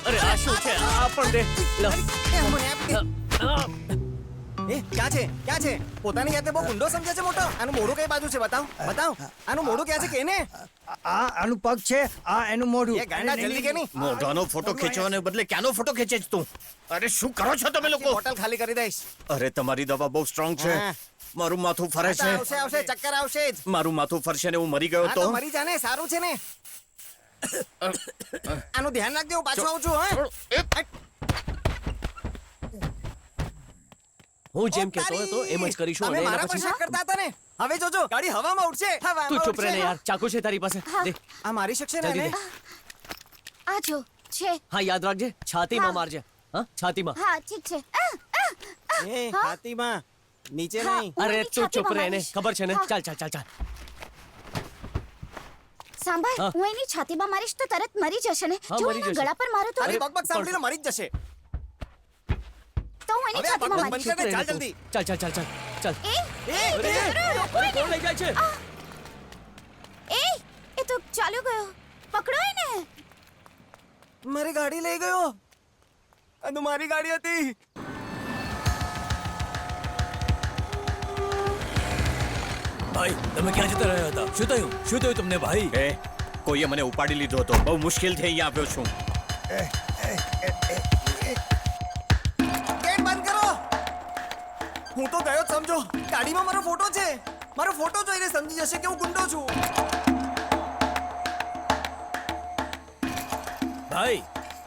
B: અરે આ શું છે? આ પણ દે. ક્યાં છે ક્યાં છે? પોતાની જાતે બહુ ગુંડો સમજે છે મોટો. આનું મોઢું કઈ બાજુ છે? બતાવ બતાવ. આનું મોઢું ક્યાં છે કેને?
S: આ આનું પગ છે, આ એનું મોઢું.
B: એ ગાંડા જલ્દી કે નહીં?
F: મોઢાનો ફોટો ખેંચવાને બદલે ક્યાંનો ફોટો ખેંચે છે તું? અરે શું કરો છો તમે લોકો?
B: બોટલ ખાલી કરી દઈશ.
F: અરે તમારી દવા બહુ સ્ટ્રોંગ છે. મારું માથું ફરે છે.
B: આવશે આવશે, ચક્કર આવશે જ.
F: મારું માથું ફરશે ને હું મરી ગયો
B: હા
F: તો?
B: તો મરી જા ને, સારું છે ને. આનું ધ્યાન રાખજો, હું પાછો આવું છું. હા,
H: હું જેમ કહેતો હતો એમ જ કરીશું.
B: તમે
H: અને
B: મારા
H: એના
B: પર
H: પછી
B: શક કરતા હતા ને. હવે જોજો, ગાડી હવામાં ઉડશે.
H: તું ચૂપ રહે ને યાર. ચાકુ છે તારી પાસે? દે.
B: આ મારી શકશે ને
H: જલ્દી
B: એને?
H: દે.
D: આ જો છે.
H: હા યાદ રાખજે, છાતીમાં મારજે. હા છાતીમાં.
D: હા ઠીક છે.
B: એ હાથીમાં નીચે નહીં.
H: અરે તું ચૂપ રહે ને, ખબર છે ને. ચાલ ચાલ ચાલ ચાલ.
D: સાંભળ,
H: હા.
D: હું એની છાતીમાં મારીશ તો તરત મરી જશે ને.
H: હા,
D: જો
H: મરી
D: એના
H: જશે.
D: ગળા પર મારું તો
B: તારી બકબક સાંભળીને મરી જ જશે.
D: તો હું એની
B: હવે આ
D: છાતીમાં
B: બકબક બંધ
D: મારીશ.
B: કર દે, ચાલ જલ્દી.
H: ચાલ ચાલ ચાલ ચાલ ચાલ.
D: એ
H: કોણ લઈ જાય છે?
D: એ તો ચાલ્યો ગયો. પકડો એને.
B: મારી ગાડી લઈ ગયો. આ તો મારી ગાડી હતી.
K: ભાઈ તમે ક્યાં જતા રહ્યા હતા? શું થયું? શું થયું તમને ભાઈ?
F: એ કોઈએ મને ઉપાડી લીધો હતો. બહુ મુશ્કેલથી અહીંયા આવ્યો છું.
B: ગેટ બંધ કરો. હું તો ગયો જ સમજો. ગાડીમાં મારો ફોટો છે. મારો ફોટો જોઈને સમજી જશે કે હું ગુંડો છું.
K: ભાઈ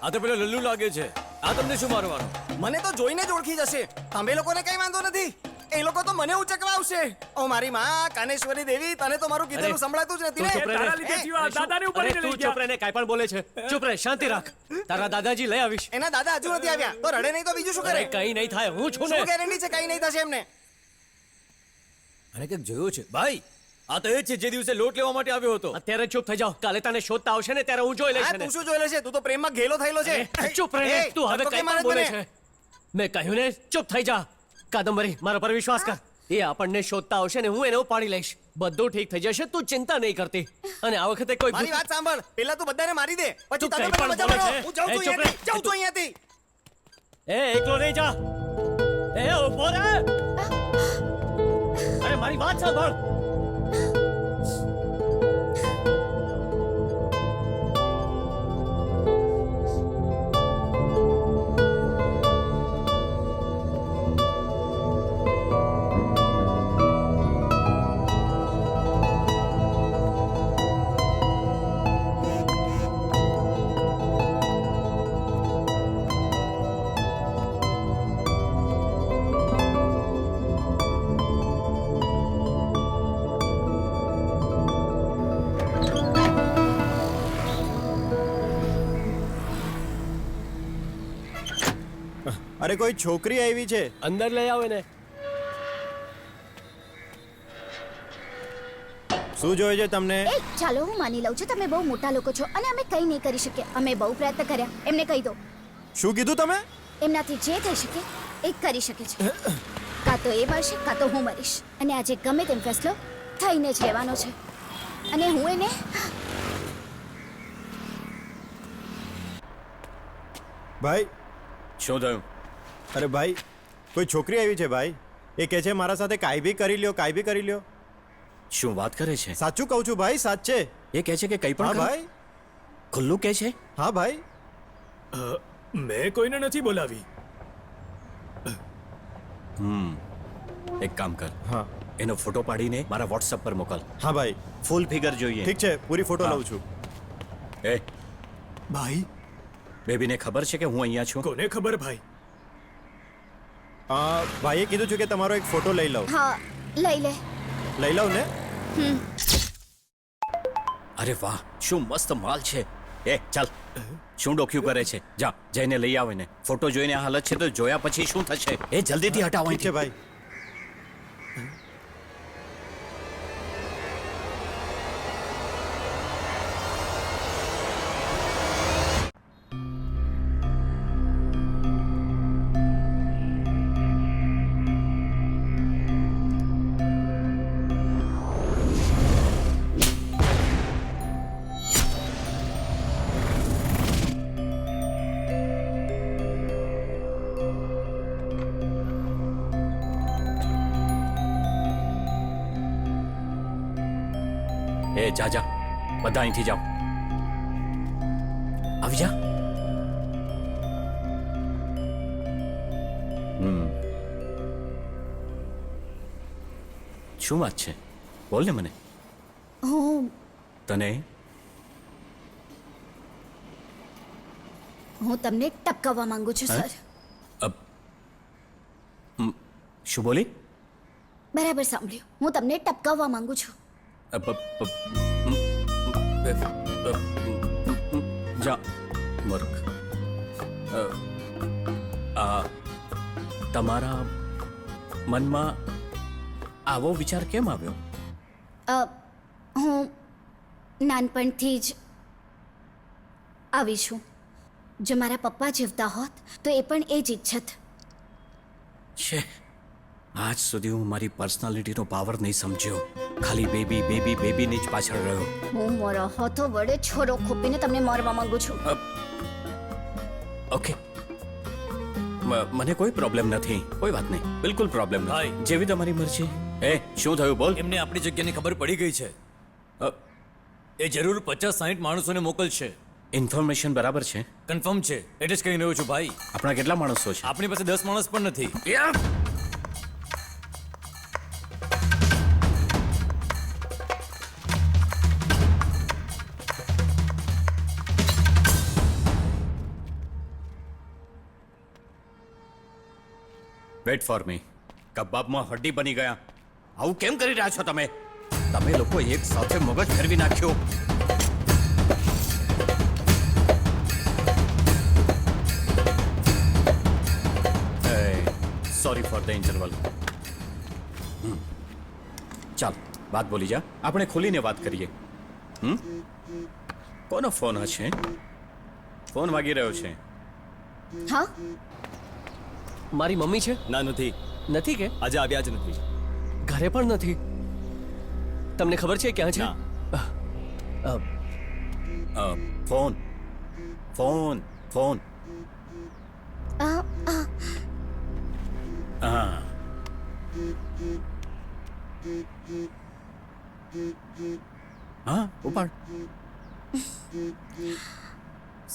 K: આ તો પેલો લલ્લુ લાગે છે. આ તમને શું મારવાનો?
B: મને તો જોઈને જ ઓળખી જશે. તમે લોકોને કઈ વાંધો નથી. એ લોકો તો મને ઉચકવા આવશે. ઓ મારી માં કાનેશ્વરી દેવી, તને તો મારું કીધેલું સંભળાતું જ નથી ને.
P: તારા લીધે જીવા દાદાને
H: અરે
P: ઉપાડીને
H: તું
P: લઈ
H: ચૂપ
P: ગયા.
H: રહે ને, કાંઈ પણ બોલે છે. ચૂપ રહે, શાંતિ રાખ. તારા દાદાજી લઈ આવીશ.
B: એના દાદા હજુ નથી આવ્યા. તો રડે નહીં તો બીજું શું
H: અરે
B: કરે?
H: કઈ નહીં થાય, હું છું ને.
B: શું ગેરંટી છે કઈ નહીં થશે એમને?
K: અને કંઈક જોયું છે ભાઈ? આ તો એ છે જે દિવસે લોટ લેવા માટે આવ્યો હતો.
H: અત્યારે ચૂપ થઈ જાઓ. કાલે તને શોધતા આવશે ને ત્યારે હું જોઈ લઈશ
B: હા,
H: એને.
B: તું શું જોઈ લેશે? તું તો પ્રેમમાં ઘેલો થયેલો છે.
H: અરે, ચૂપ રહે ને.
B: એ,
H: તું હવે
B: ધક્કો
H: કઈ
B: કેમ મારે
H: પણ બોલે
B: તને?
H: છે. મેં કહ્યું ને, ચૂપ થઈ જા. કાદંબરી, મારા પર વિશ્વાસ કર. એ આપણને શોધતા આવશે ને હું એને ઉપાડી લઈશ. બધું ઠીક થઈ જશે, તું ચિંતા નહીં કરતી. અને આ વખતે કોઈ
B: મારી વાત સાંભળ. પહેલા તું બધાને મારી દે, પછી
H: તું
B: તમે
H: કંઈ
B: બધા
H: પણ
B: મજા
H: બોલે
B: કરો.
H: છે.
B: હું જાઉં
H: એ,
B: છું
H: ચૂપ રહે.
B: અહીંયાથી. જાઉં છું અહીંયાથી.
H: એ એકલો નહીં જા. એ ઉભો રહે. અરે મારી વાત સાંભળ.
Q: અરે કોઈ છોકરી આવી છે.
H: અંદર લઈ આવો ને.
Q: શું જોઈએ છે તમને?
D: એ ચાલો હું માની લઉં છું તમે બહુ મોટા લોકો છો અને અમે કંઈ નહીં કરી શકીએ. અમે બહુ પ્રયત્ન કર્યા. એમને કહી દો.
Q: શું કીધું તમે?
D: એમનાથી જે થઈ શકે એ કરી શકે છે. કાં તો એ મરશે કાં તો હું મરીશ. અને આજે ગમે તેમ ફેસલો થઈને જ રહેવાનો છે. અને હું એને
Q: ભાઈ
F: શું થયું?
Q: અરે ભાઈ કોઈ છોકરી આવી છે ભાઈ. એ કહે છે મારા સાથે કાંઈ બી કરી લ્યો, કાંઈ બી કરી લ્યો.
F: શું વાત કરે છે?
Q: સાચું કહું છું ભાઈ, સાચે.
F: એ કહે છે કે કંઈ પણ
Q: હા
F: કરો?
Q: ભાઈ,
F: ખુલ્લું કહે છે?
Q: હા ભાઈ.
O: મેં કોઈને નથી બોલાવી.
F: એક કામ કર,
Q: હા
F: એનો ફોટો પાડીને મારા વોટ્સએપ પર મોકલ.
Q: હા ભાઈ,
F: ફૂલ ફિગર જોઈએ.
Q: ઠીક છે, પૂરી ફોટો
F: હા.
Q: લઉં છું.
F: એ
O: ભાઈ
F: બેબીને ખબર છે કે હું અહીંયા છું?
O: કોને ખબર ભાઈ?
Q: ભાઈએ કીધું છે કે તમારો એક ફોટો લઈ લઉં.
D: હા લઈ લે.
Q: લઈ લઉં ને?
F: અરે વાહ, શું મસ્ત માલ છે. એ ચાલ, શું ડોક્યુ કરે છે? જા જઈને લઈ આવે ને. ફોટો જોઈને આ હાલત છે તો જોયા પછી શું થશે? એ જલ્દીથી હટાવો
Q: ઠીક છે ભાઈ.
F: એ જા જા, બધા અહીંથી જાઓ. આવી જા. શું વાત છે? બોલ ને મને.
D: હું
F: તને
D: હું તમને ટપકાવવા માંગુ છું સર.
F: શું બોલી?
D: બરાબર સાંભળ્યું. હું તમને ટપકાવવા માંગુ છું.
F: જા મૂર્ખ. તમારા મનમાં આવો વિચાર કેમ આવ્યો?
D: હું નાનપણથી જ આવી છું. જો મારા પપ્પા જીવતા હોત તો એ પણ એ જ ઈચ્છત.
F: છે આજ સુધી હું મારી પર્સનાલિટીનો પાવર નહીં સમજ્યો. ખાલી બેબી બેબી બેબીની જ પાછળ રહ્યો.
D: હું મારા હાથો વડે છોરો ખોપીને તમને મારવા માંગુ છું.
F: ઓકે, મને કોઈ પ્રોબ્લેમ નથી. કોઈ વાત નહીં, બિલકુલ પ્રોબ્લેમ નથી. જેવી તમારી મરજી. એ શું થયું બોલ?
K: એમને આપણી જગ્યાની ખબર પડી ગઈ છે. એ જરૂર 50-60 માણસોને મોકલશે.
F: ઇન્ફોર્મેશન બરાબર છે?
K: કન્ફર્મ છે, એટલે જ કહી રહ્યો છું ભાઈ.
F: આપણા કેટલા માણસો છે?
K: આપણી પાસે 10 માણસ પણ નથી.
F: Wet for me. કબાબમાં હડ્ડી બની ગયા. આવું કેમ કરી રહ્યા છો તમે? તમે લોકો એક સાથે મગજ ફેરવી નાખ્યો. Sorry for the interval. ચાલ વાત બોલી જા. આપણે ખોલીને વાત કરીએ. કોનો ફોન હશે? ફોન વાગી રહ્યો છે.
D: હા
H: મારી મમ્મી છે?
J: ના નથી.
H: નથી કે
J: આજે આવ્યા જ નથી.
H: ઘરે પણ નથી. તમને ખબર છે ક્યાં છે?
F: Phone phone phone. હા હા, ઉપાડ.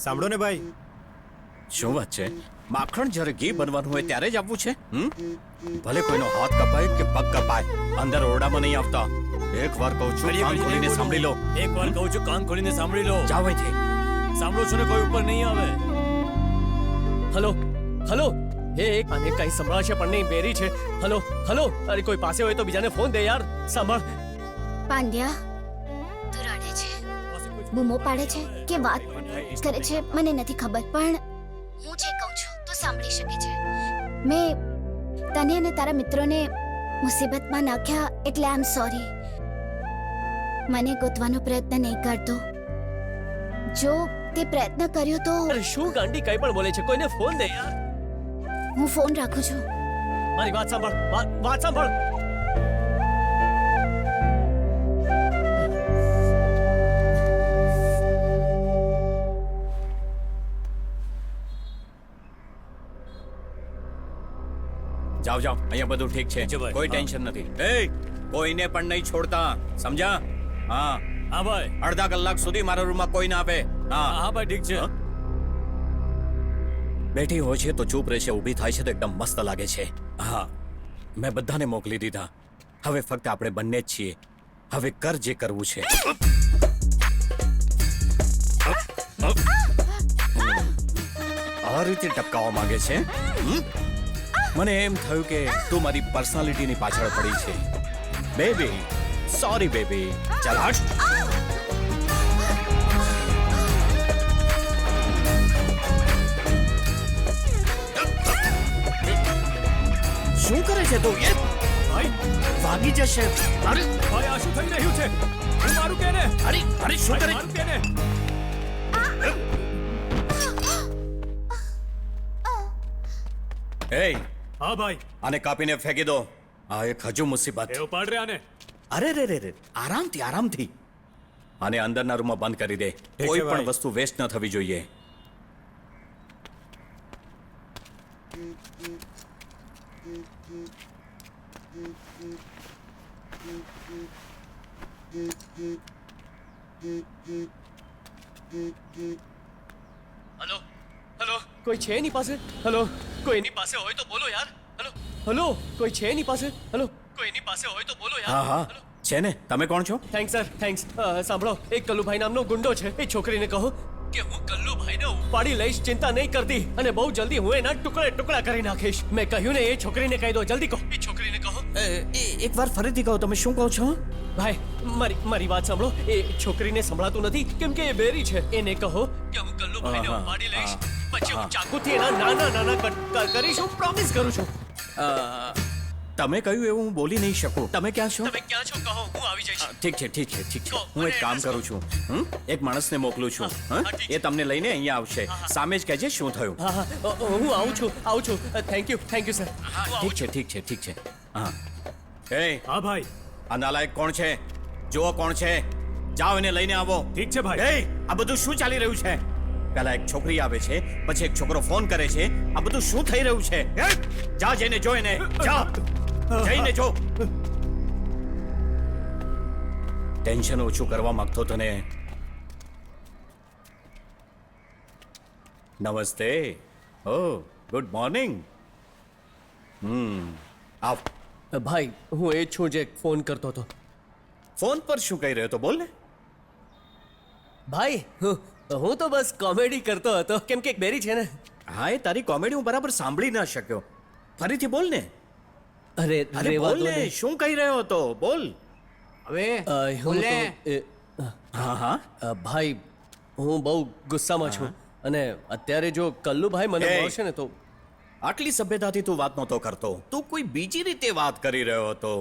Q: સાંભળો ને ભાઈ.
F: શું વાત છે? માખણ જ્યારે ઘી બનવાનું હોય ત્યારે જ આવવું છે? ભલે કોઈનો હાથ કપાય કે પગ કપાય, અંદર ઓરડામાં નહીં આવતા. એક વાર કહું છું, કાન ખોલીને સાંભળી લો.
K: એક વાર કહું છું, કાન ખોલીને સાંભળી લો.
F: જાઓ અહીંથી.
K: સાંભળો છો ને, કોઈ ઉપર નહીં આવે.
H: Hello hello. એક આને કઈ સંભળાશે પણ નહીં. બેરી છે. Hello hello. અરે કોઈ પાસે હોય તો બીજાને ફોન દે યાર. સાંભળ.
D: પાંડ્યા, તું રડે છે, બૂમો પાડે છે કે વાત કરે છે મને નથી ખબર, પણ હું જે કહું છું તો સાંભળી શકે છે. મેં તને અને તારા મિત્રોને મુસીબતમાં નાખ્યા એટલે આઈ એમ સોરી. મને ગોતવાનો પ્રયત્ન નહીં કરતો. જો તે પ્રયત્ન કર્યો તો
H: શું ગાંડી કઈ પણ બોલે છે? કોઈને ફોન દે યાર.
D: હું ફોન રાખું છું.
H: મારી વાત સાંભળ, વાત સાંભળ.
F: જાઓ જાઓ, અહીંયા બધું ઠીક છે, કોઈ ટેન્શન નથી. એ કોઈને પણ નહીં છોડતા, સમજા? હા હા ભાઈ. અડધા કલાક સુધી મારા રૂમમાં કોઈ ના આવે. હા હા ભાઈ, ઠીક છે. બેઠી હોય છે તો ચૂપ રહેશે, ઊભી થાય છે તો એકદમ મસ્ત લાગે છે. હા, મેં બધાને મોકલી દીધા. હવે ફક્ત આપણે બંને જ છીએ. હવે કર જે કરવું છે. આ રીતે ટપકાવવા માંગે છે. મને એમ થયું કે તું મારી પર્સનાલિટીની પાછળ પડી છે. Baby, sorry baby. ચાલ હટ. શું કરે છે તું? ભાઈ ભાગી જશે. અરે
O: ભાઈ, આ શું થઈ રહ્યું છે? હું મારું કે ને.
F: અરે અરે શું કરે
O: મારું કે ને.
F: એ
O: હા ભાઈ,
F: આને કાપીને ફેંકી દો. આ એક હજુ મુસીબત.
O: એ ઉપાડ રે આને.
F: અરે રે રે રે, આરામથી આરામથી. આને અંદરના રૂમમાં બંધ કરી દે. કોઈ પણ
Q: ભાઈ.
F: વસ્તુ વેસ્ટ ન થવી જોઈએ.
H: હેલો હેલો, કોઈ છે એની પાસે? હેલો, કોઈ એની પાસે હોય તો બોલો યાર. હેલો હેલો, કોઈ છે એની પાસે? હેલો, કોઈ એની પાસે હોય તો બોલો યાર.
F: હા હા, છે ને. તમે કોણ છો?
H: Thanks sir, thanks. સાંભળો, એક કલ્લુભાઈ નામનો ગુંડો છે. એ છોકરીને કહો કે હું કલ્લુભાઈને ઉપાડી લઈશ, ચિંતા નહીં કરતી, અને બહુ જલ્દી હું એના ટુકડે ટુકડા કરી નાખીશ. મેં કહ્યું ને, એ છોકરીને કહી દો, જલ્દી કહો. એ છોકરીને કહો.
F: એકવાર ફરીથી કહો, તમે શું કહો છો?
H: ભાઈ, મારી વાત સાંભળો. એ છોકરીને સંભળાતું નથી કેમ કે એ બેરી છે. એને કહો કે હું કલ્લુભાઈને ઉપાડી લઈશ, પછી હું ચાકુથી એના નાના નાના કટ કરીશ. હું પ્રોમિસ કરું છું.
F: તમે કહ્યું એવું હું બોલી નહીં શકું. તમે ક્યાં છો?
H: તમે ક્યાં છો કહો, હું આવી જઈશ.
F: ઠીક છે ઠીક છે ઠીક છે. હું એક કામ કરું છું. એક માણસને મોકલું છું. એ તમને લઈને અહીંયા આવશે. સામે જ કહેજે શું થયું.
H: હા હા, હું આવું છું. Thank you sir.
F: ઠીક છે ઠીક છે ઠીક છે. હા એ
O: હા ભાઈ.
F: આ નાલાયક કોણ છે? જુઓ કોણ છે. જાઓ એને લઈને આવો.
O: ઠીક છે ભાઈ.
F: એ આ બધું શું ચાલી રહ્યું છે? પહેલા એક છોકરી આવે છે, પછી એક છોકરો ફોન કરે છે. આ બધું શું થઈ રહ્યું છે? જા જઈને જો એને. જા જઈને જો. ટેન્શન ઓછું કરવા માંગતો તને. નમસ્તે. ઓ ગુડ મોર્નિંગ. આવ.
H: ભાઈ, હું એ જ છું જે ફોન કરતો હતો.
F: ફોન પર શું કહી રહ્યો હતો? બોલ ને.
H: ભાઈ, હું તો બસ કોમેડી કરતો હતો કેમ કે એક બેરી છે ને.
F: હા, એ તારી કોમેડી હું બરાબર સાંભળી ન શક્યો. ફરીથી બોલ ને.
H: અરે
F: બોલ ને, શું કહી રહ્યો હતો? બોલ.
G: હવે
H: હું
G: બોલે.
F: હા હા.
H: ભાઈ, હું બહુ ગુસ્સામાં છું, અને અત્યારે જો કલ્લુભાઈ મને
F: એ.
H: મળશે ને તો.
F: આટલી સભ્યતાથી તું વાત નહોતો કરતો. તું કોઈ બીજી રીતે વાત કરી રહ્યો હતો.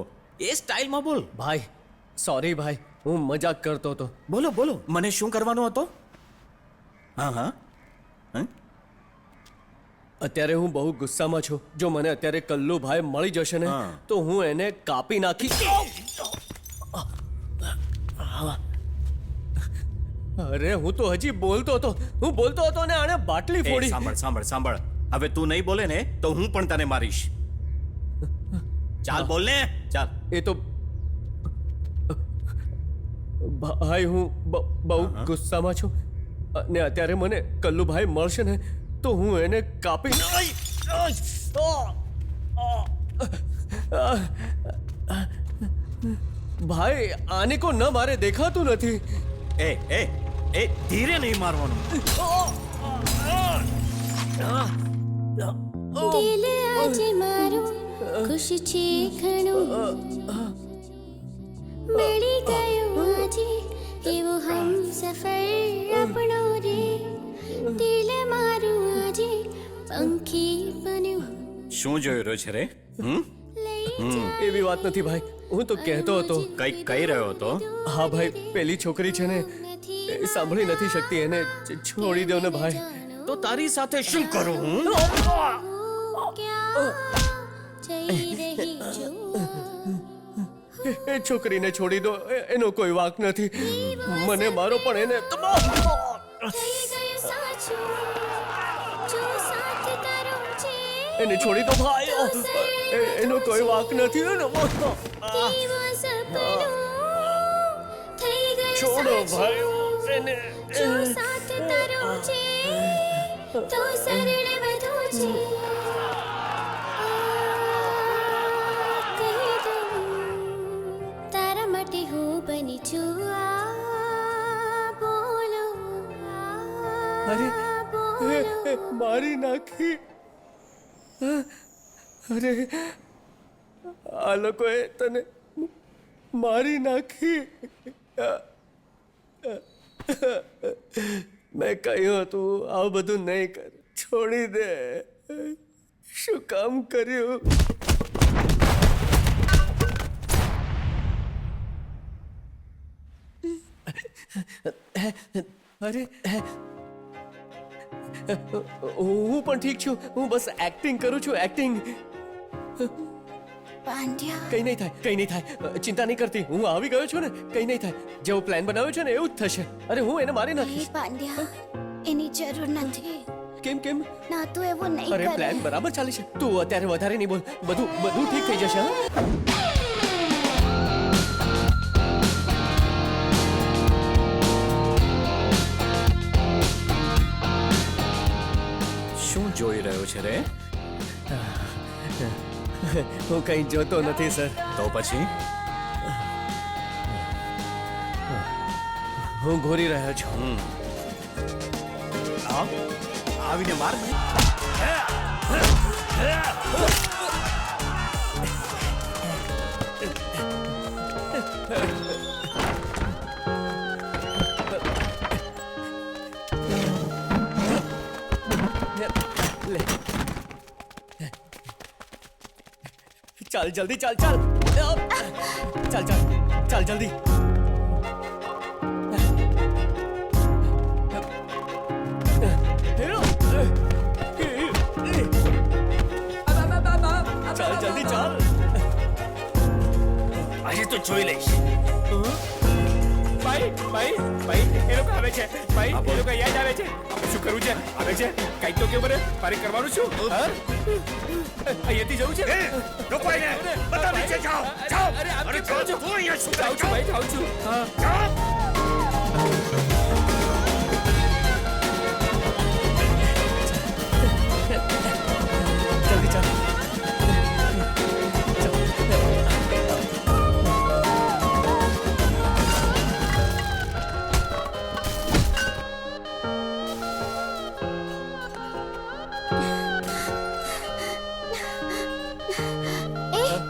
F: એ સ્ટાઇલમાં બોલ.
H: ભાઈ સોરી ભાઈ, હું મજાક કરતો હતો.
F: બોલો બોલો, મને શું કરવાનો હતો? હા હા.
H: અત્યારે હું બહુ ગુસ્સામાં છું. જો મને અત્યારે કલ્લુભાઈ મળી જશે ને તો હું એને કાપી નાખી. અરે, હું તો હજી બોલતો હતો ને આણે બાટલી
F: એ,
H: ફોડી.
F: સાંભળ. હવે તું નહીં બોલે ને તો હું પણ તને મારીશ. ચાલ બોલ ને. ચાલ.
H: એ તો ભાઈ, હું બહુ ગુસ્સામાં છું, અને અત્યારે મને કલ્લુભાઈ મળશે ને તો હું એને કાપી. ભાઈ, આને કો ન મારે દેખાતું નથી.
F: એ ધીરે નહીં મારવાનું.
M: દિલ આજે મારું ખુશ છે ઘણું, મળી ગયો આજે એવો હમસફર આપણો રે. દિલ મારું આજે
F: શું જોઈ રહ્યો છે રે
H: એવી વાત નથી ભાઈ, હું તો કહેતો હતો.
F: કઈક કહી રહ્યો હતો.
H: હા ભાઈ, પેલી છોકરી છે ને એ સાંભળી નથી શકતી, એને છોડી દો ને ભાઈ.
F: તો તારી સાથે શું કરું હું?
H: એ છોકરીને છોડી દો, એનો કોઈ વાંક નથી. મને મારો પણ એને એને છોડી દો ભાઈ, એનો કોઈ વાંક નથી. છોડો ભાઈ એને.
D: તારા માટે હું બની છું બોલો.
H: અરે મારી નાખી. અરે આ લોકોએ તને મારી નાખી. મેં કહ્યું હતું આવું બધું નહીં કર, છોડી દે. શું કામ કર્યું? અરે હું પણ ઠીક છું, હું બસ એક્ટિંગ કરું છું, એક્ટિંગ.
D: પાંડ્યા,
H: કઈ નહીં થાય, કઈ નહીં થાય, ચિંતા નહીં કરતી. હું આવી ગયો છું ને, કઈ નહીં થાય. જેવો પ્લાન બનાવ્યો છે ને એવું જ થશે. અરે હું એને મારી નાખીશ.
D: પાંડ્યા, એની જરૂર નથી.
H: કેમ કેમ?
D: ના, તું એવું નહીં
H: અરે
D: કરે.
H: પ્લાન બરાબર ચાલે છે. તું અત્યારે વધારે નહીં બોલ, બધું ઠીક થઈ જશે. હા,
F: શું જોઈ રહ્યો છે રે?
H: હું કઈ જોતો નથી સર.
F: તો પછી
H: હું ઘોરી રહ્યો છું.
F: આવીને માર.
H: ચાલ જલ્દી, ચાલ ચાલ ચાલ ચાલ ચાલ જલ્દી. ચાલ જલ્દી ચાલ.
F: આજે તો જોઈ લઈશ.
P: ભાઈ ભાઈ ભાઈ, એ લોકો આવે છે ભાઈ, એ લોકો યાદ આવે છે. આપણે શું કરવું છે? આવે છે કઈક તો કેવું બને પારી કરવાનું શું? અહીંયાથી જવું છે.
F: લોકો આવીને બધા નીચે જાઓ, જાઓ.
P: અરે
F: અરે જાઓ, તું અહીંયા શું
P: જાઉં છું ભાઈ, જાઉં છું. હા,
H: જલ્દી ચાલ.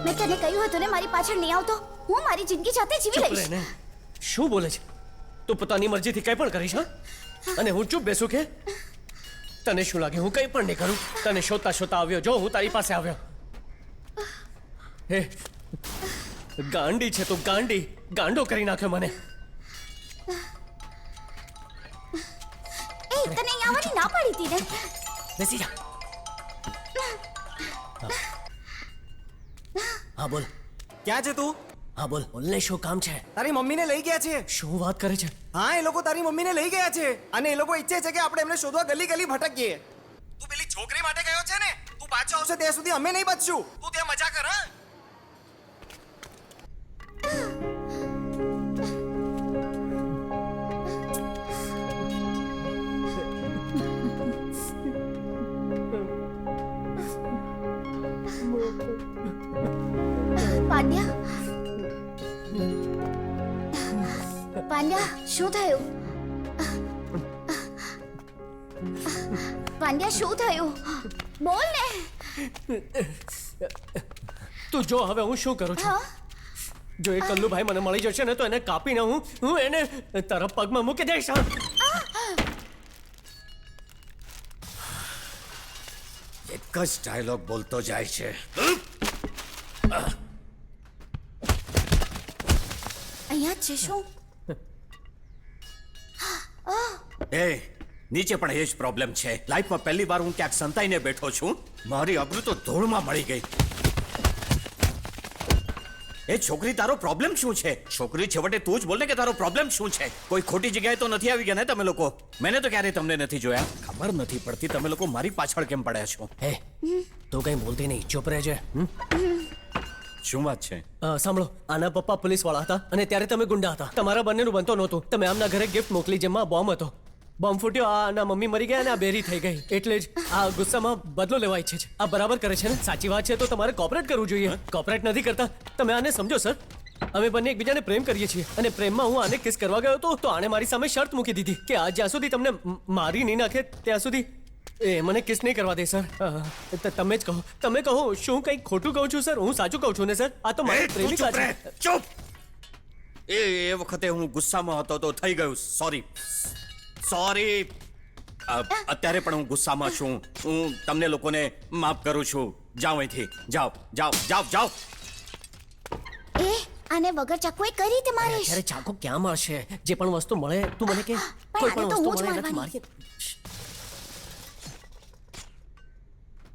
D: મેં તને કહ્યું હતું ને મારી પાછળ નહીં આવતો. હું મારી જિંદગી જાતે જીવી
H: ચૂપ
D: લઈશ.
H: રહે ને. શું બોલે છે? તું પોતાની મરજીથી કંઈ પણ કરીશ? હા, અને હું ચૂપ બેસું કે? તને શું લાગે હું કંઈ પણ નહીં કરું? તને શોધતા શોધતા આવ્યો, જો હું તારી પાસે આવ્યો. હે ગાંડી છે તું, ગાંડી. ગાંડો કરી નાખ્યો મને.
D: એ તને અહીં આવવાની ના પાડી હતી ને.
H: બેસી જા. હા બોલ.
B: ક્યાં છે તું?
H: હા બોલ. બોલને શું કામ છે?
B: તારી મમ્મીને લઈ ગયા છે.
H: શું વાત કરે છે?
B: હા, એ લોકો તારી મમ્મીને લઈ ગયા છે અને એ લોકો ઈચ્છે છે કે આપણે એમને શોધવા ગલી ગલી ભટકીએ. તું પેલી છોકરી માટે ગયો છે ને, તું પાછો આવશે ત્યાં સુધી અમે નહીં બચશું. તું ત્યાં મજા કર. હા,
D: પાંડ્યા, પાંડ્યા, શું થયું? પાંડ્યા, શું થયું? બોલ ને.
H: તું જો હવે હું શું કરું છું. જો એ કલ્લુભાઈ મને મળી જશે ને તો એને કાપીને હું એને તારા પગમાં મૂકી દઈશ.
F: એક જ ડાયલોગ બોલતો જાય છે.
D: અહીંયા જ છે શું?
F: એ નીચે પણ એ જ પ્રોબ્લેમ છે. લાઈફમાં પહેલી વાર હું ક્યાંક સંતાઈને બેઠો છું. મારી અબરૂ તો ધૂળમાં મળી ગઈ. એ છોકરી, તારો પ્રોબ્લેમ શું છે? છોકરી, છેવટે તું જ બોલ ને કે તારો પ્રોબ્લેમ શું છે? કોઈ ખોટી જગ્યાએ તો નથી આવી ગયા ને તમે લોકો? મેને તો ક્યારેય તમને નથી જોયા. ખબર નથી પડતી તમે લોકો મારી પાછળ કેમ પડ્યા છો.
H: હે તું કઈ બોલતી નહીં, ચૂપ રહેજે.
F: શું વાત છે?
H: સાંભળો, આના પપ્પા પોલીસ વાળા હતા અને ત્યારે તમે ગુંડા હતા. તમારા બંનેનું બનતો નહોતું. તમે આમના ઘરે ગિફ્ટ મોકલી જેમાં બોમ્બ હતો. બોમ્બ ફૂટ્યો, આના મમ્મી મરી ગયા અને આ બેરી થઈ ગઈ. એટલે જ આ ગુસ્સામાં બદલો લેવા ઈચ્છે છે. આ બરાબર કરે છે ને? સાચી વાત છે તો તમારે કોપરેટ કરવું જોઈએ. કોપરેટ નથી કરતા. તમે આને સમજો સર. અમે બંને એકબીજાને પ્રેમ કરીએ છીએ અને પ્રેમમાં હું આને કિસ કરવા ગયો હતો તો આને મારી સામે શરત મૂકી દીધી કે આ જ્યાં સુધી તમને મારી નહીં નાખે ત્યાં સુધી એ મને કિસ નહીં કરવા દે સર. તમે જ કહો, તમે કહો, શું કંઈ ખોટું કહું છું સર? હું સાચું કહું છું ને સર? આ તો મારી પ્રેમિકા છે.
F: ચૂપ. એ વખતે હું ગુસ્સામાં હતો તો થઈ ગયું. સોરી. અત્યારે પણ હું ગુસ્સામાં છું. હું તમને લોકોને માફ કરું છું. જાઓ અહીંથી. જાઓ.
D: એ આને વગર ચાકુએ કઈ રીતે મારીશ?
H: અરે ચાકુ ક્યાં મળશે? જે પણ વસ્તુ મળે તું મને કે કોઈ પણ
D: આને તો
H: વસ્તુ
D: હું જ
H: મળે નથી
D: મારવાની.
H: મારી.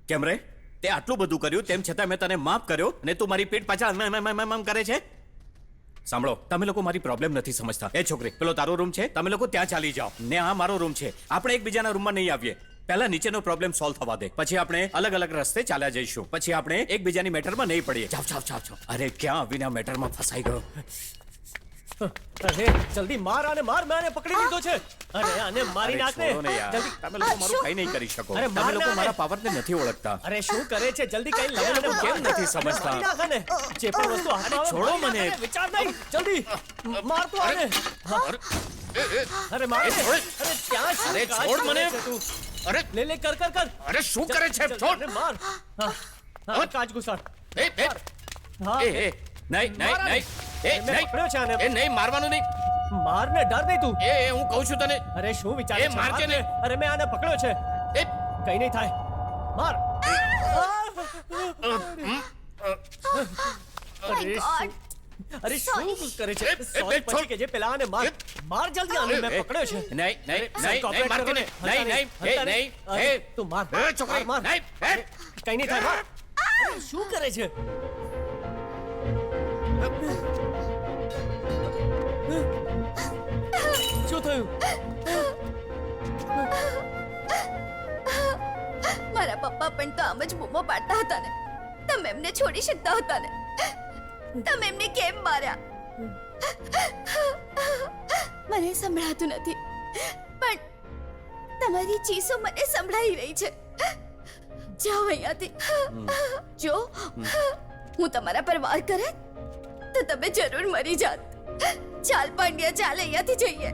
F: કેમ રે? તે આટલું બધું કર્યું તેમ છતાં મેં તને માફ કર્યો અને તું મારી પીઠ પાછળ આમ કરે છે. સાંભળો, તમે લોકો મારી પ્રોબ્લેમ નથી સમજતા. એ છોકરી, પેલો તારો રૂમ છે, તમે લોકો ત્યાં ચાલી જાઓ ને આ મારો રૂમ છે. આપણે એકબીજાના રૂમમાં નહીં આવીએ. પહેલા નીચેનો પ્રોબ્લેમ સોલ્વ થવા દે, પછી આપણે અલગ અલગ રસ્તે ચાલ્યા જઈશું. પછી આપણે એકબીજાની મેટરમાં નહીં પડીએ. જાઓ. અરે ક્યાં આવીને આ મેટરમાં ફસાઈ ગયો.
H: અરે જલ્દી માર આને, માર. મેં આને પકડી લીધો છે. અરે આને મારી નાખ ને
F: છોડો ને યાર.
H: જલ્દી.
F: તમે લોકો મારું કઈ નહીં કરી શકો.
H: અરે
F: તમે
H: માર
F: લોકો
H: ના
F: મારા
H: આને.
F: પાવરને નથી ઓળખતા.
H: અરે શું કરે છે? જલ્દી કઈ લાવો ને.
F: કેમ નથી સમજતા?
H: મારી નાખ આને. જે પણ વસ્તુ હાથમાં આવે,
F: છોડો
H: મારી
F: મને.
H: નાખ આને. વિચાર નહીં. જલ્દી માર તું આને. અરે માર ને. અરે ત્યાં શું
F: અરે
H: કાચ
F: છોડ
H: કરે
F: મને.
H: છે તું?
F: અરે
H: લે કર.
F: અરે શું કરે છે?
H: જલ્દી,
F: છોડ.
H: અરે માર. હા, કાચ ઘુસાડ. હા.
F: નહીં.
H: મેં પકડ્યો છે આને.
F: એ નહીં, મારવાનું નહીં.
H: માર ને, ડર નહીં તું.
F: હું કહું છું તને.
H: અરે શું વિચારે
F: એ
H: છે?
F: માર કે
H: માર ને.
F: નહીં?
H: અરે મેં આને પકડ્યો છે. કઈ નહીં થાય. માર. અરે શું કરે છે? સોરી પછી કે જે પેલા આને માર. માર જલ્દી આને. મેં પકડ્યો છે.
F: નહીં,
H: cooperate
F: માર
H: કરો
F: કે
H: ને.
F: નહીં. નહીં.
H: અરે, તું માર.
F: છોકરી,
H: માર.
F: નહીં.
H: કઈ નહીં થાય. માર. અરે, શું કરે છે? શું થયું?
D: મારા પપ્પા પણ તો આમ જ બૂમો પાડતા હતા ને. તમે એમને છોડી શકતા હતા ને. તમે એમને કેમ માર્યા? મને સંભળાતું નથી પણ તમારી ચીસો મને સંભળાઈ રહી છે. જાઓ અહીંયાથી. જો હું તમારા પર વાર કરે તો તમે જરૂર મરી જાત. ચાલ પાંડ્યા, ચાલ અહીંયાથી જઈએ.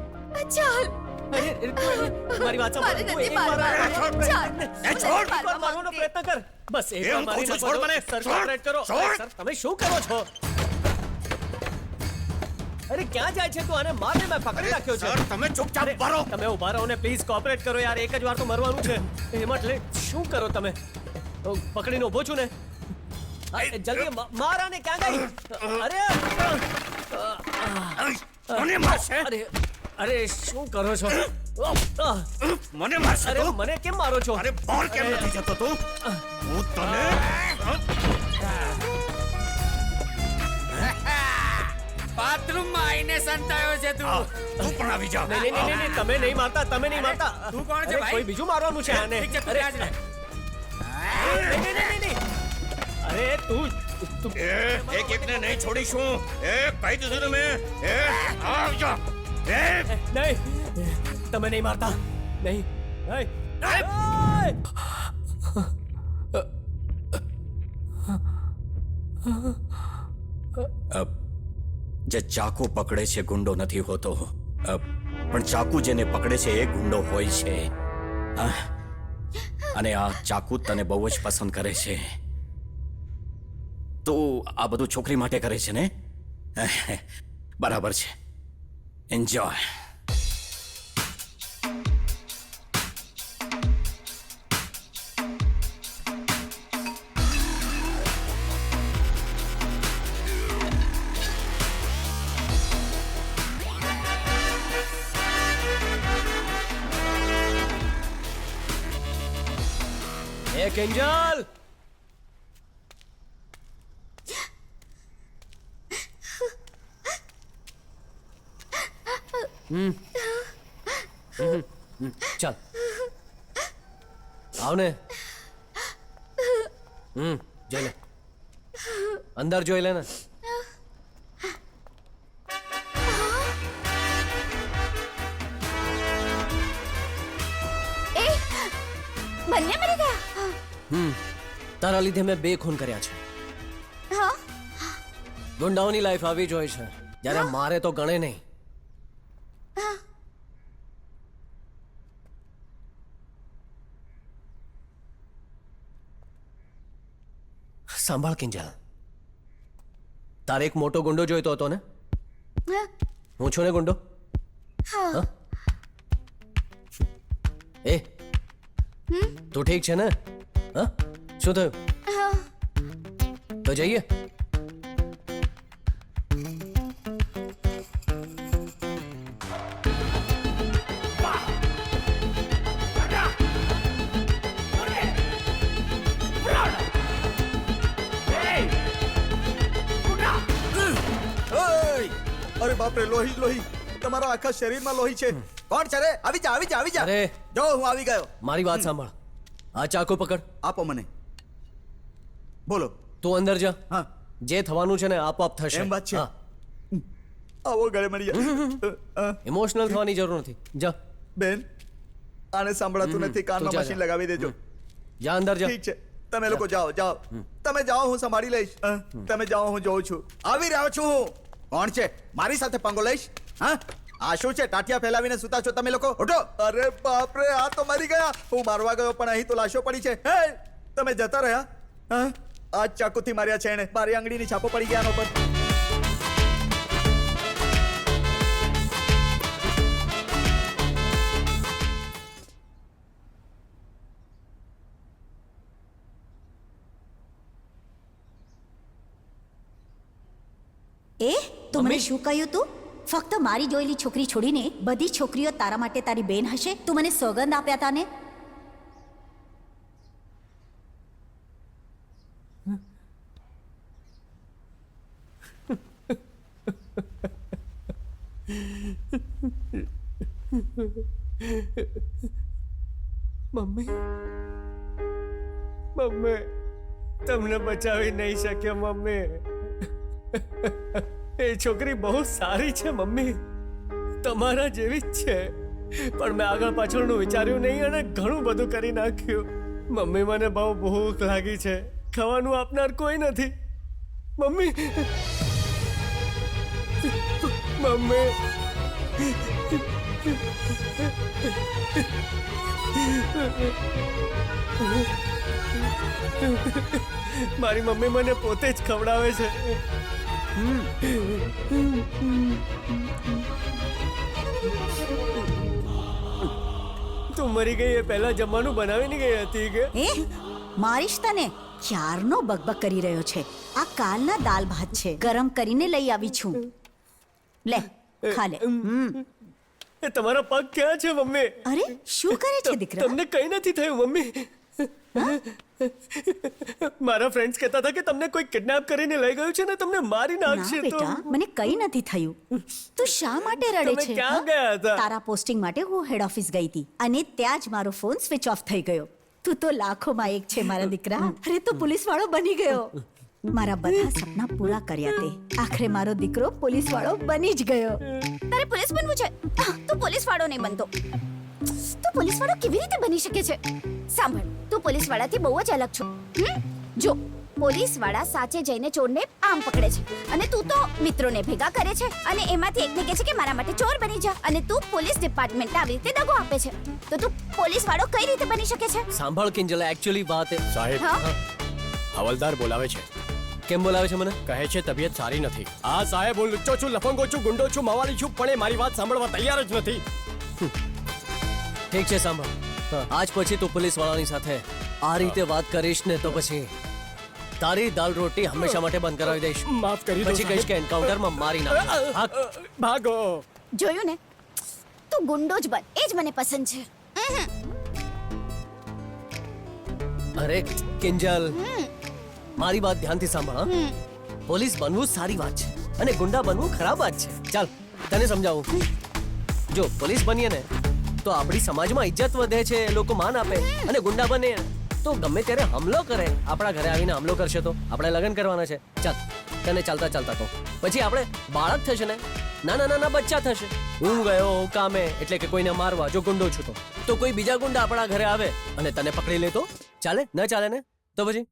D: ચાલ.
H: મારી વાત સાંભળ.
D: મારે
H: તું
D: નથી
H: એક વાર
D: મારવા. ચાલ.
H: છોડ. એક વાર મારવાનો પ્રયત્ન કર. બસ એક વાર મારી
F: કહું છું, છોડ મને.
H: સર કોઓપરેટ કરો. સર તમે શું કરો છો? અરે ક્યાં જાય છે તું? આને માર ને. મેં પકડી રાખ્યો છે.
F: સર, તમે ચૂપચાપ ઉભા રહો.
H: તમે ઉભા રહો ને પ્લીઝ કોઓપરેટ કરો યાર. એક જ વાર તો મરવાનું છે. એમાં એટલે શું કરો તમે? પકડીને ઊભો છું ને. જલ્દી માર આને. ક્યાં ગઈ? અરે
F: મને મારશે.
H: અરે શું કરો છો?
F: મને મારશે
H: અરે
F: તું?
H: મને કેમ મારો છો?
F: અરે બહાર કેમ નથી જતો તું? હું તને
N: બાથરૂમમાં આવીને સંતાયો છે તું.
F: તું પણ આવી જા.
H: નહીં, તમે નહીં મારતા. તમે નહીં મારતા.
N: તું કોણ છે
H: અરે,
N: ભાઈ?
H: કોઈ બીજું મારવાનું છે આને.
N: ઠીક છે, તું
H: અરે
N: ત્યાં જ રહે.
H: નહીં. અરે તું
F: એક એકને નહીં છોડીશું. કહી દીધું ને મેં. આવજો.
H: નહીં, તમે નહીં મારતા. નહીં.
F: જે ચાકુ પકડે છે ગુંડો નથી હોતો, પણ ચાકુ જેને પકડે છે એ ગુંડો હોય છે. અને આ ચાકુ તને બહુ જ પસંદ કરે છે. તો આ બધું છોકરી માટે કરે છે ને? બરાબર છે. એન્જોય.
H: એ કિંજલ ચાલ આવ ને જઈ લે અંદર જોઈ લે ને
D: બંને મરી ગયા.
H: તારા લીધે મેં 2 ખૂન કર્યા છે.
D: હા
H: ગુંડાઓની લાઈફ આવી જ હોય છે જ્યારે મારે તો ગણે નહીં. સાંભળ કિંજલ, તારે એક મોટો ગુંડો જોઈતો હતો ને? હું છું ને ગુંડો?
D: હા
H: એ તું ઠીક છે ને? હા શું થયું? તો જઈએ.
E: અરે બાપ રે, લોહી લોહી, તમારા આખા શરીરમાં લોહી છે. કોણ છે રે? આવી જા આવી જા આવી જા.
H: અરે
E: જો હું આવી ગયો.
H: મારી વાત સાંભળ, આ ચાકુ પકડ.
E: આપો મને. બોલો.
H: તું અંદર જા.
E: હા
H: જે થવાનું છે ને આપોઆપ થશે.
E: એમ વાત છે. આવો ગળે મળી જાય.
H: ઇમોશનલ થવાની જરૂર નથી. જા
E: બેન, આને સાંભળાતું નથી, કાનમાં મશીન લગાવી દેજો.
H: જા અંદર જા.
E: ઠીક છે, તમે લોકો જાઓ જાઓ. તમે જાઓ, હું સંભાળી લઈશ. તમે જાઓ, હું જોઉં છું. આવી રહ્યો છું હું. કોણ છે? મારી સાથે પંગો લઈશ? હા, આ શું છે? ટાટિયા ફેલાવીને સુતા છો તમે લોકો? ઉઠો. અરે બાપ રે, આ તો મરી ગયા. હું મારવા ગયો પણ અહીં તો લાશો પડી છે. હે, તમે જતા રહ્યા? હા, આ ચાકુથી માર્યા છે એને. મારી આંગળીની છાપો પડી ગયા આનો પર.
I: એ તું મને શું કહ્યું તું? ફક્ત મારી જોયેલી છોકરી છોડીને બધી છોકરીઓ તારા માટે તારી બેન હશે? તું મને સોગંદ આપ્યા હતા ને?
B: મમ્મી, મમ્મી, તમને બચાવી નહીં શક્યો મમ્મી. એ છોકરી બહુ સારી છે મમ્મી, તમારા જેવી જ છે. પણ મેં આગળ પાછળનું વિચાર્યું નહીં અને ઘણું બધું કરી નાખ્યું. મમ્મી, મને બહુ ભૂખ લાગી છે. ખાવાનું આપનાર કોઈ નથી મમ્મી. મમ્મી, મારી મમ્મી મને પોતે જ ખવડાવે છે. તું મરી ગઈ એ પહેલા જમવાનું બનાવીને ગઈ હતી કે?
I: એ મારીશ તને. ક્યારનો બકબક કરી રહ્યો છે. આ કાલના દાલ ભાત છે, ગરમ કરીને લઈ આવી છું. લે ખા લે.
B: તમારા પગ ક્યાં છે મમ્મી?
I: અરે શું કરે છે દીકરા?
B: તમને કઈ નથી થયું મમ્મી? મારા ફ્રેન્ડ્સ કહેતા હતા કે તમને કોઈ કિડનેપ કરીને લઈ ગયું છે ને તમને મારી નાખશે.
I: ના બેટા, મને કઈ નથી થયું. તું શા માટે રડે
B: તમે
I: છે?
B: ક્યાં ગયા હતા?
I: તારા પોસ્ટિંગ માટે હું હેડ ઓફિસ ગઈ હતી અને ત્યાં જ મારો ફોન સ્વિચ ઓફ થઈ ગયો. તું તો લાખોમાં એક છે મારા દીકરા. અરે તું પોલીસ વાળો બની ગયો. મારા બધા સપના પૂરા કર્યા તે. આખરે મારો દીકરો પોલીસ વાળો બની જ ગયો.
D: તારે પોલીસ બનવું છે? તું પોલીસ વાળો નહીં બનતો. તું પોલીસ વાળો કેવી રીતે બની શકે છે? સાંભળ, તું પોલીસ વાળાથી બહુ જ અલગ છો. જો પોલીસ વાળા સાચે જઈને ચોરને આમ પકડે છે અને તું તો મિત્રોને ભેગા કરે છે અને એમાંથી એકને કહે છે કે મારા માટે ચોર બની જા અને તું પોલીસ ડિપાર્ટમેન્ટને આવી રીતે દગો આપે છે. તો તું પોલીસ વાળો કઈ રીતે બની શકે છે?
H: સાંભળ કિંજલ, એકચ્યુઅલી વાત એ
O: સાહેબ, હવલદાર બોલાવે છે.
H: કેમ બોલાવે છે મને?
O: કહે છે તબિયત સારી નથી. હા સાહેબ, હું લુચ્ચો છું, લફંગો છું, ગુંડો છું, મવાલી છું, પણ એ મારી વાત સાંભળવા તૈયાર જ નથી.
H: ઠીક છે, સાંભળ. આજ પછી તું પોલીસ વાળાની સાથે આ રીતે વાત કરીશ ને તો પછી તારી દાલ રોટી હંમેશા માટે બંધ કરાવી દઈશ.
O: માફ કરી દો.
H: પછી કહીશ કે એન્કાઉન્ટરમાં મારી નાખ.
O: ભાગો.
D: જોયું ને, તું ગુંડો જ બન, એ જ મને પસંદ છે.
H: અરે કિંજલ, મારી વાત ધ્યાનથી સાંભળ. હા? પોલીસ બનવું સારી વાત છે અને ગુંડા બનવું ખરાબ વાત છે. ચાલ તને સમજાવું. જો પોલીસ બનીએ ને તો આપણી સમાજમાં ઇજ્જત વધે છે, લોકો માન આપે, અને ગુંડા બને તો ગમે ત્યારે હમલો કરે. આપણા ઘરે આવીને હમલો કરશે તો આપણે લગ્ન કરવાના છે. ચાલ તને ચાલતા ચાલતા કહું, પછી આપણે બાળક થશે ને, નાના નાના બચ્ચા થશે. હું ગયો કામે એટલે કે કોઈને મારવા, જો ગુંડો છું તો કોઈ બીજા ગુંડા આપણા ઘરે આવે અને તને પકડી લે તો ચાલે? ન ચાલે ને? તો પછી